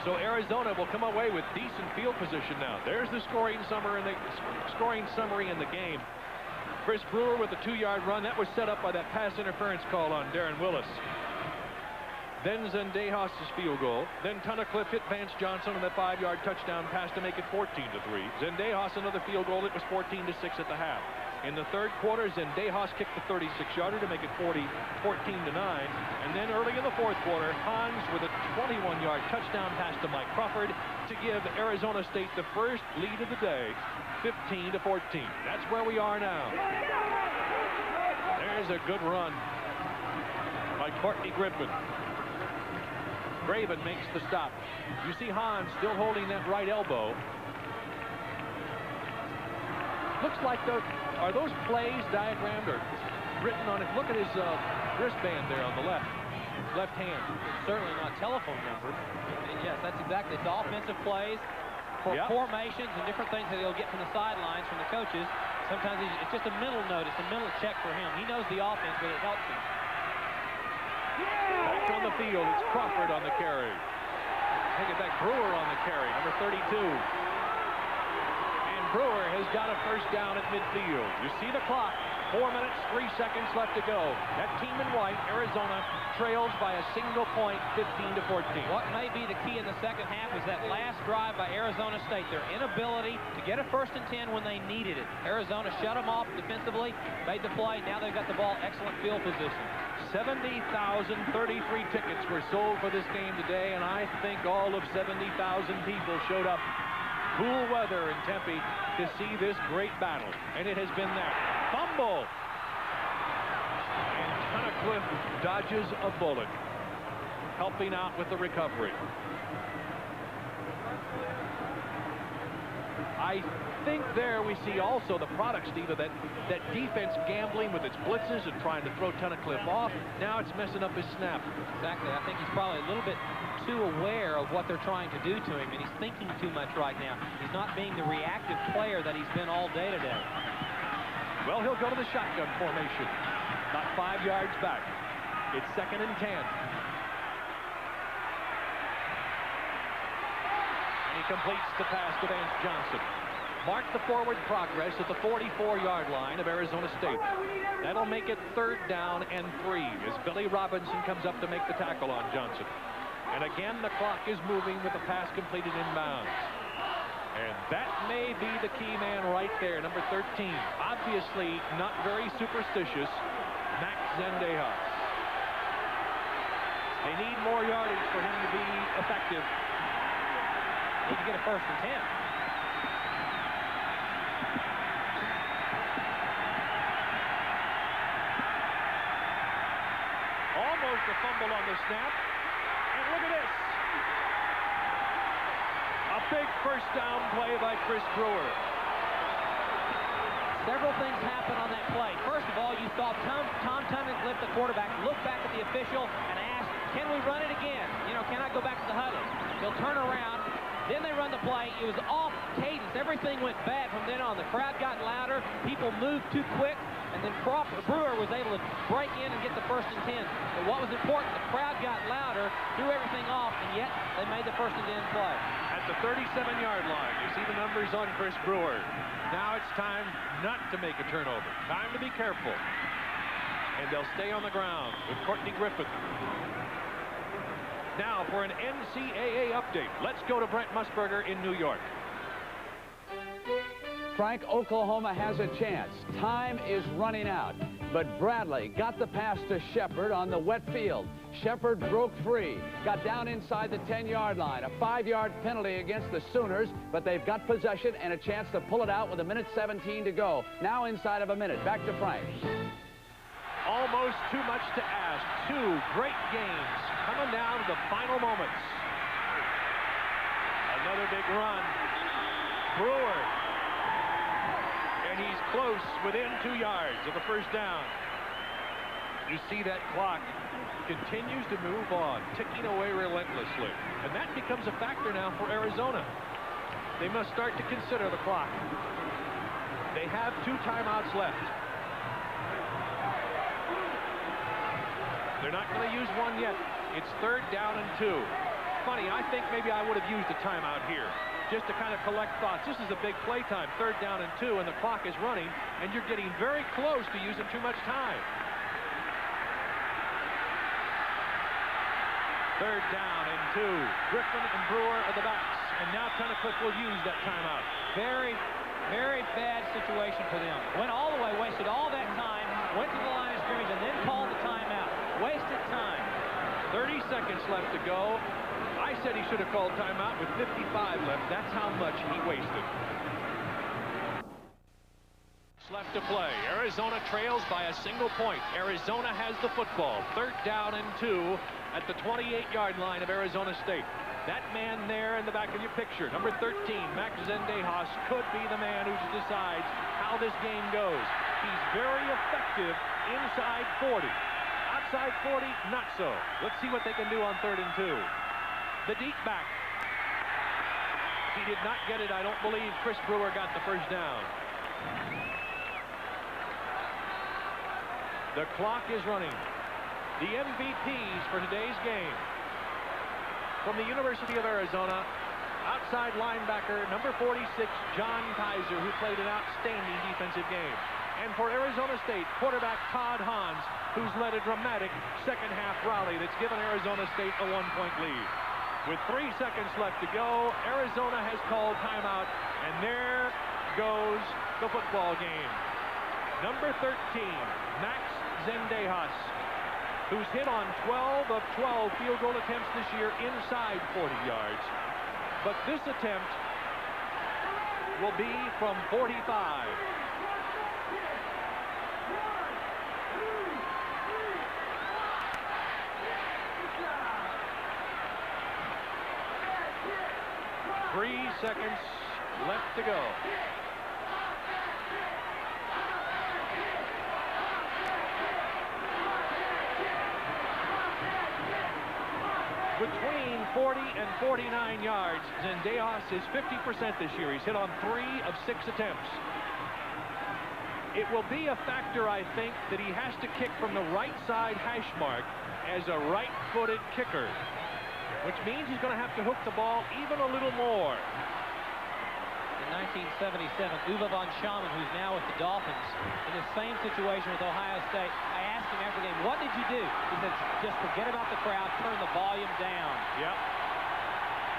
So Arizona will come away with decent field position now. There's the scoring summary in the game. Chris Brewer with a 2-yard run. That was set up by that pass interference call on Darren Willis. Then Zendejas' field goal. Then Tunnicliffe hit Vance Johnson on that 5-yard touchdown pass to make it 14-3. Zendejas another field goal. It was 14-6 at the half. In the 3rd quarter, Zendejas kicked the 36-yarder to make it 14-9. And then early in the 4th quarter, Hans with a 21-yard touchdown pass to Mike Crawford to give Arizona State the first lead of the day, 15-14. That's where we are now. There's a good run by Courtney Griffin. Graven makes the stop. You see Hans still holding that right elbow. Looks like are those plays diagrammed or written on it? Look at his wristband there on the left hand. Certainly not telephone numbers. Yes, that's exactly. It's offensive plays for formations and different things that he'll get from the sidelines from the coaches. Sometimes it's just a mental note. It's a mental check for him. He knows the offense, but it helps him. Back on the field, it's Crawford on the carry. Take it back, Brewer on the carry, number 32. And Brewer has got a first down at midfield. You see the clock. 4 minutes, 3 seconds left to go. That team in white, Arizona, trails by a single point, 15-14. What may be the key in the second half is that last drive by Arizona State. Their inability to get a 1st and 10 when they needed it. Arizona shut them off defensively, made the play. Now they've got the ball, excellent field position. 70,033 tickets were sold for this game today, and I think all of 70,000 people showed up. Cool weather in Tempe to see this great battle, and it has been there. Fumble! And Tunnicliffe dodges a bullet, helping out with the recovery. I think there we see also the product, Steve, of that defense gambling with its blitzes and trying to throw Tunnicliffe off. Now it's messing up his snap. Exactly. I think he's probably a little bit too aware of what they're trying to do to him, and he's thinking too much right now. He's not being the reactive player that he's been all day today. Well, he'll go to the shotgun formation. About 5 yards back. It's 2nd and 10. And he completes the pass to Vance Johnson. Mark the forward progress at the 44-yard line of Arizona State. That'll make it 3rd down and 3 as Billy Robinson comes up to make the tackle on Johnson. And again, the clock is moving with the pass completed inbounds. And that may be the key man right there, number 13. Obviously not very superstitious, Max Zendejas. They need more yardage for him to be effective. Need to get a 1st and 10. Almost a fumble on the snap. And look at this. A big 1st down play by Chris Brewer. Several things happen on that play. First of all, you saw Tom Tunnicliffe, the quarterback, look back at the official and ask, can we run it again? You know, can I go back to the huddle? They'll turn around. Then they run the play. It was off cadence. Everything went bad from then on. The crowd got louder. People moved too quick. And then Brewer was able to break in and get the 1st and 10. But what was important, the crowd got louder, threw everything off, and yet they made the 1st and 10 play. At the 37-yard line, you see the numbers on Chris Brewer. Now it's time not to make a turnover. Time to be careful. And they'll stay on the ground with Courtney Griffin. Now for an NCAA update. Let's go to Brent Musburger in New York. Frank, Oklahoma has a chance. Time is running out. But Bradley got the pass to Shepard on the wet field. Shepard broke free, got down inside the 10-yard line. A 5-yard penalty against the Sooners, but they've got possession and a chance to pull it out with 1:17 to go. Now inside of a minute. Back to Frank. Almost too much to ask. 2 great games coming down to the final moments. Another big run. Brewer. And he's close, within 2 yards of the 1st down. You see that clock continues to move on, ticking away relentlessly. And that becomes a factor now for Arizona. They must start to consider the clock. They have 2 timeouts left. They're not going to use one yet. It's 3rd down and 2. Funny, I think maybe I would have used a timeout here, just to kind of collect thoughts. This is a big play time, 3rd down and 2, and the clock is running, and you're getting very close to using too much time. 3rd down and 2. Griffin and Brewer are the backs, and now Tunnicliffe will use that timeout. Very, very bad situation for them. Went all the way, wasted all that time, went to the line of scrimmage, and then called the timeout. Wasted time. 30 seconds left to go. I said he should have called timeout with 55 left. That's how much he wasted. Left to play. Arizona trails by a single point. Arizona has the football. 3rd down and 2 at the 28-yard line of Arizona State. That man there in the back of your picture, number 13, Max Zendejas, could be the man who decides how this game goes. He's very effective inside 40. Outside 40, not so. Let's see what they can do on 3rd and 2. The deep back. He did not get it. I don't believe Chris Brewer got the first down. The clock is running. The MVPs for today's game. From the University of Arizona, outside linebacker, number 46, John Kaiser, who played an outstanding defensive game. And for Arizona State, quarterback Todd Hans, who's led a dramatic second-half rally that's given Arizona State a 1-point lead. With 3 seconds left to go, Arizona has called timeout, and there goes the football game. Number 13, Max Zendejas, who's hit on 12 of 12 field goal attempts this year inside 40 yards. But this attempt will be from 45. Three seconds left to go. Between 40 and 49 yards, Zendejas is 50% this year. He's hit on 3 of 6 attempts. It will be a factor, I think, that he has to kick from the right side hash mark as a right-footed kicker, which means he's going to have to hook the ball even a little more. In 1977, Uwe von Schamann, who's now with the Dolphins, in the same situation with Ohio State, I asked him after the game, what did you do? He said, just forget about the crowd, turn the volume down. Yep.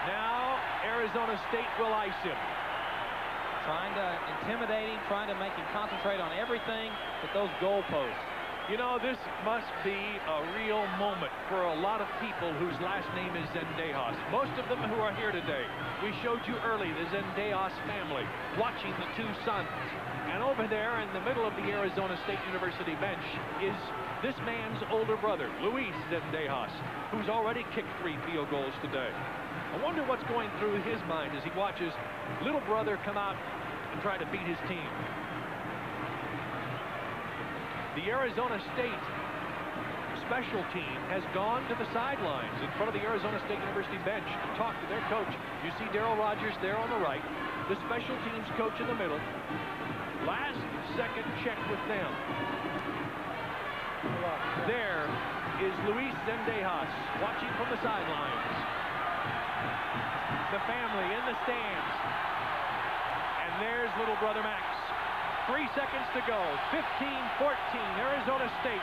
Now, Arizona State will ice him. Trying to intimidate him, trying to make him concentrate on everything but those goalposts. You know, this must be a real moment for a lot of people whose last name is Zendejas. Most of them who are here today. We showed you early the Zendejas family watching the 2 sons. And over there in the middle of the Arizona State University bench is this man's older brother, Luis Zendejas, who's already kicked 3 field goals today. I wonder what's going through his mind as he watches little brother come out and try to beat his team. The Arizona State special team has gone to the sidelines in front of the Arizona State University bench to talk to their coach. You see Darryl Rogers there on the right, the special teams coach in the middle. Last second check with them. There is Luis Zendejas watching from the sidelines. The family in the stands. And there's little brother Max. 3 seconds to go. 15-14, Arizona State.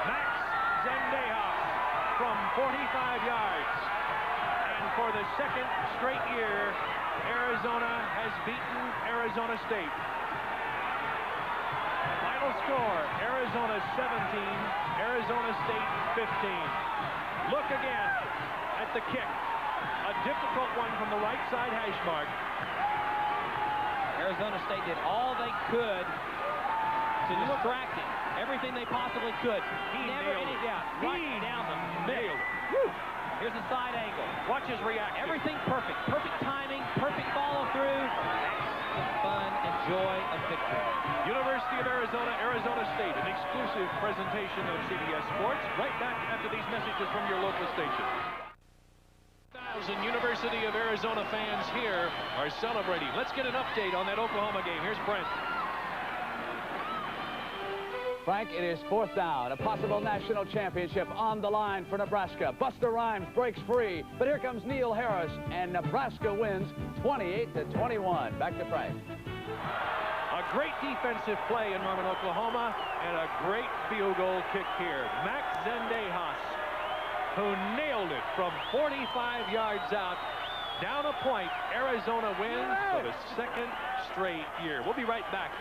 Max Zendejas from 45 yards. For the second straight year, Arizona has beaten Arizona State. Final score, Arizona 17, Arizona State 15. Look again at the kick. A difficult one from the right side hash mark. Arizona State did all they could to distract him. Everything they possibly could. He Never any doubt. Right down the middle. Woo. Here's a side angle. Watch his reaction. Everything perfect. Perfect timing, perfect follow through. That's the fun and joy of victory. University of Arizona, Arizona State, an exclusive presentation of CBS Sports. Right back after these messages from your local station. 1,000 University of Arizona fans here are celebrating. Let's get an update on that Oklahoma game. Here's Brent. Frank, it is 4th down. A possible national championship on the line for Nebraska. Buster Rhymes breaks free, but here comes Neil Harris, and Nebraska wins 28-21. Back to Frank. A great defensive play in Norman, Oklahoma, and a great field goal kick here. Max Zendejas, who nailed it from 45 yards out. Down a point, Arizona wins for the second straight year. We'll be right back